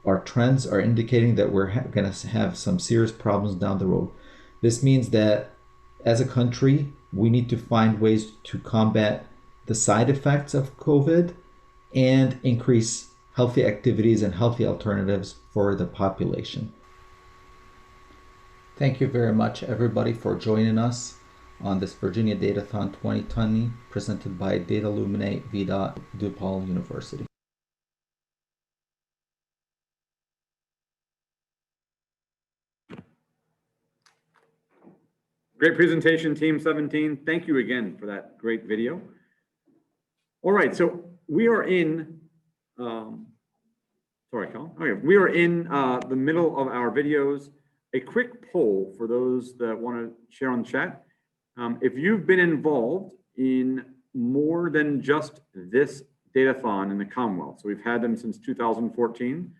our trends are indicating that we're going to have some serious problems down the road. This means that as a country, we need to find ways to combat the side effects of COVID and increase healthy activities and healthy alternatives for the population. Thank you very much, everybody, for joining us on this Virginia Datathon 2020 presented by Data Luminate Vida DePaul University. Great presentation, Team 17. Thank you again for that great video. All right, so we are in, so Sorry, Colin. Okay, we are in the middle of our videos. A quick poll for those that want to share on the chat. If you've been involved in more than just this Datathon in the Commonwealth, so we've had them since 2014.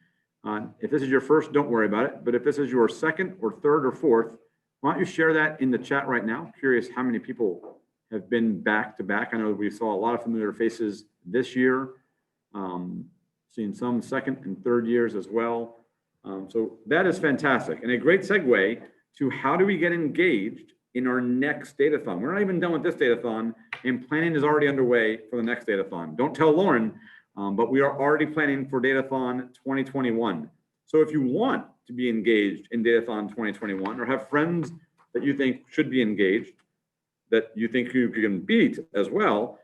If this is your first, don't worry about it. But if this is your second or third or fourth, why don't you share that in the chat right now? Curious how many people have been back to back. I know we saw a lot of familiar faces this year. Seen some second and third years as well. So that is fantastic. And a great segue to how do we get engaged in our next Datathon. We're not even done with this Datathon, and planning is already underway for the next Datathon. Don't tell Lauren, but we are already planning for Datathon 2021. So if you want to be engaged in Datathon 2021 or have friends that you think should be engaged, that you think you can beat as well,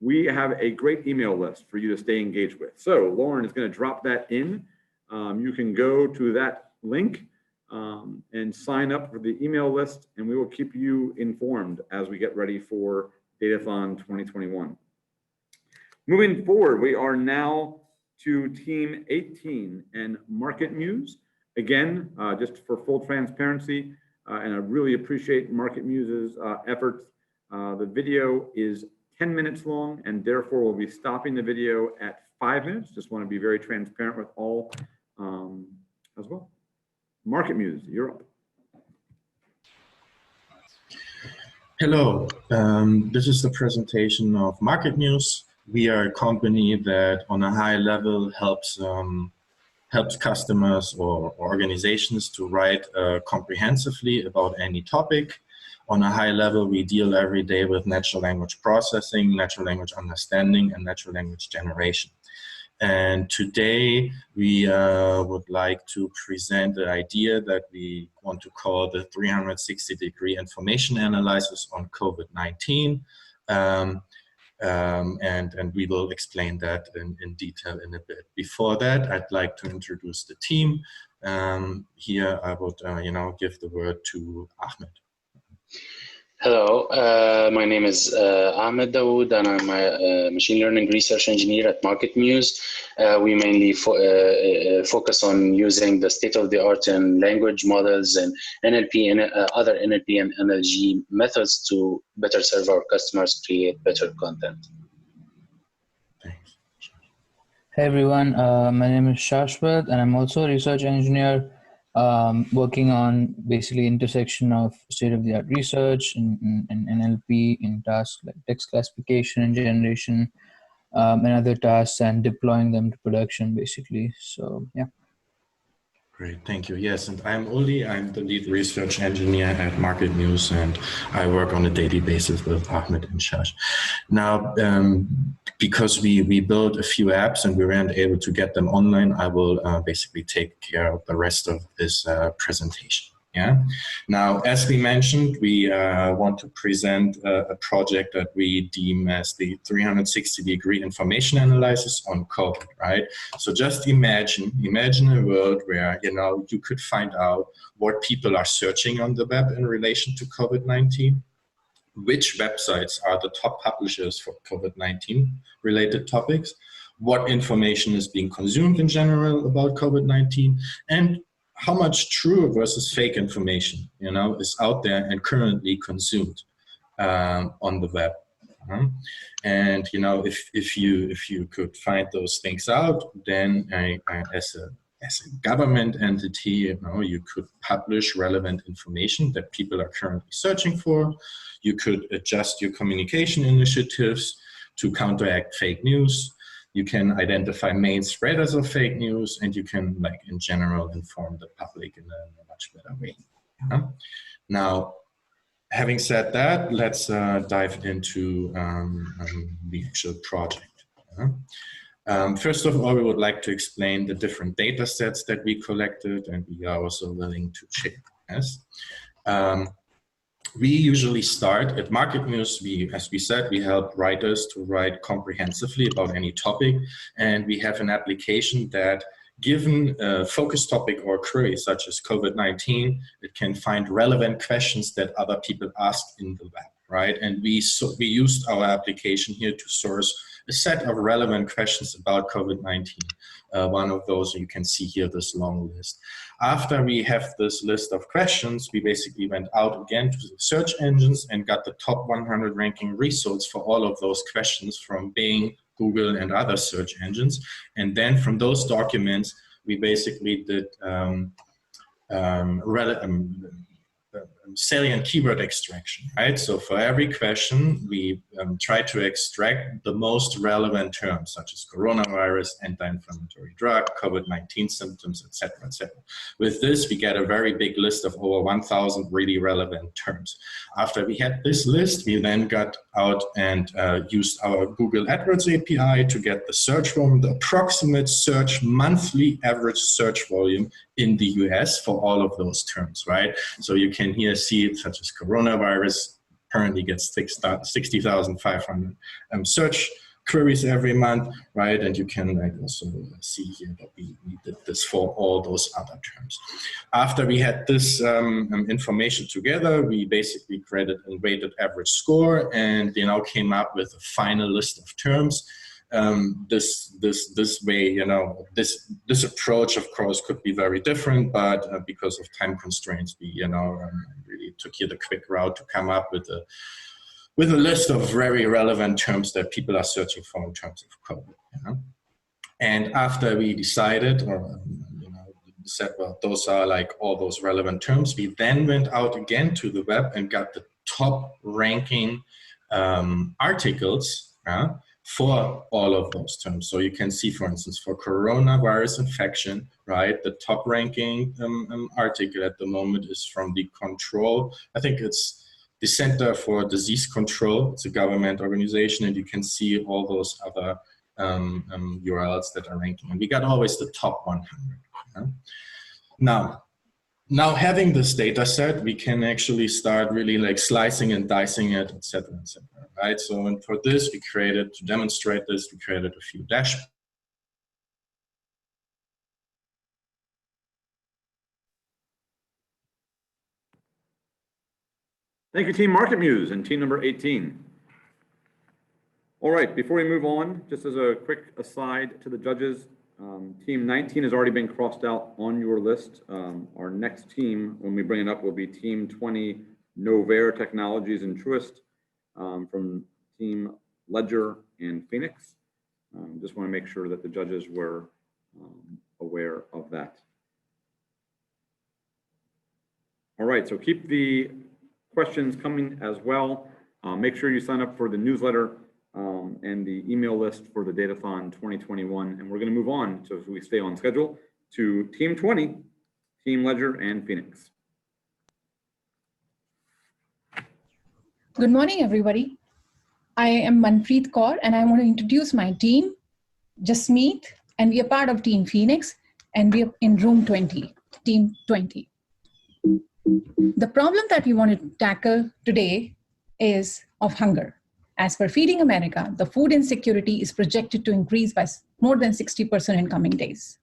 we have a great email list for you to stay engaged with. So Lauren is going to drop that in. You can go to that link and sign up for the email list, and we will keep you informed as we get ready for Datathon 2021. Moving forward, we are now to Team 18 and Market Muse. Again, just for full transparency, and I really appreciate Market Muse's efforts. The video is 10 minutes long, and therefore we'll be stopping the video at 5 minutes. Just want to be very transparent with all as well. Market Muse, you're up. Hello, this is the presentation of Market Muse. We are a company that on a high level helps customers or organizations to write comprehensively about any topic. On a high level, we deal every day with natural language processing, natural language understanding, and natural language generation. And today we would like to present the idea that we want to call the 360-degree information analysis on COVID-19. And we will explain that in detail in a bit. Before that, I'd like to introduce the team. Here I would give the word to Ahmed. Hello, my name is Ahmed Dawood, and I'm a machine learning research engineer at Market Muse. We mainly focus on using the state-of-the-art in language models and NLP and other NLP and NLG methods to better serve our customers, create better content. Hey everyone, my name is Shashwat, and I'm also a research engineer working on basically intersection of state-of-the-art research and NLP in tasks like text classification and generation and other tasks, and deploying them to production basically. So yeah. Great, thank you. Yes, and I'm Uli. I'm the lead research engineer at Market Muse, and I work on a daily basis with Ahmed and Shash. Now, because we built a few apps and we weren't able to get them online, I will basically take care of the rest of this presentation. Yeah. Now, as we mentioned, we want to present a project that we deem as the 360-degree information analysis on COVID, right? So just imagine a world where, you could find out what people are searching on the web in relation to COVID-19, which websites are the top publishers for COVID-19 related topics, what information is being consumed in general about COVID-19, and how much true versus fake information, is out there and currently consumed on the web. And if you could find those things out, then as a government entity, you could publish relevant information that people are currently searching for. You could adjust your communication initiatives to counteract fake news. You can identify main spreaders of fake news, and you can, in general, inform the public in a much better way. Now, having said that, let's dive into the actual project. First of all, we would like to explain the different data sets that we collected, and we are also willing to share. Yes. We usually start at Market Muse. As we said, we help writers to write comprehensively about any topic, and we have an application that, given a focus topic or query such as COVID-19, it can find relevant questions that other people ask in the web, right? And we used our application here to source a set of relevant questions about COVID-19. One of those, you can see here this long list. After we have this list of questions, we basically went out again to the search engines and got the top 100 ranking results for all of those questions from Bing, Google, and other search engines. And then from those documents, we basically did salient keyword extraction, right? So for every question, we try to extract the most relevant terms, such as coronavirus, anti-inflammatory drug, COVID-19 symptoms, etc., etc. With this, we get a very big list of over 1,000 really relevant terms. After we had this list, we then got out and used our Google AdWords API to get the search volume, the approximate search monthly average search volume in the US for all of those terms, right? So you can here see it, such as coronavirus currently gets 60,500 search queries every month, right? And you can also see here that we did this for all those other terms. After we had this information together, we basically created a weighted average score, and they now came up with a final list of terms. This way, you know, this approach, of course, could be very different, but because of time constraints, we, you know, really took here the quick route to come up with a list of very relevant terms that people are searching for in terms of COVID. You know? And after we decided, or you know, said, well, those are like all those relevant terms, we then went out again to the web and got the top ranking articles. For all of those terms. So you can see, for instance, for coronavirus infection, right, the top ranking article at the moment is from the control, I think it's the Center for Disease Control. It's a government organization, and you can see all those other URLs that are ranking. And we got always the top 100. Yeah? Now having this data set, we can actually start really like slicing and dicing it, etc., right? So, and for this, we created, to demonstrate this, we created a few dashboards. Thank you, Team Market Muse and team number 18. All right, before we move on, just as a quick aside to the judges, team 19 has already been crossed out on your list. Our next team, when we bring it up, will be team 20, Novair Technologies and Truist, from team Ledger and Phoenix. Just want to make sure that the judges were aware of that. All right, so keep the questions coming as well. Make sure you sign up for the newsletter and the email list for the Datathon 2021. And we're going to move on, so if we stay on schedule, to Team 20, Team Ledger and Phoenix. Good morning, everybody. I am Manpreet Kaur, and I want to introduce my team, Jasmeet, and we are part of Team Phoenix, and we are in room 20, Team 20. The problem that we want to tackle today is of hunger. As per Feeding America, the food insecurity is projected to increase by more than 60% in coming days.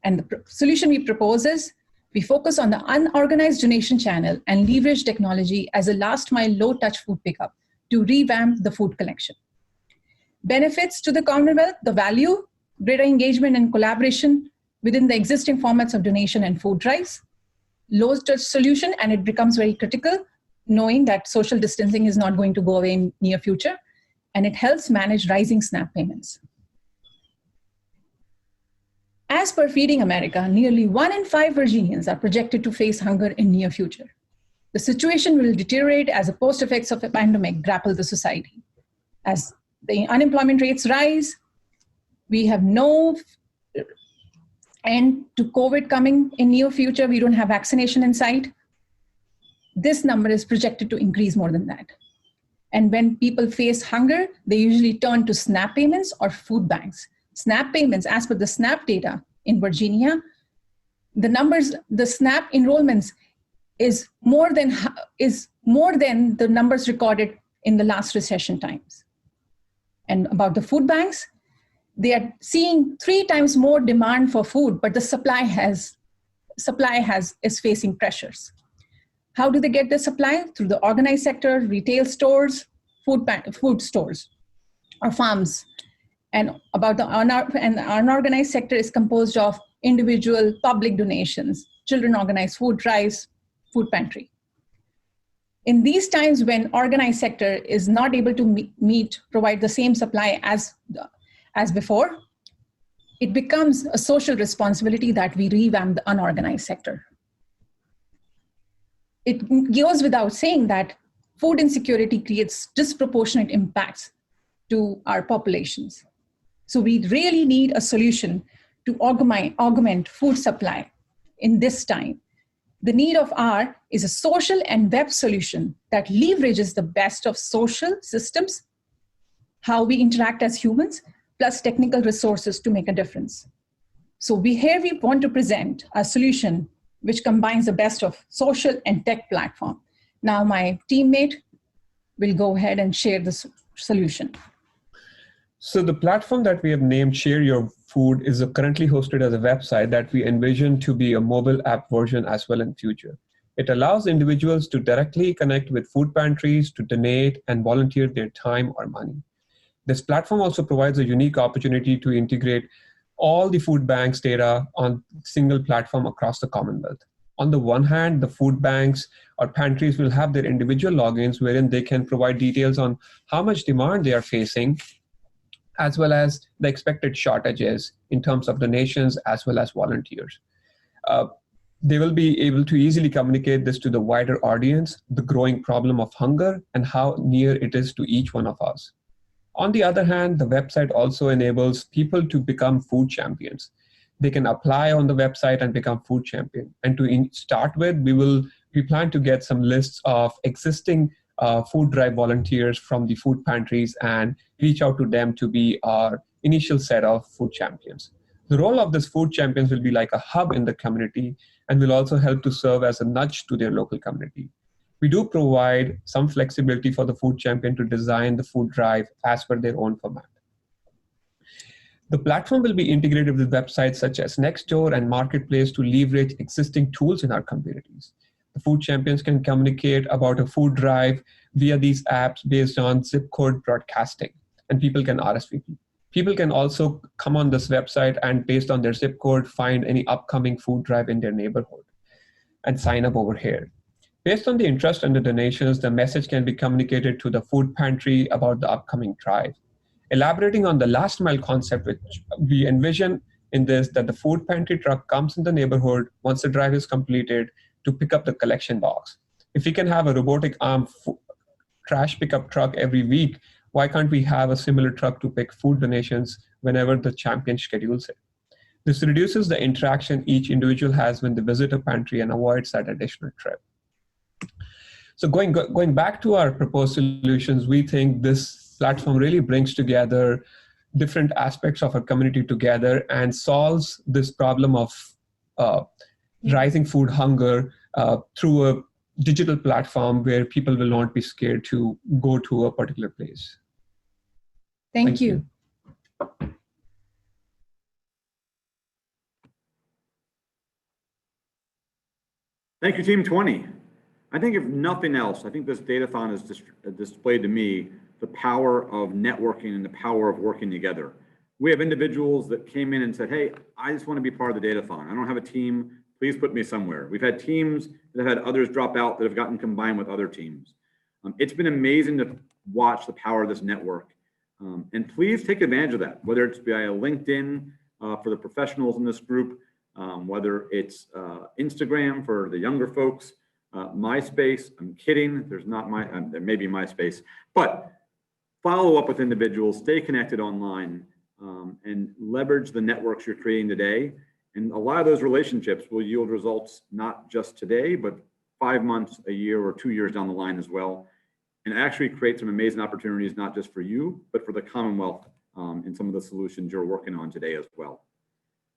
And the solution we propose is we focus on the unorganized donation channel and leverage technology as a last mile low touch food pickup to revamp the food collection. Benefits to the Commonwealth, the value, greater engagement and collaboration within the existing formats of donation and food drives, low touch solution, and it becomes very critical knowing that social distancing is not going to go away in near future, and it helps manage rising SNAP payments. As per Feeding America, nearly 1 in 5 Virginians are projected to face hunger in near future. The situation will deteriorate as the post-effects of a pandemic grapple the society. As the unemployment rates rise, we have no end to COVID coming in near future. We don't have vaccination in sight. This number is projected to increase more than that. And when people face hunger, they usually turn to SNAP payments or food banks. SNAP payments, as per the SNAP data in Virginia, the numbers, the SNAP enrollments is more than the numbers recorded in the last recession times. And about the food banks, they are seeing 3 times more demand for food, but the supply is facing pressures. How do they get the supply? Through the organized sector, retail stores, food stores. or farms. And about the unorganized sector is composed of individual public donations, children organized food drives, food pantry. In these times when organized sector is not able to provide the same supply as before, it becomes a social responsibility that we revamp the unorganized sector. It goes without saying that food insecurity creates disproportionate impacts to our populations. So we really need a solution to augment food supply in this time. The need of R is a social and web solution that leverages the best of social systems, how we interact as humans, plus technical resources to make a difference. So we want to present a solution which combines the best of social and tech platform. Now my teammate will go ahead and share the solution. So the platform that we have named Share Your Food is currently hosted as a website that we envision to be a mobile app version as well in future. It allows individuals to directly connect with food pantries, to donate and volunteer their time or money. This platform also provides a unique opportunity to integrate all the food banks data on a single platform across the Commonwealth. On the one hand, the food banks or pantries will have their individual logins wherein they can provide details on how much demand they are facing, as well as the expected shortages in terms of donations as well as volunteers. They will be able to easily communicate this to the wider audience, the growing problem of hunger and how near it is to each one of us. On the other hand, the website also enables people to become food champions. They can apply on the website and become food champion. And to start with, we plan to get some lists of existing food drive volunteers from the food pantries and reach out to them to be our initial set of food champions. The role of this food champions will be like a hub in the community and will also help to serve as a nudge to their local community. We do provide some flexibility for the food champion to design the food drive as per their own format. The platform will be integrated with websites such as Nextdoor and Marketplace to leverage existing tools in our communities. The food champions can communicate about a food drive via these apps based on zip code broadcasting, and people can RSVP. People can also come on this website and based on their zip code, find any upcoming food drive in their neighborhood and sign up over here. Based on the interest and the donations, the message can be communicated to the food pantry about the upcoming drive. Elaborating on the last mile concept, which we envision in this, that the food pantry truck comes in the neighborhood once the drive is completed to pick up the collection box. If we can have a robotic arm trash pickup truck every week, why can't we have a similar truck to pick food donations whenever the champion schedules it? This reduces the interaction each individual has when they visit a pantry and avoids that additional trip. So going back to our proposed solutions, we think this platform really brings together different aspects of our community together and solves this problem of rising food hunger through a digital platform where people will not be scared to go to a particular place. Thank you. Thank you, Team 20. I think if nothing else, I think this Datathon has displayed to me the power of networking and the power of working together. We have individuals that came in and said, hey, I just want to be part of the Datathon. I don't have a team. Please put me somewhere. We've had teams that have had others drop out that have gotten combined with other teams. It's been amazing to watch the power of this network. And please take advantage of that, whether it's via LinkedIn for the professionals in this group, whether it's Instagram for the younger folks, MySpace. I'm kidding. There may be MySpace, but follow up with individuals, stay connected online, and leverage the networks you're creating today. And a lot of those relationships will yield results not just today, but 5 months, a year, or 2 years down the line as well. And actually create some amazing opportunities, not just for you, but for the Commonwealth in some of the solutions you're working on today as well.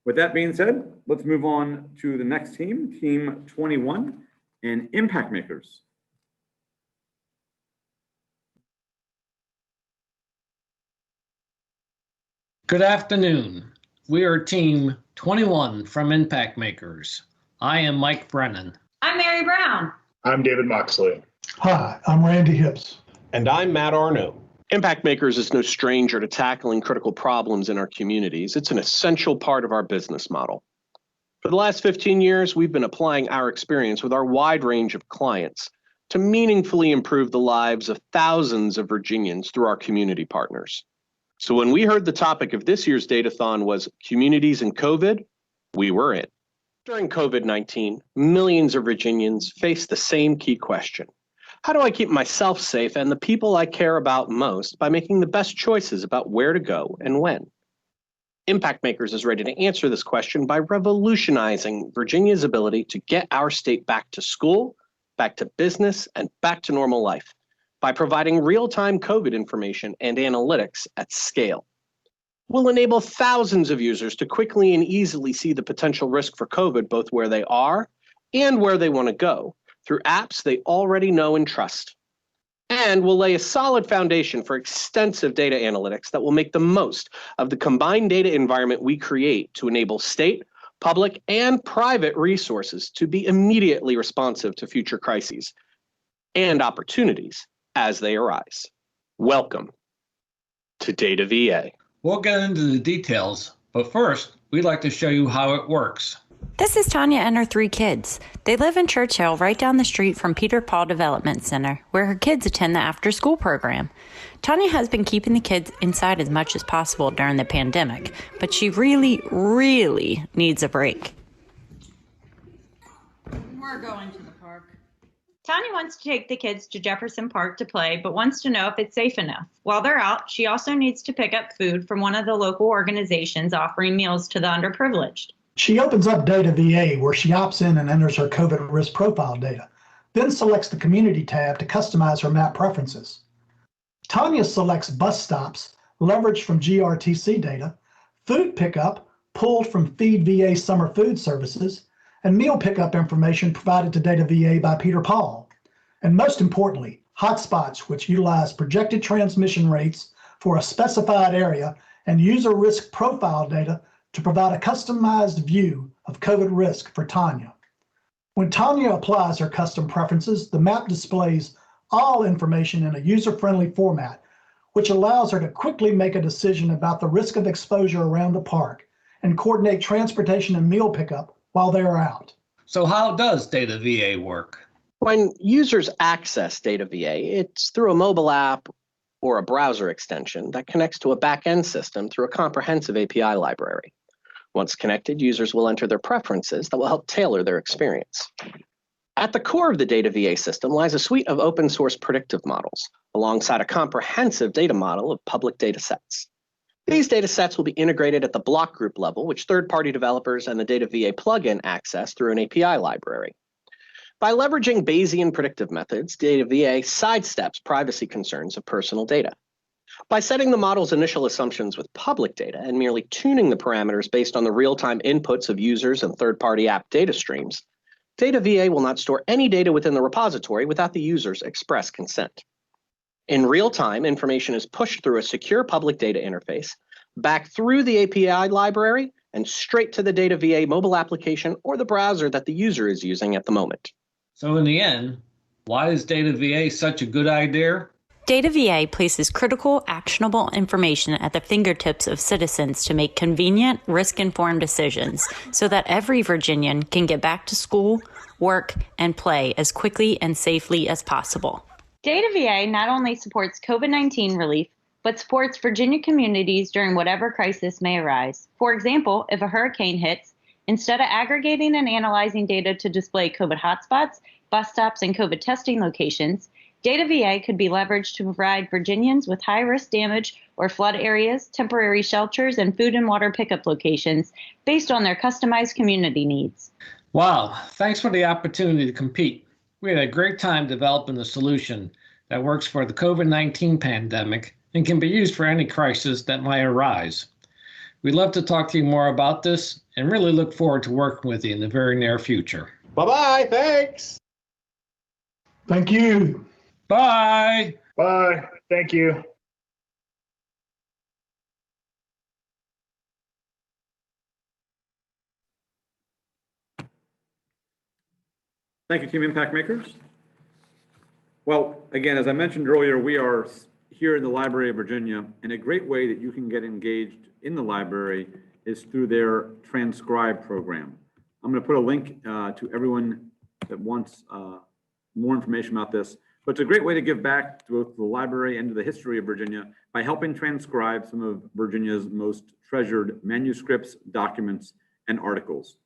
With that being said, let's move on to the next team, Team 21, and Impact Makers. Good afternoon. We are Team 21 from Impact Makers. I am Mike Brennan. I'm Mary Brown. I'm David Moxley. Hi, I'm Randy Hips. And I'm Matt Arno. Impact Makers is no stranger to tackling critical problems in our communities. It's an essential part of our business model. For the last 15 years, we've been applying our experience with our wide range of clients to meaningfully improve the lives of thousands of Virginians through our community partners. So when we heard the topic of this year's Datathon was communities and COVID, we were in. During COVID-19, millions of Virginians faced the same key question. How do I keep myself safe and the people I care about most by making the best choices about where to go and when? Impact Makers is ready to answer this question by revolutionizing Virginia's ability to get our state back to school, back to business, and back to normal life by providing real-time COVID information and analytics at scale. We'll enable thousands of users to quickly and easily see the potential risk for COVID both where they are and where they want to go through apps they already know and trust. And we'll lay a solid foundation for extensive data analytics that will make the most of the combined data environment we create to enable state, public, and private resources to be immediately responsive to future crises and opportunities as they arise. Welcome to Data VA. We'll get into the details, but first, we'd like to show you how it works. This is Tanya and her 3 kids. They live in Churchill, right down the street from Peter Paul Development Center, where her kids attend the after-school program. Tanya has been keeping the kids inside as much as possible during the pandemic, but she really needs a break. We're going to the park. Tanya wants to take the kids to Jefferson Park to play, but wants to know if it's safe enough. While they're out, she also needs to pick up food from one of the local organizations offering meals to the underprivileged. She opens up Data VA, where she opts in and enters her COVID risk profile data, then selects the Community tab to customize her map preferences. Tanya selects bus stops, leveraged from GRTC data, food pickup, pulled from Feed VA Summer Food Services, and meal pickup information provided to Data VA by Peter Paul. And most importantly, hotspots, which utilize projected transmission rates for a specified area and user risk profile data to provide a customized view of COVID risk for Tanya. When Tanya applies her custom preferences, the map displays all information in a user-friendly format, which allows her to quickly make a decision about the risk of exposure around the park and coordinate transportation and meal pickup while they are out. So how does Data VA work? When users access Data VA, it's through a mobile app or a browser extension that connects to a back-end system through a comprehensive API library. Once connected, users will enter their preferences that will help tailor their experience. At the core of the Data VA system lies a suite of open source predictive models, alongside a comprehensive data model of public data sets. These data sets will be integrated at the block group level, which third-party developers and the Data VA plugin access through an API library. By leveraging Bayesian predictive methods, Data VA sidesteps privacy concerns of personal data. By setting the model's initial assumptions with public data and merely tuning the parameters based on the real-time inputs of users and third-party app data streams, Data VA will not store any data within the repository without the user's express consent. In real time, information is pushed through a secure public data interface, back through the API library, and straight to the Data VA mobile application or the browser that the user is using at the moment. So in the end, why is Data VA such a good idea? Data VA places critical, actionable information at the fingertips of citizens to make convenient, risk-informed decisions so that every Virginian can get back to school, work, and play as quickly and safely as possible. Data VA not only supports COVID-19 relief, but supports Virginia communities during whatever crisis may arise. For example, if a hurricane hits, instead of aggregating and analyzing data to display COVID hotspots, bus stops, and COVID testing locations, Data VA could be leveraged to provide Virginians with high-risk damage or flood areas, temporary shelters, and food and water pickup locations based on their customized community needs. Wow, thanks for the opportunity to compete. We had a great time developing a solution that works for the COVID-19 pandemic and can be used for any crisis that might arise. We'd love to talk to you more about this and really look forward to working with you in the very near future. Bye-bye, thanks. Thank you. Bye. Bye. Thank you. Thank you, Team Impact Makers. Well, again, as I mentioned earlier, we are here in the Library of Virginia, and a great way that you can get engaged in the library is through their Transcribe program. I'm going to put a link to everyone that wants more information about this, but it's a great way to give back to both the library and to the history of Virginia by helping transcribe some of Virginia's most treasured manuscripts, documents, and articles.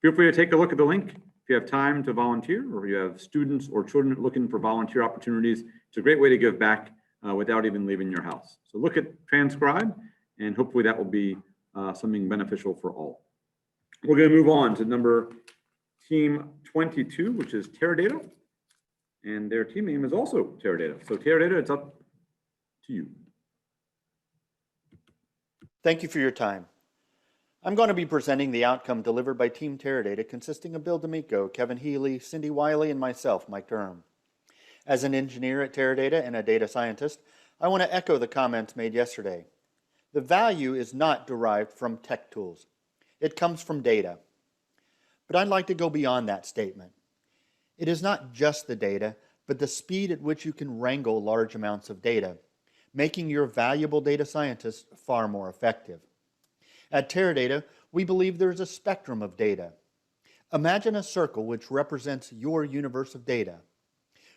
Feel free to take a look at the link. If you have time to volunteer, or if you have students or children looking for volunteer opportunities, it's a great way to give back without even leaving your house. So look at Transcribe, and hopefully that will be something beneficial for all. We're going to move on to team 22, which is Teradata, and their team name is also Teradata. So Teradata, it's up to you. Thank you for your time. I'm going to be presenting the outcome delivered by Team Teradata, consisting of Bill D'Amico, Kevin Healy, Cindy Wiley, and myself, Mike Durham. As an engineer at Teradata and a data scientist, I want to echo the comments made yesterday. The value is not derived from tech tools. It comes from data. But I'd like to go beyond that statement. It is not just the data, but the speed at which you can wrangle large amounts of data, making your valuable data scientists far more effective. At Teradata, we believe there is a spectrum of data. Imagine a circle which represents your universe of data,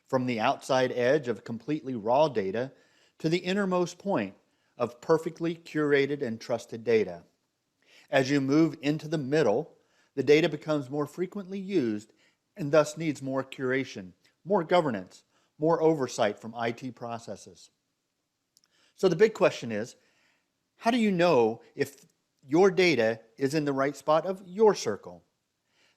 from the outside edge of completely raw data to the innermost point of perfectly curated and trusted data. As you move into the middle, the data becomes more frequently used and thus needs more curation, more governance, more oversight from IT processes. So the big question is, how do you know if your data is in the right spot of your circle?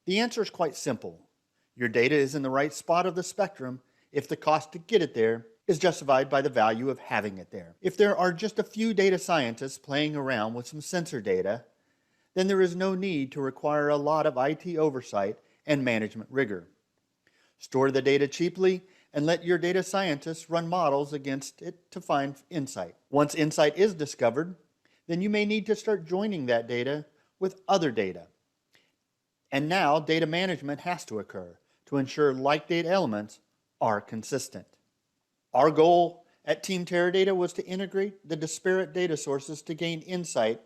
The answer is quite simple. Your data is in the right spot of the spectrum if the cost to get it there is justified by the value of having it there. If there are just a few data scientists playing around with some sensor data, then there is no need to require a lot of IT oversight and management rigor. Store the data cheaply and let your data scientists run models against it to find insight. Once insight is discovered, then you may need to start joining that data with other data. And now data management has to occur to ensure like data elements are consistent. Our goal at Team Teradata was to integrate the disparate data sources to gain insight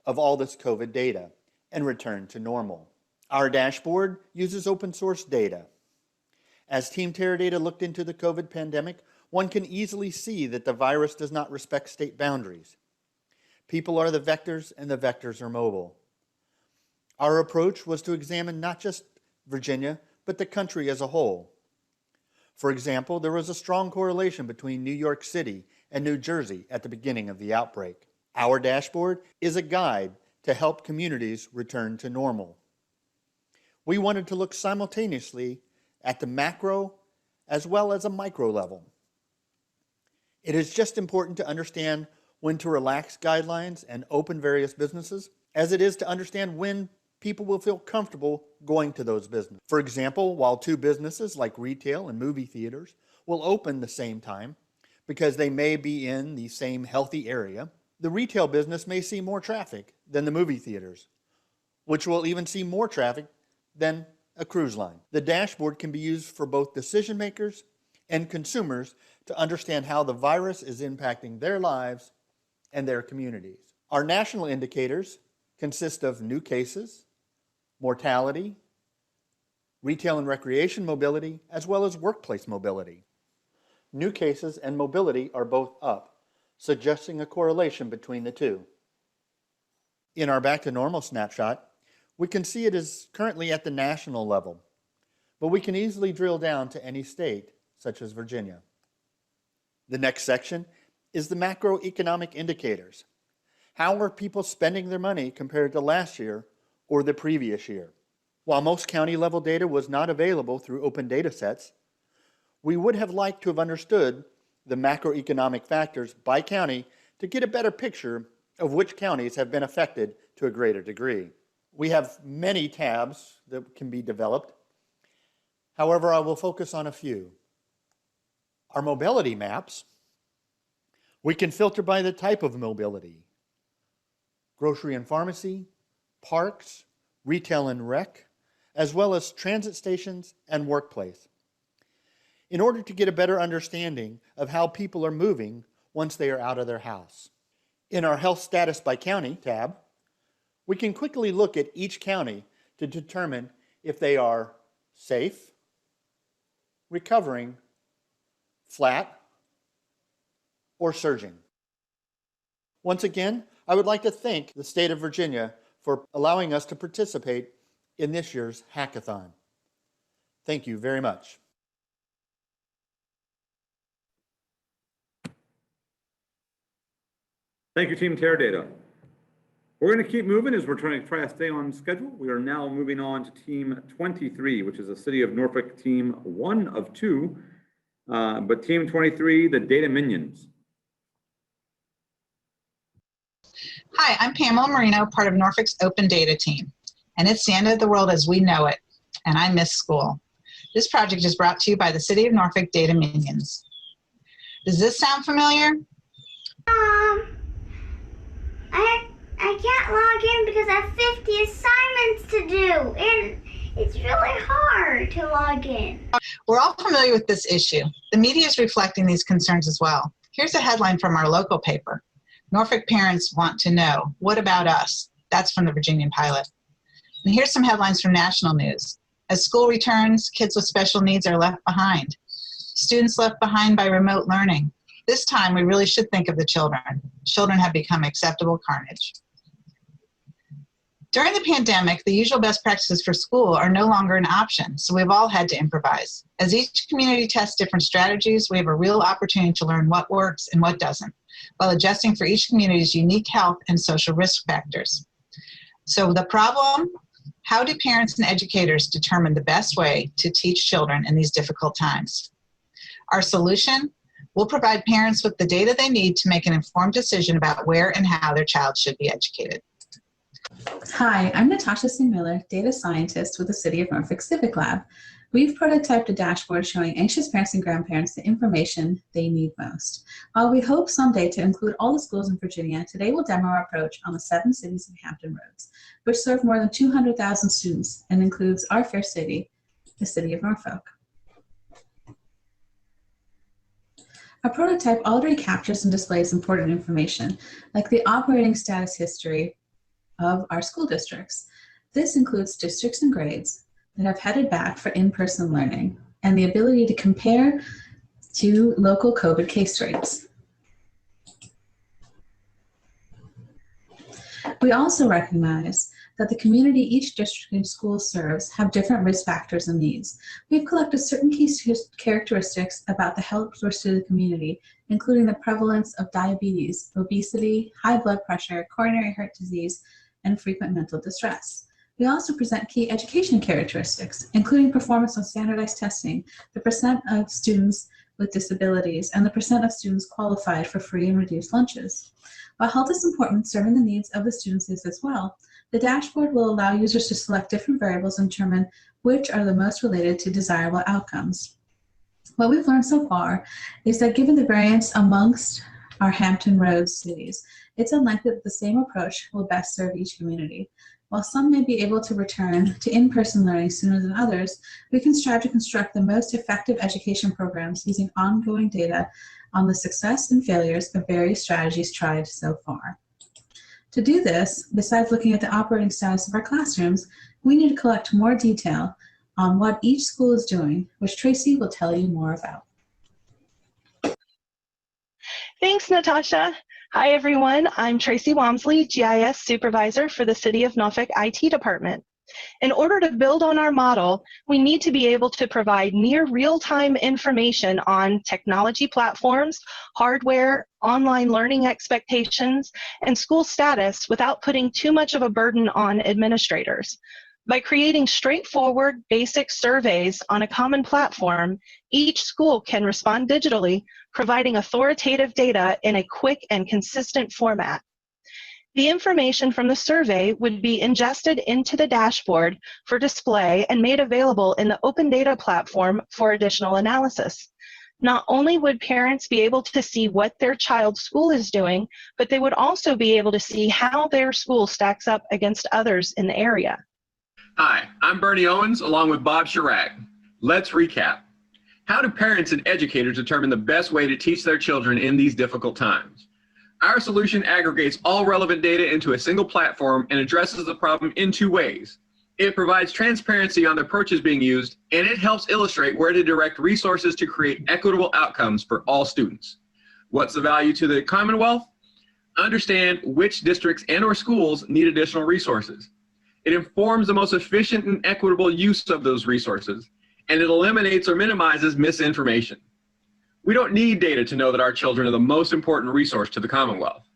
of all this COVID data and return to normal. Our dashboard uses open source data. As Team Teradata looked into the COVID pandemic, one can easily see that the virus does not respect state boundaries. People are the vectors and the vectors are mobile. Our approach was to examine not just Virginia, but the country as a whole. For example, there was a strong correlation between New York City and New Jersey at the beginning of the outbreak. Our dashboard is a guide to help communities return to normal. We wanted to look simultaneously at the macro as well as a micro level. It is just important to understand when to relax guidelines and open various businesses, as it is to understand when people will feel comfortable going to those businesses. For example, while two businesses like retail and movie theaters will open the same time because they may be in the same healthy area, the retail business may see more traffic than the movie theaters, which will even see more traffic than a cruise line. The dashboard can be used for both decision makers and consumers to understand how the virus is impacting their lives and their communities. Our national indicators consist of new cases, mortality, retail and recreation mobility, as well as workplace mobility. New cases and mobility are both up, suggesting a correlation between the two. In our back to normal snapshot, we can see it is currently at the national level, but we can easily drill down to any state, such as Virginia. The next section is the macroeconomic indicators. How are people spending their money compared to last year or the previous year? While most county level data was not available through open data sets, we would have liked to have understood the macroeconomic factors by county to get a better picture of which counties have been affected to a greater degree. We have many tabs that can be developed. However, I will focus on a few. Our mobility maps, we can filter by the type of mobility: grocery and pharmacy, parks, retail and rec, as well as transit stations and workplace. In order to get a better understanding of how people are moving, once they are out of their house. In our Health Status by County tab, we can quickly look at each county to determine if they are safe, recovering, flat, or surging. Once again, I would like to thank the state of Virginia for allowing us to participate in this year's hackathon. Thank you very much. Thank you, Team Teradata. We're going to keep moving as we're trying to stay on schedule. We are now moving on to Team 23, which is the City of Norfolk team 1 of 2. But Team 23, the Data Minions. Hi, I'm Pamela Marino, part of Norfolk's Open Data team. And it's the end of the world as we know it, and I miss school. This project is brought to you by the City of Norfolk Data Minions. Does this sound familiar? I can't log in because I have 50 assignments to do, and it's really hard to log in. We're all familiar with this issue. The media is reflecting these concerns as well. Here's a headline from our local paper. Norfolk parents want to know, what about us? That's from the Virginian Pilot. And here's some headlines from national news. As school returns, kids with special needs are left behind. Students left behind by remote learning. This time, we really should think of the children. Children have become acceptable carnage. During the pandemic, the usual best practices for school are no longer an option, so we've all had to improvise. As each community tests different strategies, we have a real opportunity to learn what works and what doesn't, while adjusting for each community's unique health and social risk factors. So the problem, how do parents and educators determine the best way to teach children in these difficult times? Our solution, we'll provide parents with the data they need to make an informed decision about where and how their child should be educated. Hi, I'm Natasha C. Miller, data scientist with the City of Norfolk Civic Lab. We've prototyped a dashboard showing anxious parents and grandparents the information they need most. While we hope someday to include all the schools in Virginia, today we'll demo our approach on the 7 cities and Hampton Roads, which serve more than 200,000 students and includes our fair city, the City of Norfolk. Our prototype already captures and displays important information, like the operating status history of our school districts. This includes districts and grades that have headed back for in-person learning and the ability to compare to local COVID case rates. We also recognize that the community each district and school serves have different risk factors and needs. We've collected certain key characteristics about the health risks to the community, including the prevalence of diabetes, obesity, high blood pressure, coronary heart disease, and frequent mental distress. We also present key education characteristics, including performance on standardized testing, the percent of students with disabilities, and the percent of students qualified for free and reduced lunches. While health is important, serving the needs of the students is as well. The dashboard will allow users to select different variables and determine which are the most related to desirable outcomes. What we've learned so far is that given the variance amongst our Hampton Roads cities, it's unlikely that the same approach will best serve each community. While some may be able to return to in-person learning sooner than others, we can strive to construct the most effective education programs using ongoing data on the success and failures of various strategies tried so far. To do this, besides looking at the operating status of our classrooms, we need to collect more detail on what each school is doing, which Tracy will tell you more about. Thanks, Natasha. Hi, everyone. I'm Tracy Wamsley, GIS Supervisor for the City of Norfolk IT Department. In order to build on our model, we need to be able to provide near real-time information on technology platforms, hardware, online learning expectations, and school status without putting too much of a burden on administrators. By creating straightforward, basic surveys on a common platform, each school can respond digitally, providing authoritative data in a quick and consistent format. The information from the survey would be ingested into the dashboard for display and made available in the Open Data platform for additional analysis. Not only would parents be able to see what their child's school is doing, but they would also be able to see how their school stacks up against others in the area. Hi, I'm Bernie Owens along with Bob Chirac. Let's recap. How do parents and educators determine the best way to teach their children in these difficult times? Our solution aggregates all relevant data into a single platform and addresses the problem in two ways. It provides transparency on the approaches being used, and it helps illustrate where to direct resources to create equitable outcomes for all students. What's the value to the Commonwealth? Understand which districts and/or schools need additional resources. It informs the most efficient and equitable use of those resources, and it eliminates or minimizes misinformation. We don't need data to know that our children are the most important resource to the Commonwealth.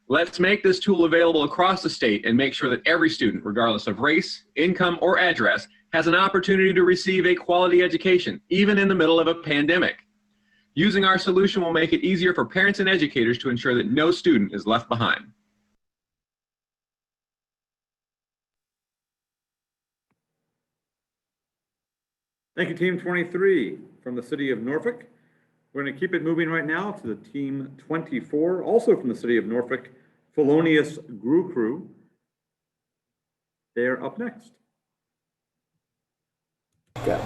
Let's make this tool available across the state and make sure that every student, regardless of race, income, or address, has an opportunity to receive a quality education, even in the middle of a pandemic. Using our solution will make it easier for parents and educators to ensure that no student is left behind. Thank you, Team 23 from the city of Norfolk. We're going to keep it moving right now to the Team 24, also from the city of Norfolk, Felonious Grew Crew. They're up next. Okay.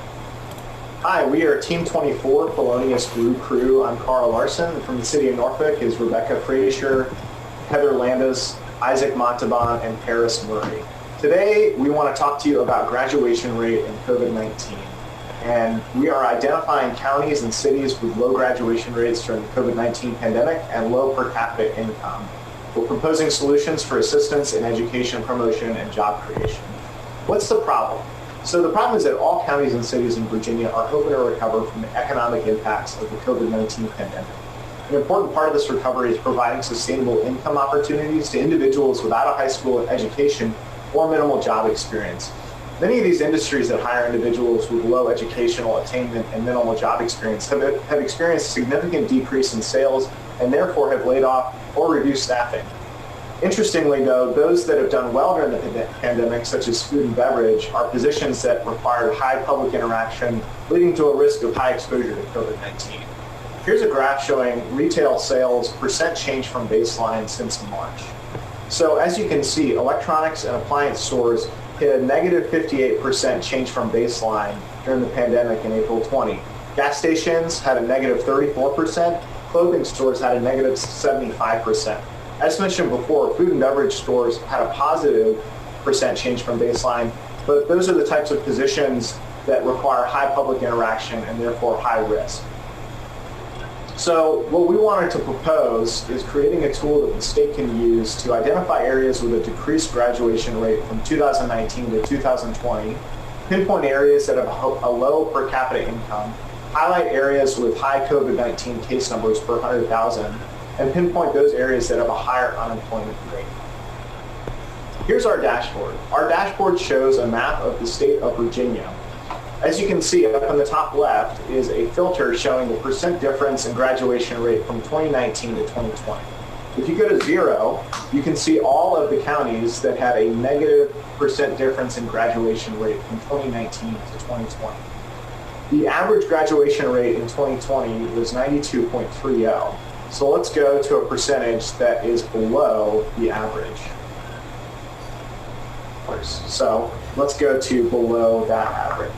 Hi, we are Team 24, Felonious Grew Crew. I'm Carl Larson, and from the city of Norfolk is Rebecca Frazier, Heather Landis, Isaac Montalban, and Paris Murray. Today, we want to talk to you about graduation rate in COVID-19. And we are identifying counties and cities with low graduation rates during the COVID-19 pandemic and low per capita income. We're proposing solutions for assistance in education promotion and job creation. What's the problem? So the problem is that all counties and cities in Virginia are hoping to recover from the economic impacts of the COVID-19 pandemic. An important part of this recovery is providing sustainable income opportunities to individuals without a high school education or minimal job experience. Many of these industries that hire individuals with low educational attainment and minimal job experience have experienced a significant decrease in sales and therefore have laid off or reduced staffing. Interestingly, though, those that have done well during the pandemic, such as food and beverage, are positions that required high public interaction, leading to a risk of high exposure to COVID-19. Here's a graph showing retail sales percent change from baseline since March. So as you can see, electronics and appliance stores hit a negative 58% change from baseline during the pandemic in April 20. Gas stations had a negative 34%, clothing stores had a negative 75%. As mentioned before, food and beverage stores had a positive percent change from baseline, but those are the types of positions that require high public interaction and therefore high risk. So what we wanted to propose is creating a tool that the state can use to identify areas with a decreased graduation rate from 2019 to 2020, pinpoint areas that have a low per capita income, highlight areas with high COVID-19 case numbers per 100,000, and pinpoint those areas that have a higher unemployment rate. Here's our dashboard. Our dashboard shows a map of the state of Virginia. As you can see, up on the top left is a filter showing the percent difference in graduation rate from 2019 to 2020. If you go to 0, you can see all of the counties that had a negative percent difference in graduation rate from 2019 to 2020. The average graduation rate in 2020 was 92.30. So let's go to a percentage that is below the average. So let's go to below that average.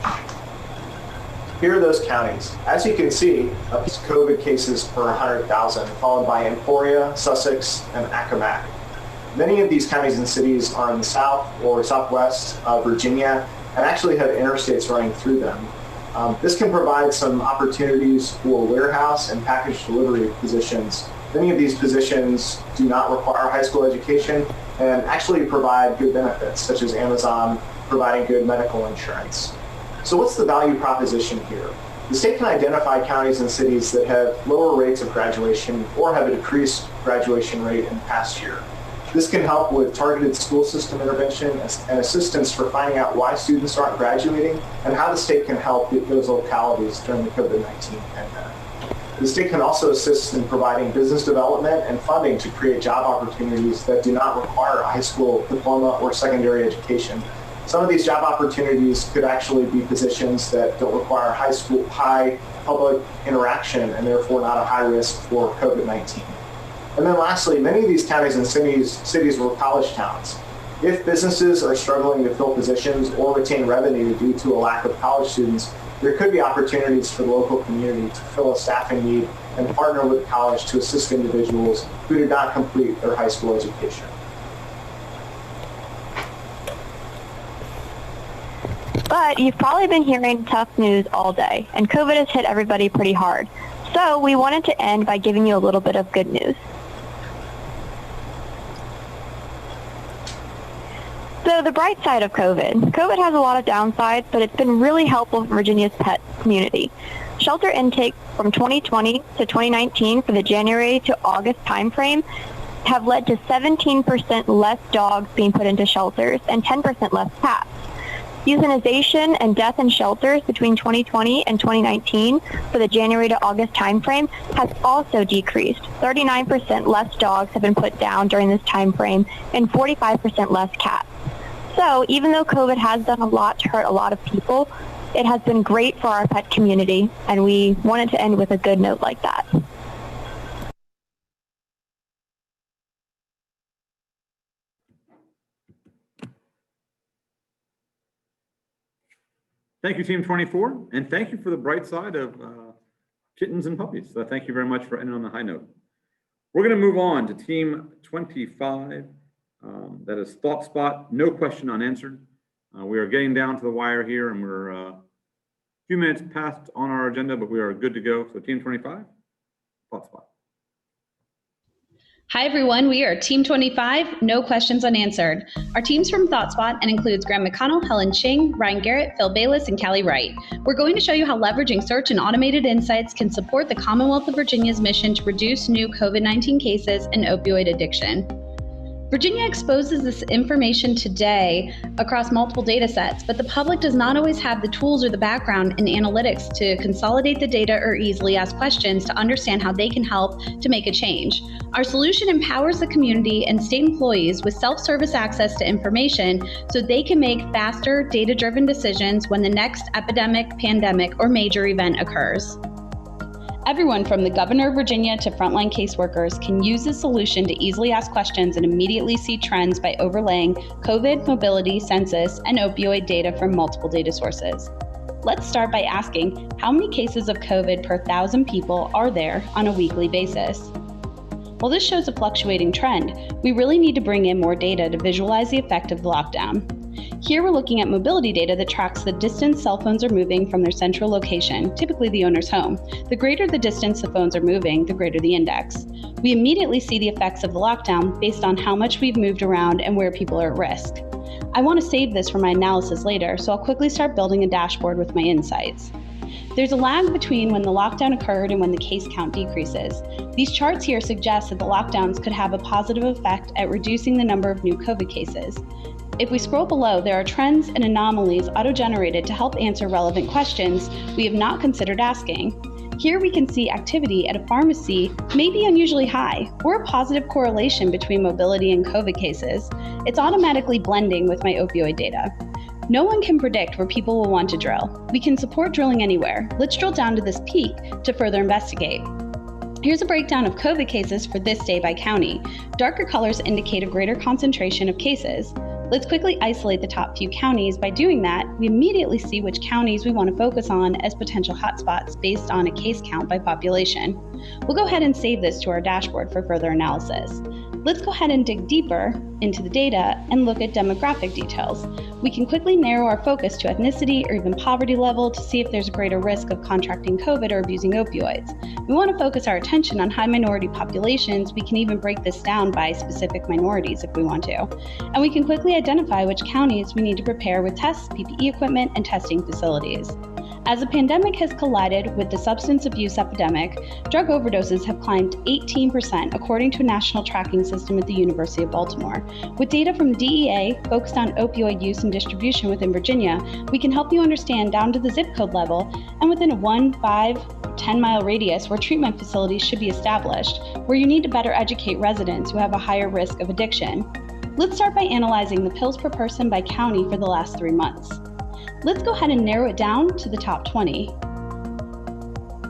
Here are those counties. As you can see, COVID cases per 100,000, followed by Emporia, Sussex, and Accomack. Many of these counties and cities are in the south or southwest of Virginia and actually have interstates running through them. This can provide some opportunities for warehouse and package delivery positions. Many of these positions do not require high school education and actually provide good benefits, such as Amazon providing good medical insurance. So what's the value proposition here? The state can identify counties and cities that have lower rates of graduation or have a decreased graduation rate in the past year. This can help with targeted school system intervention and assistance for finding out why students aren't graduating and how the state can help those localities during the COVID-19 pandemic. The state can also assist in providing business development and funding to create job opportunities that do not require a high school diploma or secondary education. Some of these job opportunities could actually be positions that don't require high public interaction and therefore not a high risk for COVID-19. And then lastly, many of these counties and cities were college towns. If businesses are struggling to fill positions or retain revenue due to a lack of college students, there could be opportunities for the local community to fill a staffing need and partner with the college to assist individuals who did not complete their high school education. But you've probably been hearing tough news all day, and COVID has hit everybody pretty hard. So we wanted to end by giving you a little bit of good news. So the bright side of COVID. COVID has a lot of downsides, but it's been really helpful for Virginia's pet community. Shelter intake from 2020 to 2019 for the January to August timeframe have led to 17% less dogs being put into shelters and 10% less cats. Euthanization and death in shelters between 2020 and 2019 for the January to August timeframe has also decreased. 39% less dogs have been put down during this timeframe and 45% less cats. So even though COVID has done a lot to hurt a lot of people, it has been great for our pet community, and we wanted to end with a good note like that. Thank you, Team 24, and thank you for the bright side of kittens and puppies. So thank you very much for ending on the high note. We're going to move on to Team 25. That is ThoughtSpot, no question unanswered. We are getting down to the wire here, and we're a few minutes past on our agenda, but we are good to go. So Team 25, ThoughtSpot. Hi, everyone. We are Team 25, no questions unanswered. Our team's from ThoughtSpot and includes Graham McConnell, Helen Ching, Ryan Garrett, Phil Bayless, and Callie Wright. We're going to show you how leveraging search and automated insights can support the Commonwealth of Virginia's mission to reduce new COVID-19 cases and opioid addiction. Virginia exposes this information today across multiple data sets, but the public does not always have the tools or the background in analytics to consolidate the data or easily ask questions to understand how they can help to make a change. Our solution empowers the community and state employees with self-service access to information so they can make faster, data-driven decisions when the next epidemic, pandemic, or major event occurs. Everyone from the Governor of Virginia to frontline caseworkers can use this solution to easily ask questions and immediately see trends by overlaying COVID, mobility, census, and opioid data from multiple data sources. Let's start by asking, how many cases of COVID per 1,000 people are there on a weekly basis? While this shows a fluctuating trend, we really need to bring in more data to visualize the effect of the lockdown. Here we're looking at mobility data that tracks the distance cell phones are moving from their central location, typically the owner's home. The greater the distance the phones are moving, the greater the index. We immediately see the effects of the lockdown based on how much we've moved around and where people are at risk. I want to save this for my analysis later, so I'll quickly start building a dashboard with my insights. There's a lag between when the lockdown occurred and when the case count decreases. These charts here suggest that the lockdowns could have a positive effect at reducing the number of new COVID cases. If we scroll below, there are trends and anomalies auto-generated to help answer relevant questions we have not considered asking. Here we can see activity at a pharmacy may be unusually high, or a positive correlation between mobility and COVID cases. It's automatically blending with my opioid data. No one can predict where people will want to drill. We can support drilling anywhere. Let's drill down to this peak to further investigate. Here's a breakdown of COVID cases for this day by county. Darker colors indicate a greater concentration of cases. Let's quickly isolate the top few counties. By doing that, we immediately see which counties we want to focus on as potential hotspots based on a case count by population. We'll go ahead and save this to our dashboard for further analysis. Let's go ahead and dig deeper into the data and look at demographic details. We can quickly narrow our focus to ethnicity or even poverty level to see if there's a greater risk of contracting COVID or abusing opioids. We want to focus our attention on high minority populations. We can even break this down by specific minorities if we want to. And we can quickly identify which counties we need to prepare with tests, PPE equipment, and testing facilities. As the pandemic has collided with the substance abuse epidemic, drug overdoses have climbed 18% according to a national tracking system at the University of Baltimore. With data from DEA focused on opioid use and distribution within Virginia, we can help you understand down to the zip code level and within a 1, 5, 10 mile radius where treatment facilities should be established, where you need to better educate residents who have a higher risk of addiction. Let's start by analyzing the pills per person by county for the last 3 months. Let's go ahead and narrow it down to the top 20.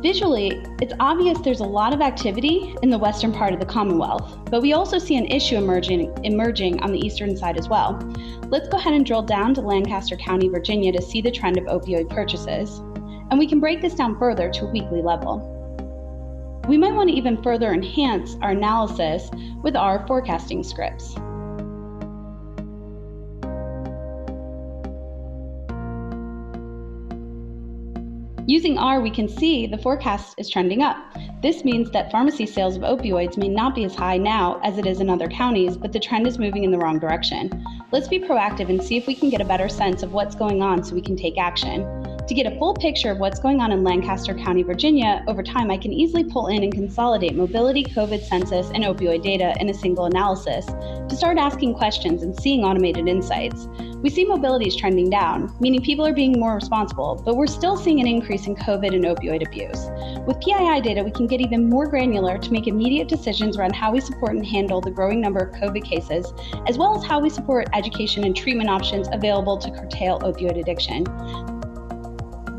Visually, it's obvious there's a lot of activity in the western part of the Commonwealth, but we also see an issue emerging on the eastern side as well. Let's go ahead and drill down to Lancaster County, Virginia to see the trend of opioid purchases. And we can break this down further to a weekly level. We might want to even further enhance our analysis with our forecasting scripts. Using R, we can see the forecast is trending up. This means that pharmacy sales of opioids may not be as high now as it is in other counties, but the trend is moving in the wrong direction. Let's be proactive and see if we can get a better sense of what's going on so we can take action. To get a full picture of what's going on in Lancaster County, Virginia, over time, I can easily pull in and consolidate mobility, COVID census, and opioid data in a single analysis to start asking questions and seeing automated insights. We see mobility is trending down, meaning people are being more responsible, but we're still seeing an increase in COVID and opioid abuse. With PII data, we can get even more granular to make immediate decisions around how we support and handle the growing number of COVID cases, as well as how we support education and treatment options available to curtail opioid addiction.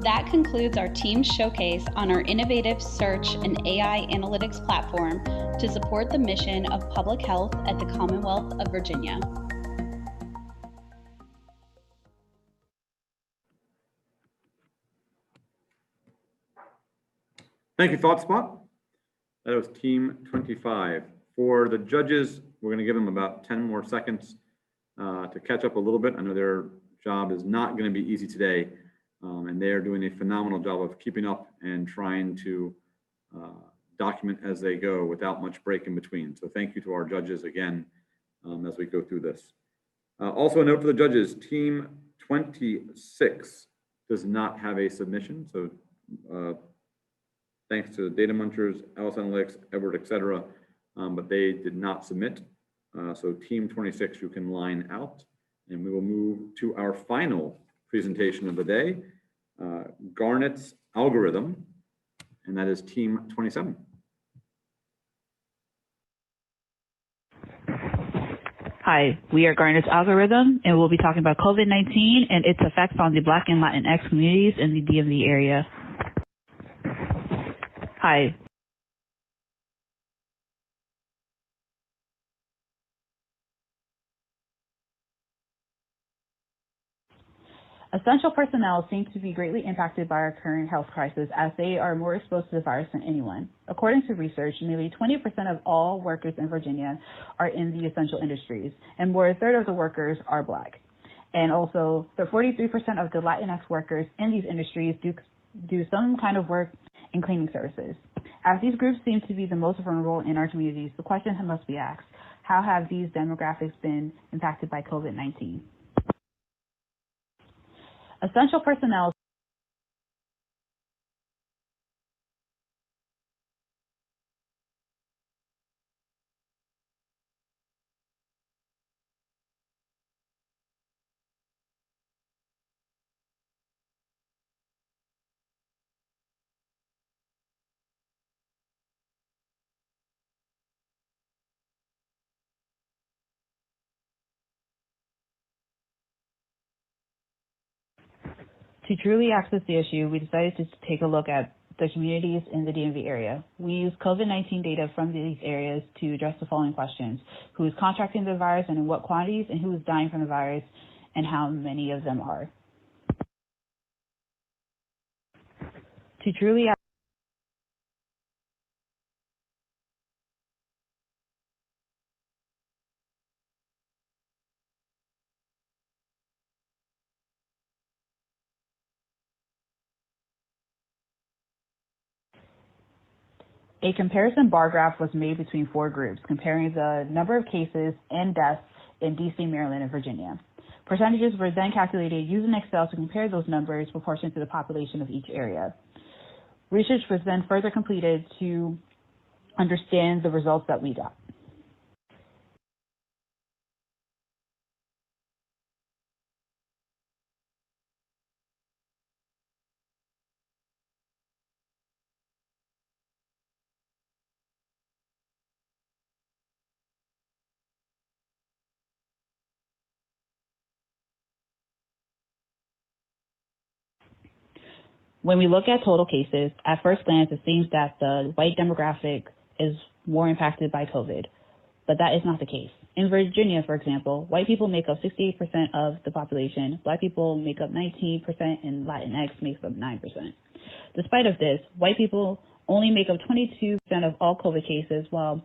That concludes our team showcase on our innovative search and AI analytics platform to support the mission of public health at the Commonwealth of Virginia. Thank you, ThoughtSpot. That was Team 25. For the judges, we're going to give them about 10 more seconds to catch up a little bit. I know their job is not going to be easy today, and they are doing a phenomenal job of keeping up and trying to document as they go without much break in between. So thank you to our judges again as we go through this. Also a note for the judges, Team 26 does not have a submission. So thanks to Data Munchers, Alice Analytics, Edward, etc., but they did not submit. So Team 26, you can line out, and we will move to our final presentation of the day, Garnett's algorithm, and that is Team 27. Hi, we are Garnett's algorithm, and we'll be talking about COVID-19 and its effects on the Black and Latinx communities in the DMV area. Hi. Essential personnel seem to be greatly impacted by our current health crisis as they are more exposed to the virus than anyone. According to research, nearly 20% of all workers in Virginia are in the essential industries, and more than a third of the workers are Black. And also, the 43% of the Latinx workers in these industries do some kind of work in cleaning services. As these groups seem to be the most vulnerable in our communities, the question must be asked, how have these demographics been impacted by COVID-19? Essential personnel To truly access the issue, we decided to take a look at the communities in the DMV area. We used COVID-19 data from these areas to address the following questions: who is contracting the virus and in what quantities, and who is dying from the virus and how many of them are. To truly A comparison bar graph was made between four groups, comparing the number of cases and deaths in DC, Maryland, and Virginia. Percentages were then calculated using Excel to compare those numbers proportionate to the population of each area. Research was then further completed to understand the results that we got. When we look at total cases, at first glance, it seems that the white demographic is more impacted by COVID, but that is not the case. In Virginia, for example, white people make up 68% of the population, Black people make up 19%, and Latinx makes up 9%. Despite of this, white people only make up 22% of all COVID cases, while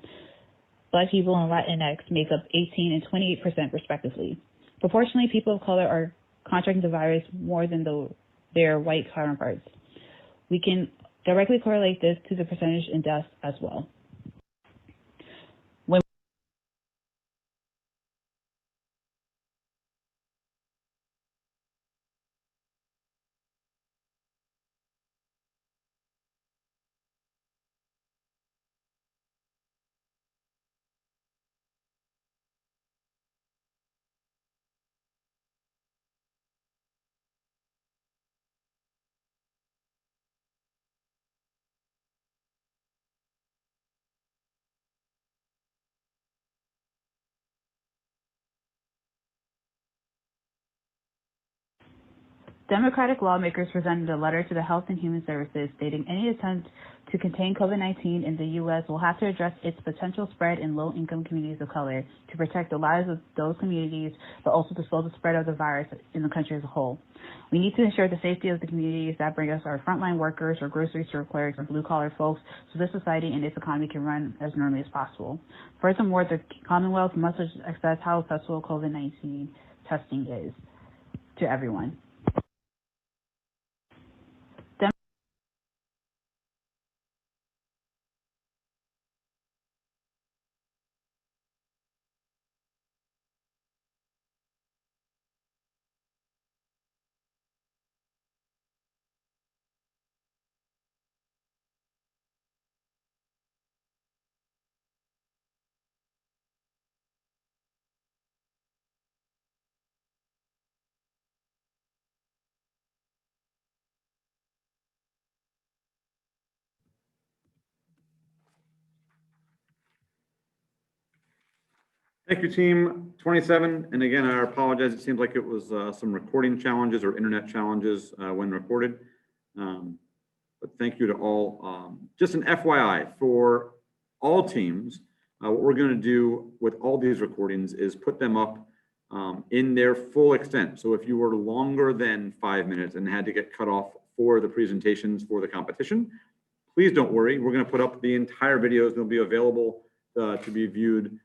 Black people and Latinx make up 18 and 28% respectively. Proportionally, people of color are contracting the virus more than their white counterparts. We can directly correlate this to the percentage in deaths as well. Democratic lawmakers presented a letter to the Health and Human Services stating any attempt to contain COVID-19 in the U.S. will have to address its potential spread in low-income communities of color to protect the lives of those communities, but also to slow the spread of the virus in the country as a whole. We need to ensure the safety of the communities that bring us our frontline workers, or grocery store clerks, or blue-collar folks, so this society and its economy can run as normally as possible. Furthermore, the Commonwealth must assess how accessible COVID-19 testing is to everyone. Thank you, team 27. And again, I apologize. It seems like it was some recording challenges or internet challenges when recorded. But thank you to all. Just an FYI for all teams, what we're going to do with all these recordings is put them up in their full extent. So if you were longer than 5 minutes and had to get cut off for the presentations for the competition, please don't worry. We're going to put up the entire videos. They'll be available to be viewed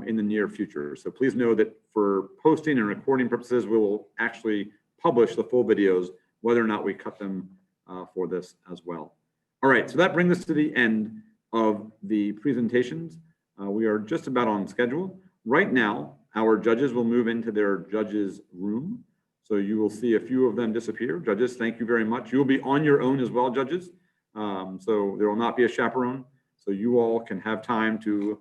in the near future. So please know that for posting and recording purposes, we will actually publish the full videos, whether or not we cut them for this as well. All right, so that brings us to the end of the presentations. We are just about on schedule. Right now, our judges will move into their judges room. So you will see a few of them disappear. Judges, thank you very much. You will be on your own as well, judges. So there will not be a chaperone. So you all can have time to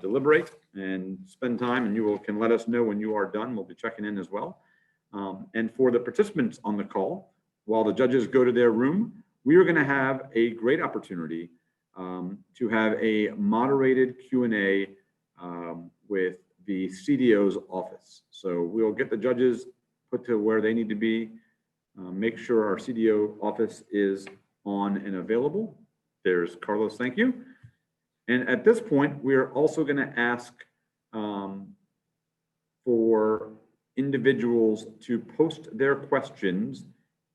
deliberate and spend time, and you can let us know when you are done. We'll be checking in as well. And for the participants on the call, while the judges go to their room, we are going to have a great opportunity to have a moderated Q&A with the CDO's office. So we'll get the judges put to where they need to be, make sure our CDO office is on and available. There's Carlos, thank you. And at this point, we are also going to ask for individuals to post their questions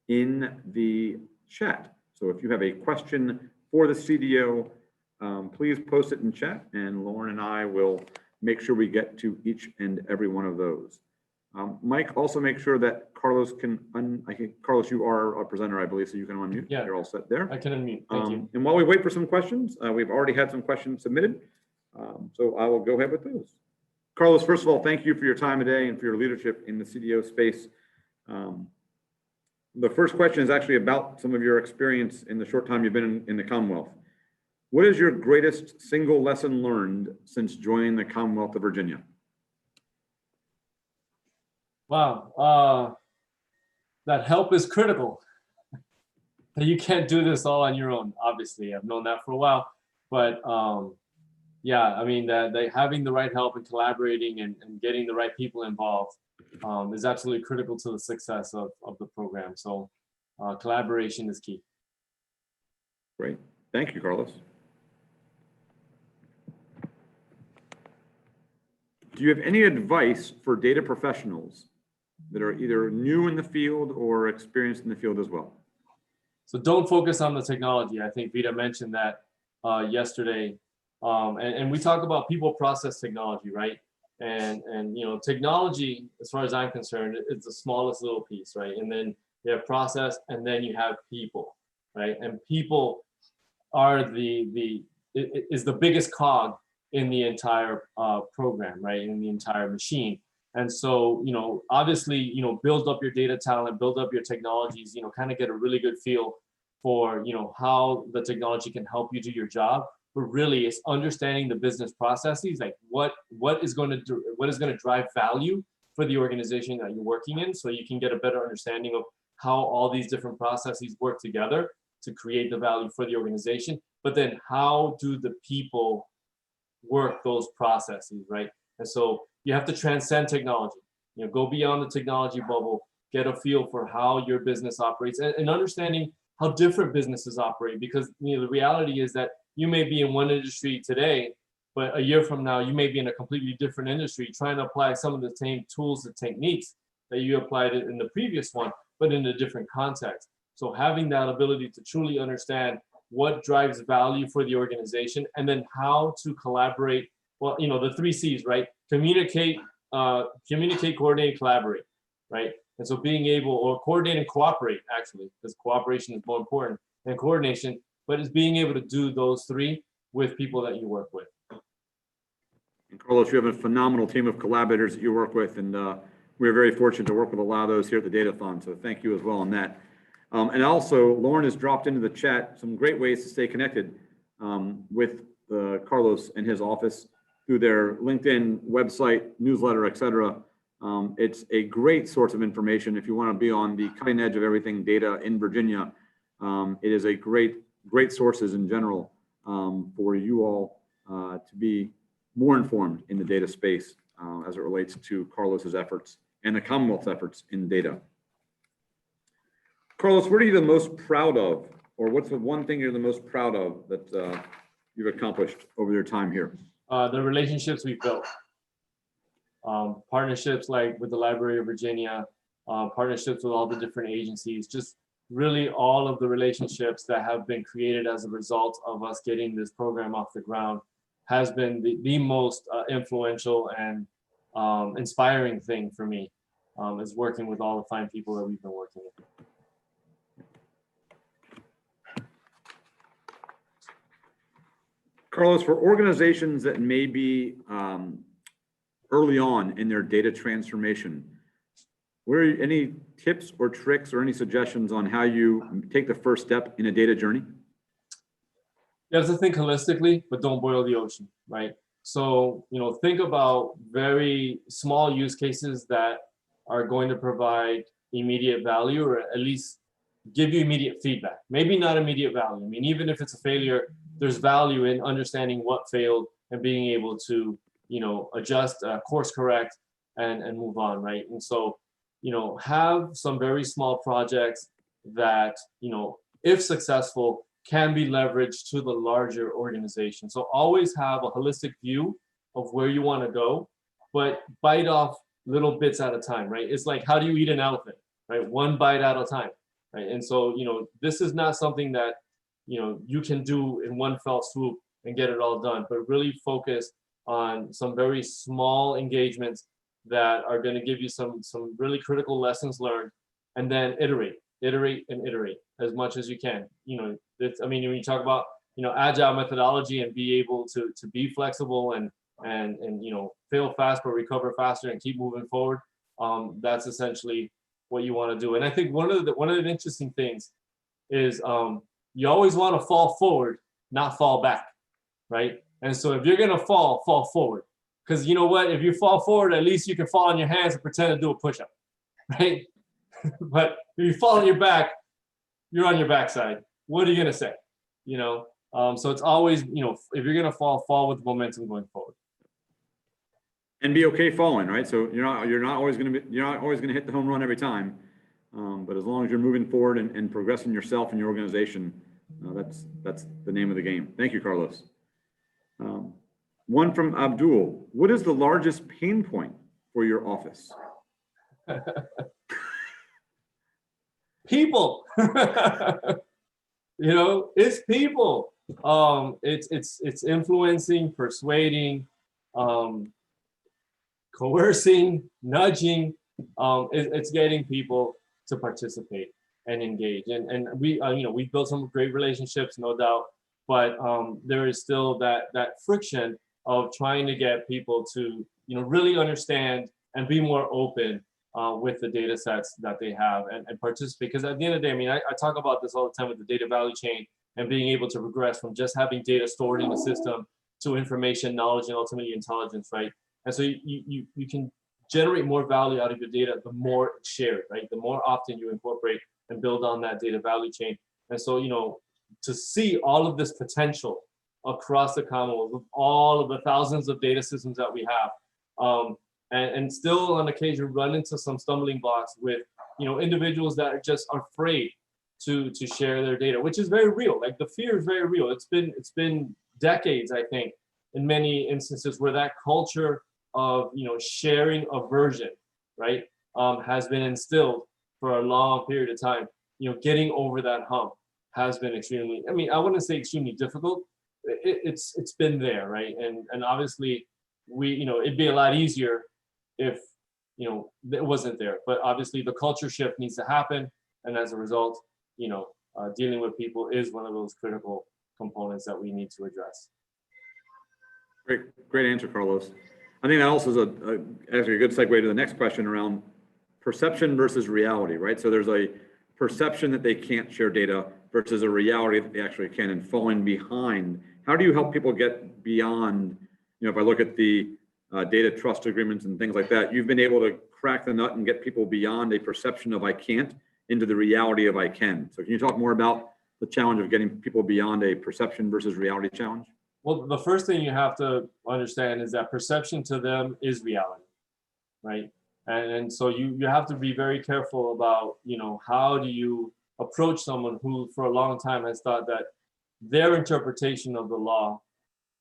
in the chat. So if you have a question for the CDO, please post it in chat, and Lauren and I will make sure we get to each and every one of those. Mike, also make sure that Carlos can, Carlos, you are a presenter, I believe, so you can unmute. Yeah, you're all set there. I can unmute, thank you. And while we wait for some questions, we've already had some questions submitted, so I will go ahead with those. Carlos, first of all, thank you for your time today and for your leadership in the CDO space. The first question is actually about some of your experience in the short time you've been in the Commonwealth. What is your greatest single lesson learned since joining the Commonwealth of Virginia? Wow, that help is critical. You can't do this all on your own, obviously. I've known that for a while, but yeah, I mean, having the right help and collaborating and getting the right people involved is absolutely critical to the success of the program. So collaboration is key. Great, thank you, Carlos. Do you have any advice for data professionals that are either new in the field or experienced in the field as well? So don't focus on the technology. I think Vida mentioned that yesterday. And we talk about people process technology, right? And you know, technology, as far as I'm concerned, it's the smallest little piece, right? And then you have process, and then you have people, right? And people are is the biggest cog in the entire program, right? In the entire machine. And so, you know, obviously, you know, build up your data talent, build up your technologies, you know, kind of get a really good feel for, you know, how the technology can help you do your job. But really, it's understanding the business processes, like what is going to drive value for the organization that you're working in, so you can get a better understanding of how all these different processes work together to create the value for the organization. But then, how do the people work those processes, right? And so you have to transcend technology. You know, go beyond the technology bubble, get a feel for how your business operates, and understanding how different businesses operate. Because, you know, the reality is that you may be in one industry today, but a year from now, you may be in a completely different industry trying to apply some of the same tools and techniques that you applied in the previous one, but in a different context. So having that ability to truly understand what drives value for the organization, and then how to collaborate. Well, you know, the 3 C's, right? Communicate, coordinate, collaborate, right? And so being able, or coordinate and cooperate, actually, because cooperation is more important than coordination, but it's being able to do those 3 with people that you work with. And Carlos, you have a phenomenal team of collaborators that you work with, and we're very fortunate to work with a lot of those here at the Datathon, so thank you as well on that. And also, Lauren has dropped into the chat some great ways to stay connected with Carlos and his office through their LinkedIn, website, newsletter, etc. It's a great source of information if you want to be on the cutting edge of everything data in Virginia. It is a great sources in general for you all to be more informed in the data space as it relates to Carlos's efforts and the Commonwealth's efforts in data. Carlos, what are you the most proud of, or what's the one thing you're the most proud of that you've accomplished over your time here? The relationships we've built. Partnerships like with the Library of Virginia, partnerships with all the different agencies, just really all of the relationships that have been created as a result of us getting this program off the ground has been the most influential and inspiring thing for me, is working with all the fine people that we've been working with. Carlos, for organizations that may be early on in their data transformation, what are any tips or tricks or any suggestions on how you take the first step in a data journey? You have to think holistically, but don't boil the ocean, right? So, you know, think about very small use cases that are going to provide immediate value, or at least give you immediate feedback. Maybe not immediate value. I mean, even if it's a failure, there's value in understanding what failed and being able to, you know, adjust, course correct, and move on, right? And so, you know, have some very small projects that, you know, if successful, can be leveraged to the larger organization. So always have a holistic view of where you want to go, but bite off little bits at a time, right? It's like, how do you eat an elephant, right? One bite at a time, right? And so, you know, this is not something that, you know, you can do in one fell swoop and get it all done, but really focus on some very small engagements that are going to give you some really critical lessons learned, and then iterate as much as you can. You know, it's, I mean, when you talk about, you know, agile methodology and be able to be flexible and you know, fail fast but recover faster and keep moving forward, that's essentially what you want to do. And I think one of the interesting things is you always want to fall forward, not fall back, right? And so if you're gonna fall forward, because you know what, if you fall forward, at least you can fall on your hands and pretend to do a push-up, right? But if you fall on your back, you're on your backside. What are you gonna say? You know, so it's always, you know, if you're gonna fall with momentum going forward. And be okay falling, right? So you're not always gonna hit the home run every time, but as long as you're moving forward and progressing yourself and your organization, that's the name of the game. Thank you, Carlos. One from Abdul: what is the largest pain point for your office? People. You know, it's people. It's influencing, persuading, coercing, nudging. It's getting people to participate and engage. And we, we've built some great relationships, no doubt, but there is still that friction of trying to get people to, really understand and be more open with the data sets that they have and participate. Because at the end of the day, I mean, I talk about this all the time with the data value chain and being able to regress from just having data stored in the system to information, knowledge, and ultimately intelligence, right? And so you can generate more value out of your data the more it's shared, right? The more often you incorporate and build on that data value chain. And so, to see all of this potential across the Commonwealth with all of the thousands of data systems that we have, and still on occasion run into some stumbling blocks with, individuals that are just afraid to share their data, which is very real. Like the fear is very real. It's been decades, I think, in many instances where that culture of sharing aversion, right, has been instilled for a long period of time. Getting over that hump has been extremely, I mean, I wouldn't say extremely difficult. It's been there, right? And obviously it'd be a lot easier if it wasn't there. But obviously the culture shift needs to happen, and as a result, dealing with people is one of those critical components that we need to address. Great answer, Carlos. I think that also is actually a good segue to the next question around perception versus reality, right? So there's a perception that they can't share data versus a reality that they actually can, and falling behind. How do you help people get beyond, if I look at the data trust agreements and things like that, you've been able to crack the nut and get people beyond a perception of I can't into the reality of I can. So can you talk more about the challenge of getting people beyond a perception versus reality challenge? Well, the first thing you have to understand is that perception to them is reality, right? And so you have to be very careful about, how do you approach someone who for a long time has thought that their interpretation of the law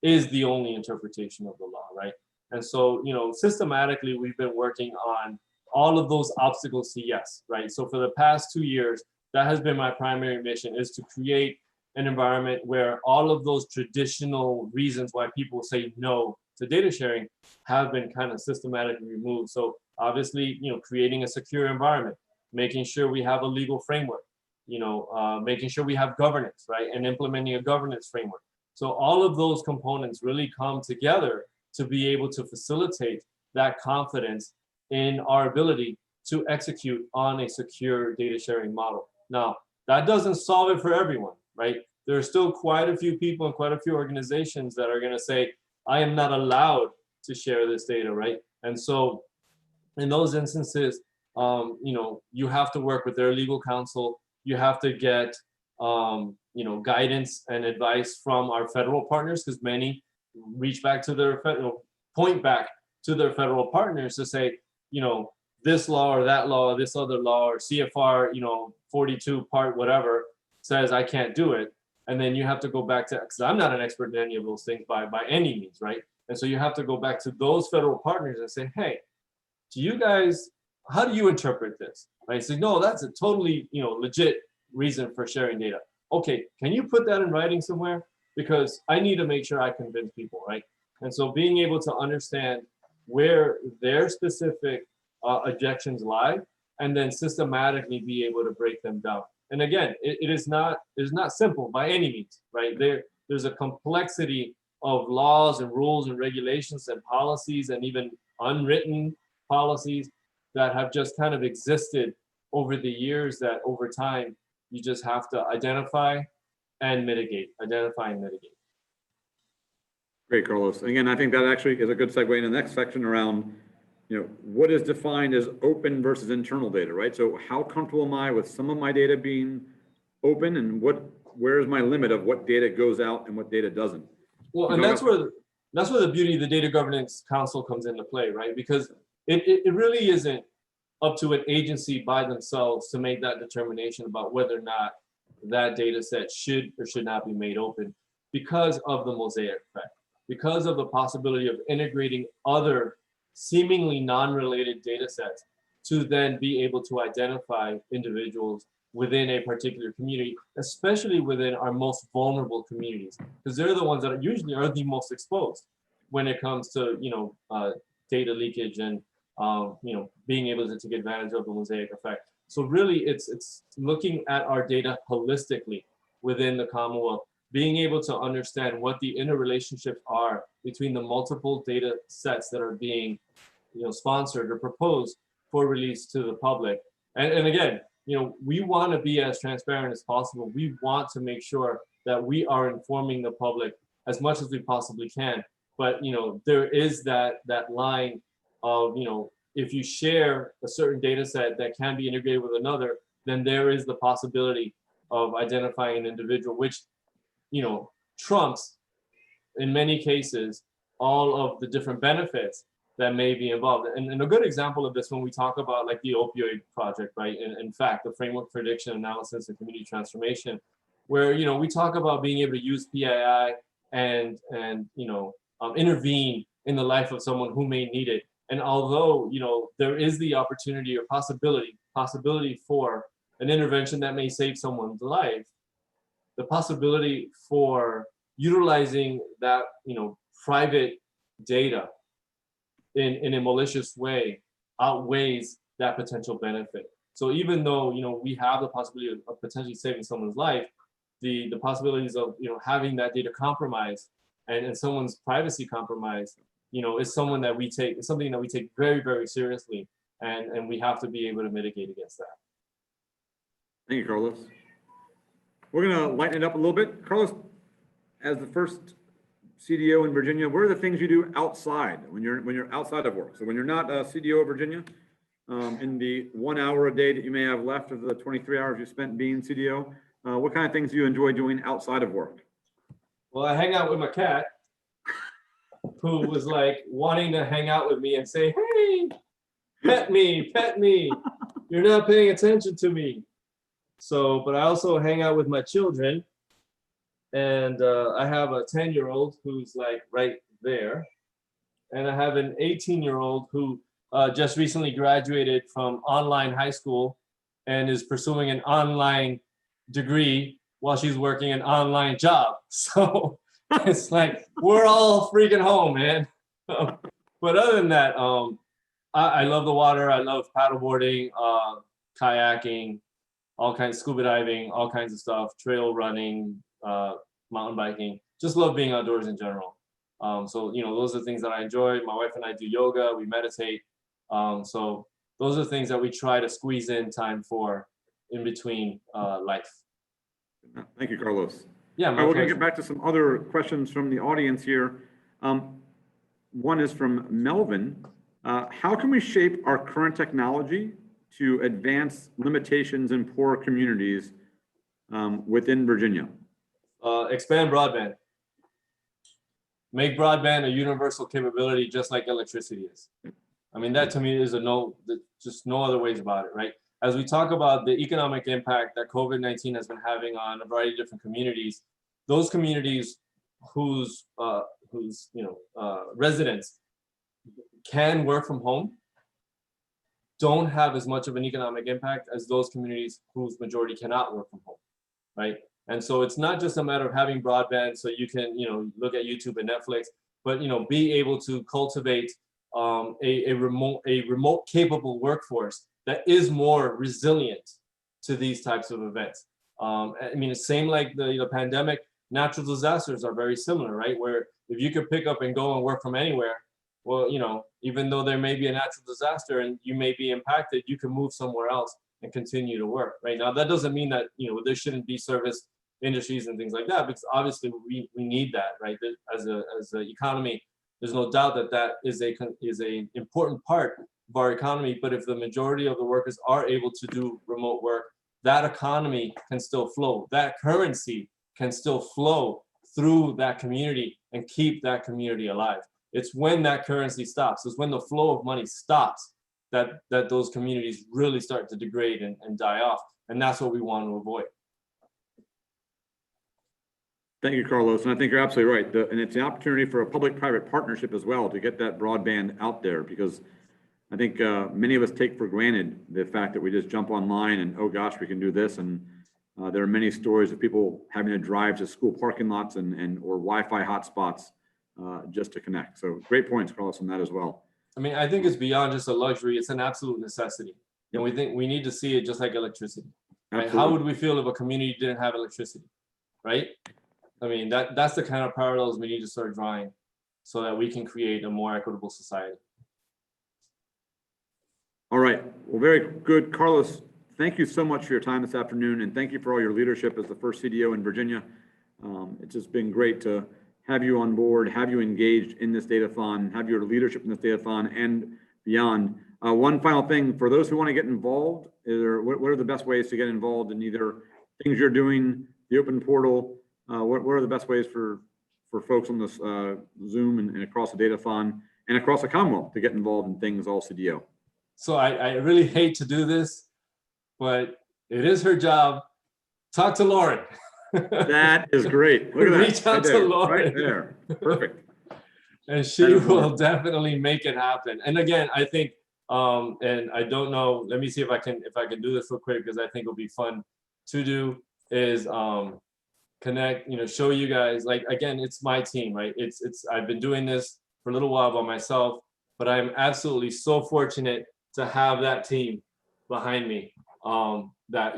is the only interpretation of the law, right? And so, systematically, we've been working on all of those obstacles to yes, right? So for the past 2 years, that has been my primary mission, is to create an environment where all of those traditional reasons why people say no to data sharing have been kind of systematically removed. So obviously, creating a secure environment, making sure we have a legal framework, making sure we have governance, right? And implementing a governance framework. So all of those components really come together to be able to facilitate that confidence in our ability to execute on a secure data sharing model. Now, that doesn't solve it for everyone, right? There are still quite a few people and quite a few organizations that are going to say, I am not allowed to share this data, right? And so in those instances, you have to work with their legal counsel. You have to get, guidance and advice from our federal partners, because many reach back to their point back to their federal partners to say, this law or that law, or this other law, or CFR, 42 part whatever says I can't do it. And then you have to go back to, because I'm not an expert in any of those things by any means, right? And so you have to go back to those federal partners and say, hey, do you guys, how do you interpret this? Right? Say, no, that's a totally, legit reason for sharing data. Okay, can you put that in writing somewhere? Because I need to make sure I convince people, right? And so being able to understand where their specific objections lie, and then systematically be able to break them down. And again, it is not simple by any means, right? There's a complexity of laws and rules and regulations and policies and even unwritten policies that have just kind of existed over the years, that over time, you just have to identify and mitigate. Great, Carlos. Again, I think that actually is a good segue in the next section around, what is defined as open versus internal data, right? So how comfortable am I with some of my data being open, and where is my limit of what data goes out and what data doesn't? Well, and that's where the beauty of the Data Governance Council comes into play, right? Because it really isn't up to an agency by themselves to make that determination about whether or not that data set should or should not be made open, because of the mosaic effect, because of the possibility of integrating other seemingly non-related data sets to then be able to identify individuals within a particular community, especially within our most vulnerable communities, because they're the ones that usually are the most exposed when it comes to, data leakage and, being able to take advantage of the mosaic effect. So really it's looking at our data holistically within the Commonwealth, being able to understand what the interrelationships are between the multiple data sets that are being, sponsored or proposed for release to the public. And again, we want to be as transparent as possible. We want to make sure that we are informing the public as much as we possibly can. But there is that line of, if you share a certain data set that can be integrated with another, then there is the possibility of identifying an individual, which trumps in many cases all of the different benefits that may be involved. And a good example of this, when we talk about like the opioid project, right? And in fact, the framework for addiction analysis and community transformation, where we talk about being able to use PII and intervene in the life of someone who may need it. And although there is the opportunity or possibility for an intervention that may save someone's life, the possibility for utilizing that private data in a malicious way outweighs that potential benefit. So even though we have the possibility of potentially saving someone's life, the possibilities of having that data compromised and someone's privacy compromised, is something that we take very, very seriously, and we have to be able to mitigate against that. Thank you, Carlos. We're gonna lighten it up a little bit. Carlos, as the first CDO in Virginia, what are the things you do outside when you're outside of work? So when you're not a CDO of Virginia, in the 1 hour a day that you may have left of the 23 hours you spent being CDO, what kind of things do you enjoy doing outside of work? Well, I hang out with my cat, who was like wanting to hang out with me and say, "Hey, pet me, you're not paying attention to me." So, but I also hang out with my children, and I have a 10-year-old who's like right there, and I have an 18-year-old who just recently graduated from online high school and is pursuing an online degree while she's working an online job. So it's like, we're all freaking home, man. But other than that, I love the water. I love paddleboarding, kayaking, all kinds, scuba diving, all kinds of stuff, trail running, mountain biking. Just love being outdoors in general. So, those are the things that I enjoy. My wife and I do yoga, we meditate. So those are things that we try to squeeze in time for in between life. Thank you, Carlos. Yeah, all right, we're going to get back to some other questions from the audience here. One is from Melvin. How can we shape our current technology to advance limitations in poor communities within Virginia? Expand broadband. Make broadband a universal capability, just like electricity is. I mean, that to me is just no other ways about it, right? As we talk about the economic impact that COVID-19 has been having on a variety of different communities, those communities whose residents can work from home don't have as much of an economic impact as those communities whose majority cannot work from home, right? And so it's not just a matter of having broadband so you can, look at YouTube and Netflix, but, be able to cultivate a remote capable workforce that is more resilient to these types of events. I mean, it's same like the pandemic, natural disasters are very similar, right? Where if you could pick up and go and work from anywhere, well, even though there may be a natural disaster and you may be impacted, you can move somewhere else and continue to work, right? Now, that doesn't mean that, there shouldn't be service industries and things like that, because obviously we need that, right? As an economy, there's no doubt that is a important part of our economy. But if the majority of the workers are able to do remote work, that economy can still flow. That currency can still flow through that community and keep that community alive. It's when that currency stops, it's when the flow of money stops that those communities really start to degrade and die off. And that's what we want to avoid. Thank you, Carlos. And I think you're absolutely right. And it's an opportunity for a public-private partnership as well to get that broadband out there, because I think many of us take for granted the fact that we just jump online and, oh gosh, we can do this. And there are many stories of people having to drive to school parking lots or Wi-Fi hotspots just to connect. So great points, Carlos, on that as well. I mean, I think it's beyond just a luxury. It's an absolute necessity. And we think we need to see it just like electricity. Right? How would we feel if a community didn't have electricity, right? I mean, that's the kind of parallels we need to start drawing so that we can create a more equitable society. All right, well, very good. Carlos, thank you so much for your time this afternoon, and thank you for all your leadership as the first CDO in Virginia. It's just been great to have you on board, have you engaged in this datathon, have your leadership in this datathon and beyond. One final thing, for those who want to get involved, what are the best ways to get involved in either things you're doing, the open portal? What are the best ways for folks on this Zoom and across the datathon and across the Commonwealth to get involved in things all CDO? So I really hate to do this, but it is her job. Talk to Lauren. That is great. Look at that. Reach out to Lauren. Right there. Perfect. And she will definitely make it happen. And again, I think, and I don't know, let me see if I can do this real quick, because I think it'll be fun to do, is connect, show you guys, like, again, it's my team, right? I've been doing this for a little while by myself, but I'm absolutely so fortunate to have that team behind me. That,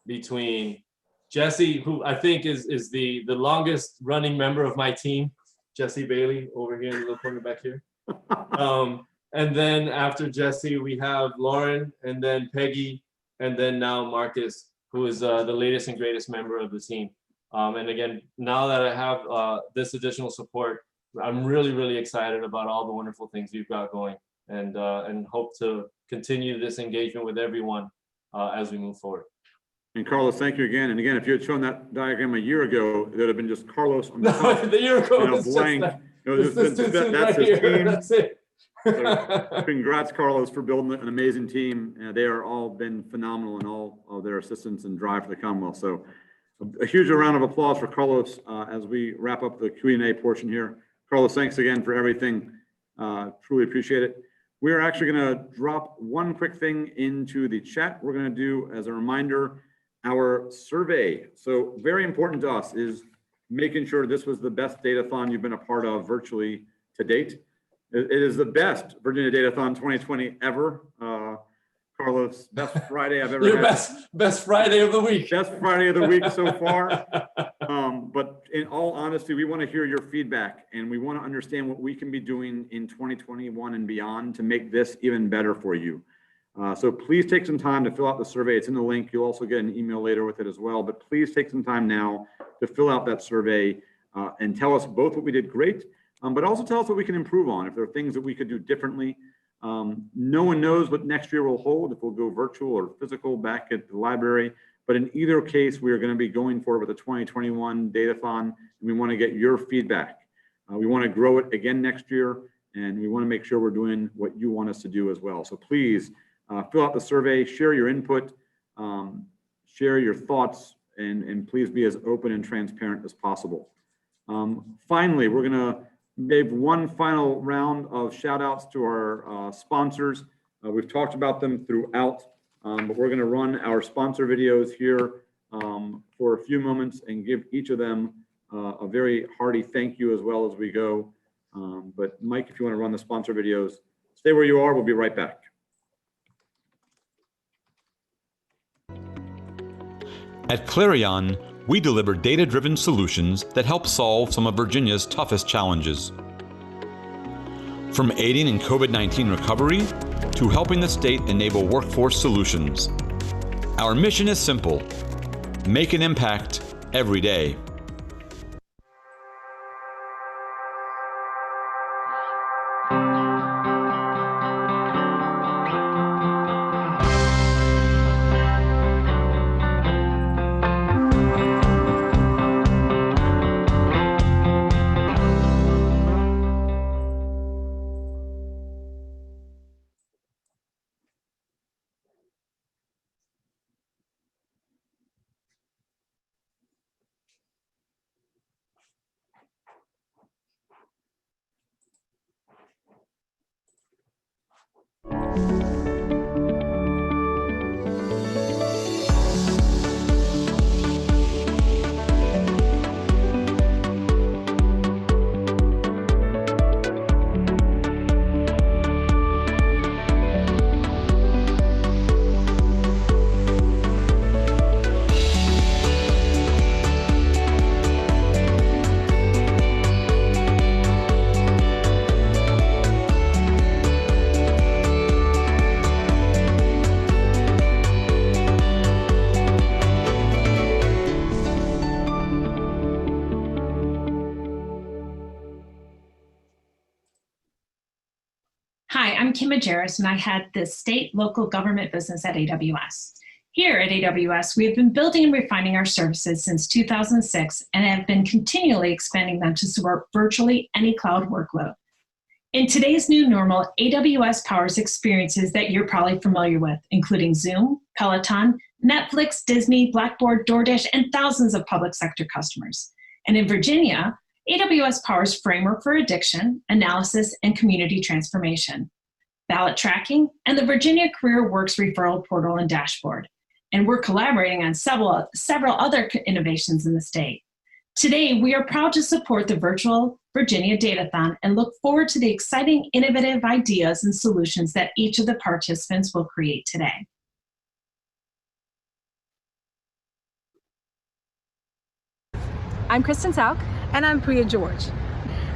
between Jesse, who I think is the longest running member of my team, Jesse Bailey over here in the little corner back here. And then after Jesse, we have Lauren, and then Peggy, and then now Marcus, who is the latest and greatest member of the team. And again, now that I have this additional support, I'm really, really excited about all the wonderful things we've got going, and hope to continue this engagement with everyone as we move forward. And Carlos, thank you again. And again, if you had shown that diagram a year ago, it would have been just Carlos on the top. The year ago, blank. That's his team. That's it. So, congrats, Carlos, for building an amazing team. They are all been phenomenal in all of their assistance and drive for the Commonwealth. So a huge round of applause for Carlos as we wrap up the Q&A portion here. Carlos, thanks again for everything. Truly appreciate it. We're actually going to drop one quick thing into the chat. We're going to do, as a reminder, our survey. So very important to us is making sure this was the best datathon you've been a part of virtually to date. It is the best Virginia Datathon 2020 ever. Carlos, best Friday I've ever Your had. best Friday of the week. Best Friday of the week so far. But in all honesty, we want to hear your feedback, and we want to understand what we can be doing in 2021 and beyond to make this even better for you. So please take some time to fill out the survey. It's in the link. You'll also get an email later with it as well. But please take some time now to fill out that survey and tell us both what we did great, but also tell us what we can improve on. If there are things that we could do differently. No one knows what next year will hold, if we'll go virtual or physical back at the library. But in either case, we are going to be going forward with the 2021 Datathon, and we want to get your feedback. We want to grow it again next year, and we want to make sure we're doing what you want us to do as well. So please fill out the survey, share your input, share your thoughts, and please be as open and transparent as possible. Finally, we're going to give one final round of shout outs to our sponsors. We've talked about them throughout, but we're going to run our sponsor videos here for a few moments and give each of them a very hearty thank you as well as we go. But Mike, if you want to run the sponsor videos, stay where you are. We'll be right back. At Clarion, we deliver data-driven solutions that help solve some of Virginia's toughest challenges. From aiding in COVID-19 recovery to helping the state enable workforce solutions. Our mission is simple: make an impact every day. Hi, I'm Kim Majerus, and I had the state local government business at AWS. Here at AWS, we have been building and refining our services since 2006 and have been continually expanding them to support virtually any cloud workload. In today's new normal, AWS powers experiences that you're probably familiar with, including Zoom, Peloton, Netflix, Disney, Blackboard, DoorDash, and thousands of public sector customers. And in Virginia, AWS powers Framework for Addiction, Analysis, and Community Transformation, Ballot Tracking, and the Virginia Career Works Referral Portal and Dashboard. And we're collaborating on several other innovations in the state. Today, we are proud to support the virtual Virginia Datathon and look forward to the exciting, innovative ideas and solutions that each of the participants will create today. I'm Kristen Sauk. And I'm Priya George.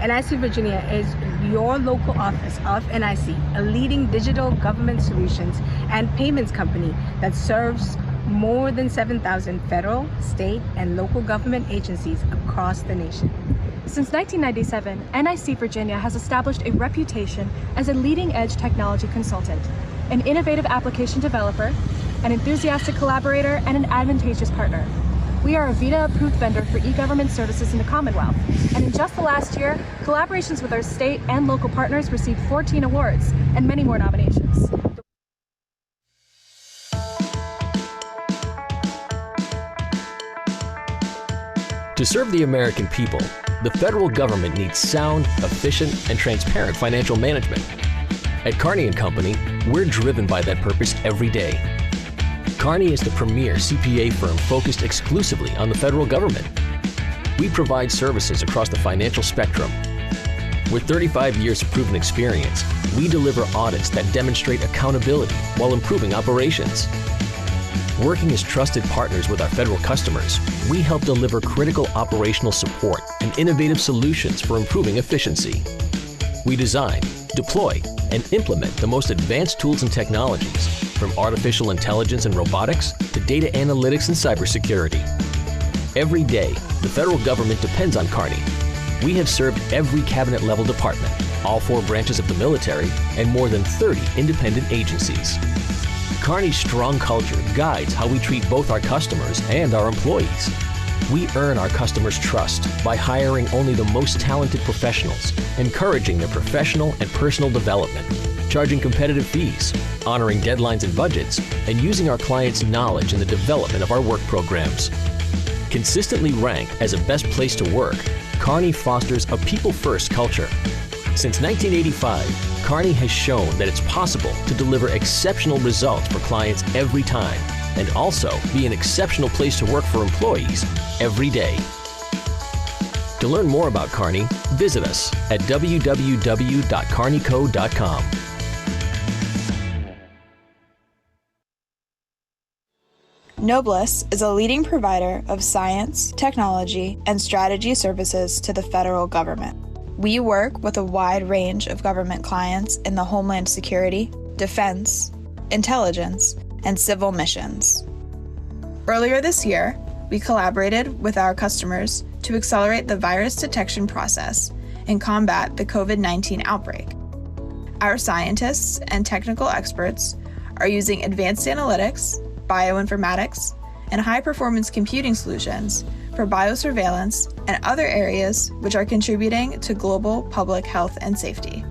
NIC Virginia is your local office of NIC, a leading digital government solutions and payments company that serves more than 7,000 federal, state, and local government agencies across the nation. Since 1997, NIC Virginia has established a reputation as a leading-edge technology consultant, an innovative application developer, an enthusiastic collaborator, and an advantageous partner. We are a Vida-approved vendor for e-government services in the Commonwealth, and in just the last year, collaborations with our state and local partners received 14 awards and many more nominations. To serve the American people, the federal government needs sound, efficient, and transparent financial management. At Carney & Company, we're driven by that purpose every day. Carney is the premier CPA firm focused exclusively on the federal government. We provide services across the financial spectrum. With 35 years of proven experience, we deliver audits that demonstrate accountability while improving operations. Working as trusted partners with our federal customers, we help deliver critical operational support and innovative solutions for improving efficiency. We design, deploy, and implement the most advanced tools and technologies, from artificial intelligence and robotics to data analytics and cybersecurity. Every day, the federal government depends on Carney. We have served every cabinet-level department, all 4 branches of the military, and more than 30 independent agencies. Carney's strong culture guides how we treat both our customers and our employees. We earn our customers' trust by hiring only the most talented professionals, encouraging their professional and personal development, charging competitive fees, honoring deadlines and budgets, and using our clients' knowledge in the development of our work programs. Consistently ranked as a best place to work, Carney fosters a people-first culture. Since 1985, Carney has shown that it's possible to deliver exceptional results for clients every time, and also be an exceptional place to work for employees every day. To learn more about Carney, visit us at www.carneyco.com. Noblesse is a leading provider of science, technology, and strategy services to the federal government. We work with a wide range of government clients in the Homeland Security, Defense, Intelligence, and civil missions. Earlier this year, we collaborated with our customers to accelerate the virus detection process and combat the COVID-19 outbreak. Our scientists and technical experts are using advanced analytics, bioinformatics, and high-performance computing solutions for biosurveillance and other areas which are contributing to global public health and safety.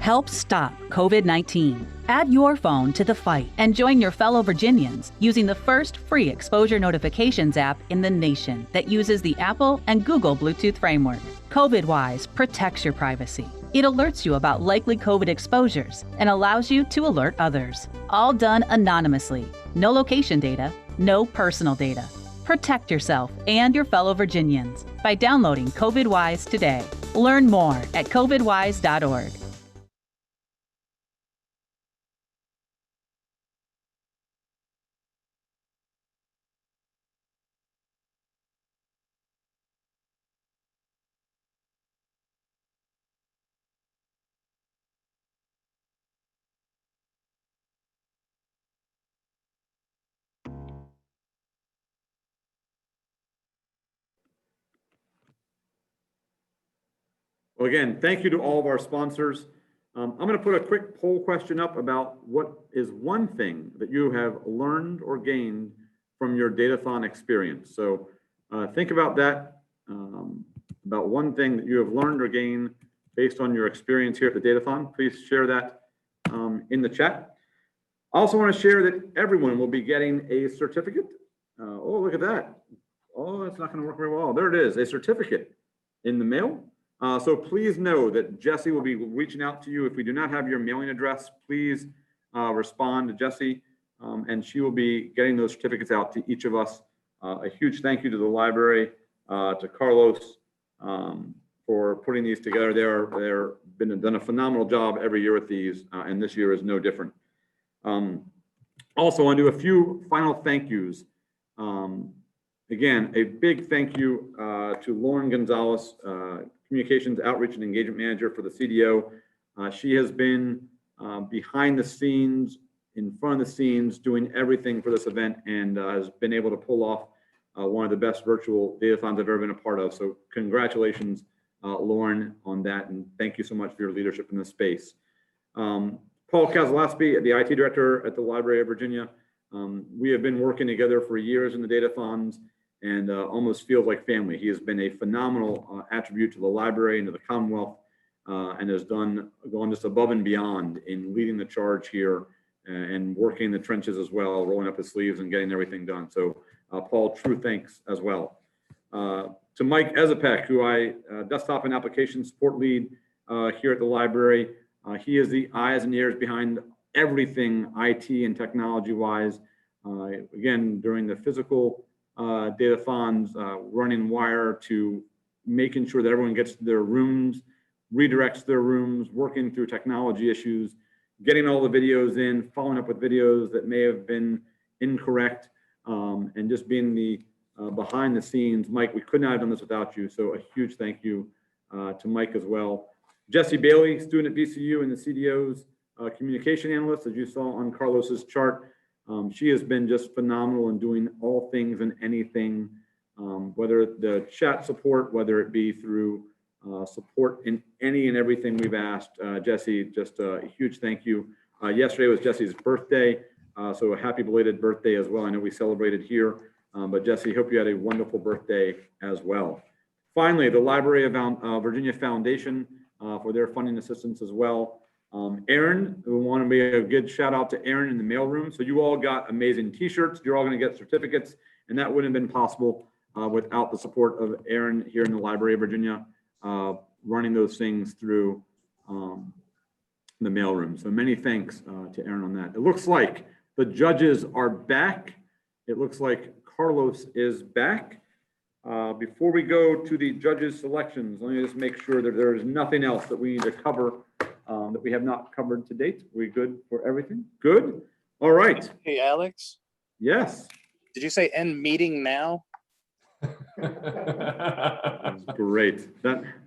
Help stop COVID-19. Add your phone to the fight and join your fellow Virginians using the first free exposure notifications app in the nation that uses the Apple and Google Bluetooth framework. COVIDWise protects your privacy. It alerts you about likely COVID exposures and allows you to alert others. All done anonymously. No location data, no personal data. Protect yourself and your fellow Virginians by downloading COVIDWise today. Learn more at covidwise.org. Well, again, thank you to all of our sponsors. I'm going to put a quick poll question up about what is one thing that you have learned or gained from your Datathon experience. So think about that, about one thing that you have learned or gained based on your experience here at the Datathon. Please share that in the chat. I also want to share that everyone will be getting a certificate. Oh, look at that. Oh, that's not going to work very well. There it is, a certificate in the mail. So please know that Jesse will be reaching out to you. If we do not have your mailing address, please respond to Jesse, and she will be getting those certificates out to each of us. A huge thank you to the library, to Carlos for putting these together. They've done a phenomenal job every year with these, and this year is no different. Also, I want to do a few final thank yous. Again, a big thank you to Lauren Gonzalez, Communications Outreach and Engagement Manager for the CDO. She has been behind the scenes, in front of the scenes, doing everything for this event, and has been able to pull off one of the best virtual Datathons I've ever been a part of. So congratulations, Lauren, on that, and thank you so much for your leadership in this space. Paul Kozlowski, the IT Director at the Library of Virginia. We have been working together for years in the Datathons, and almost feels like family. He has been a phenomenal attribute to the library and to the Commonwealth, and has gone just above and beyond in leading the charge here and working in the trenches as well, rolling up his sleeves and getting everything done. So Paul, true thanks as well. To Mike Ezapek, who desktop and application support lead here at the library. He is the eyes and ears behind everything IT and technology wise. Again, during the physical Datathons, running wire to making sure that everyone gets to their rooms, redirects their rooms, working through technology issues, getting all the videos in, following up with videos that may have been incorrect, and just being the behind the scenes. Mike, we could not have done this without you, so a huge thank you to Mike as well. Jesse Bailey, student at VCU and the CDO's communication analyst, as you saw on Carlos's chart. She has been just phenomenal in doing all things and anything, whether the chat support, whether it be through support in any and everything we've asked. Jesse, just a huge thank you. Yesterday was Jesse's birthday, so a happy belated birthday as well. I know we celebrated here, but Jesse, hope you had a wonderful birthday as well. Finally, the Library of Virginia Foundation for their funding assistance as well. Aaron, we want to be a good shout out to Aaron in the mailroom. So you all got amazing t-shirts. You're all going to get certificates, and that wouldn't have been possible without the support of Aaron here in the Library of Virginia, running those things through the mailroom. So many thanks to Aaron on that. It looks like the judges are back. It looks like Carlos is back. Before we go to the judges' selections, let me just make sure that there is nothing else that we need to cover that we have not covered to date. We good for everything? Good? All right. Hey, Alex? Yes. Did you say end meeting now? Great.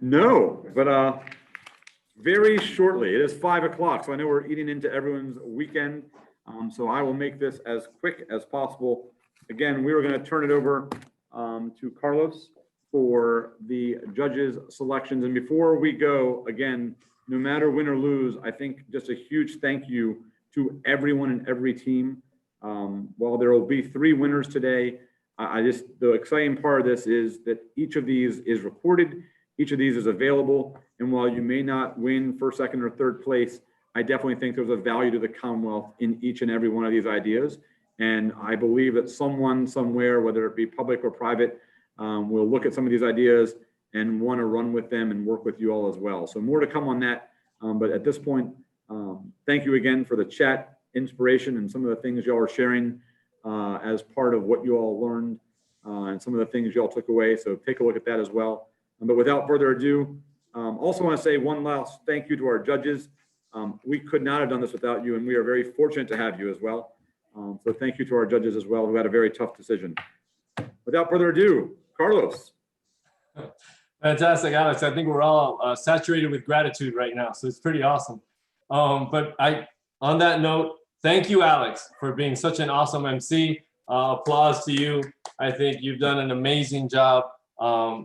No, but very shortly. It is 5 o'clock, so I know we're eating into everyone's weekend. So I will make this as quick as possible. Again, we were going to turn it over to Carlos for the judges' selections. And before we go, again, no matter win or lose, I think just a huge thank you to everyone and every team. While there will be 3 winners today, the exciting part of this is that each of these is recorded. Each of these is available. And while you may not win first, second, or third place, I definitely think there's a value to the Commonwealth in each and every one of these ideas. And I believe that someone somewhere, whether it be public or private, will look at some of these ideas and want to run with them and work with you all as well. So more to come on that. But at this point, thank you again for the chat, inspiration, and some of the things y'all are sharing as part of what you all learned and some of the things y'all took away. So take a look at that as well. But without further ado, also want to say one last thank you to our judges. We could not have done this without you, and we are very fortunate to have you as well. So thank you to our judges as well, who had a very tough decision. Without further ado, Carlos. Fantastic, Alex. I think we're all saturated with gratitude right now, so it's pretty awesome. But on that note, thank you, Alex, for being such an awesome MC. Applause to you. I think you've done an amazing job.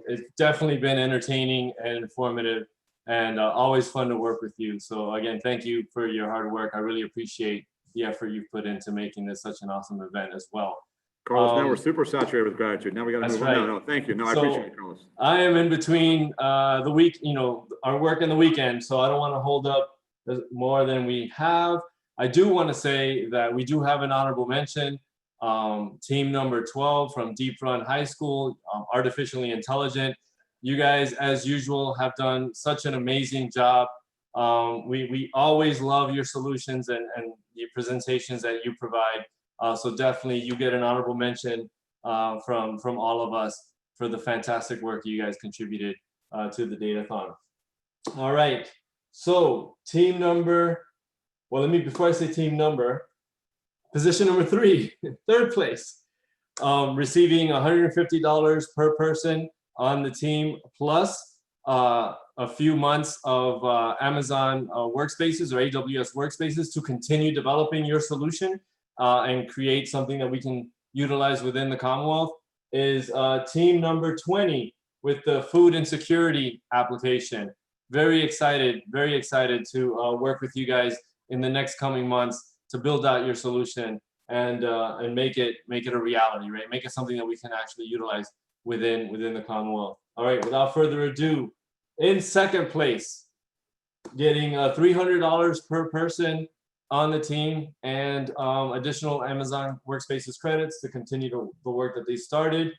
It's definitely been entertaining and informative, and always fun to work with you. So again, thank you for your hard work. I really appreciate the effort you've put into making this such an awesome event as well. Carlos, now we're super saturated with gratitude. Now we got to move on. Right. No, thank you. No, I appreciate it, Carlos. I am in between the week, our work and the weekend, so I don't want to hold up more than we have. I do want to say that we do have an honorable mention. Team number 12 from Deep Run High School, Artificially Intelligent. You guys, as usual, have done such an amazing job. We always love your solutions and the presentations that you provide. So definitely you get an honorable mention from all of us for the fantastic work you guys contributed to the Datathon. All right, so team number, before I say team number, position number 3, third place, receiving $150 per person on the team, plus a few months of Amazon workspaces or AWS workspaces to continue developing your solution and create something that we can utilize within the Commonwealth, is team number 20 with the food insecurity application. Very excited to work with you guys in the next coming months to build out your solution and make it a reality, right? Make it something that we can actually utilize within the Commonwealth. All right, without further ado, in second place, getting $300 per person on the team and additional Amazon Workspaces credits to continue the work that they started,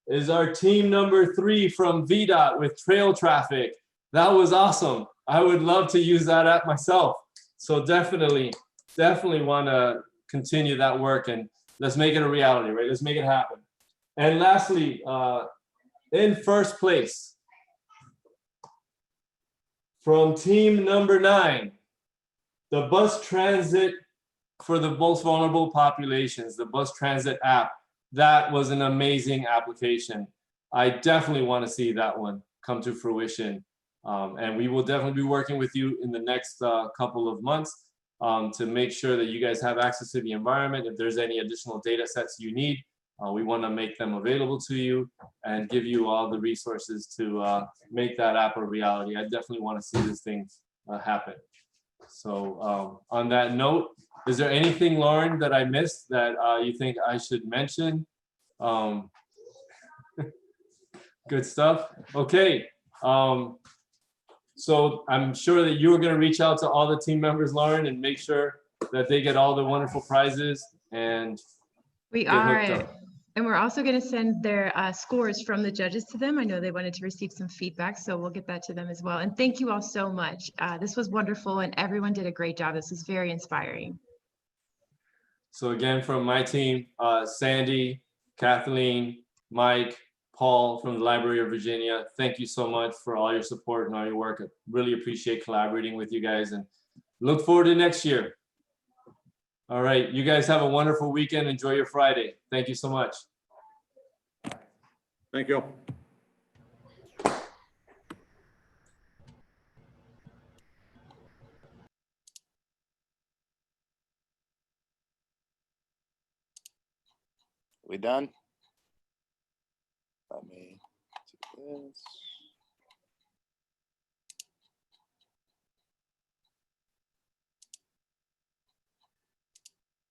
is our team number 3 from Vida with Trail Traffic. That was awesome. I would love to use that app myself. So definitely want to continue that work, and let's make it a reality, right? Let's make it happen. And lastly, in first place, from team number 9, the bus transit for the most vulnerable populations, the bus transit app. That was an amazing application. I definitely want to see that one come to fruition. And we will definitely be working with you in the next couple of months to make sure that you guys have access to the environment. If there's any additional data sets you need, we want to make them available to you and give you all the resources to make that app a reality. I definitely want to see this thing happen. So on that note, is there anything, Lauren, that I missed that you think I should mention? Good stuff. Okay. So I'm sure that you're going to reach out to all the team members, Lauren, and make sure that they get all the wonderful prizes. And we are. And we're also going to send their scores from the judges to them. I know they wanted to receive some feedback, so we'll get that to them as well. And thank you all so much. This was wonderful, and everyone did a great job. This is very inspiring. So again, from my team, Sandy, Kathleen, Mike, Paul from the Library of Virginia, thank you so much for all your support and all your work. I really appreciate collaborating with you guys, and look forward to next year. All right, you guys have a wonderful weekend. Enjoy your Friday. Thank you so much. Thank you. We done? Let me do this.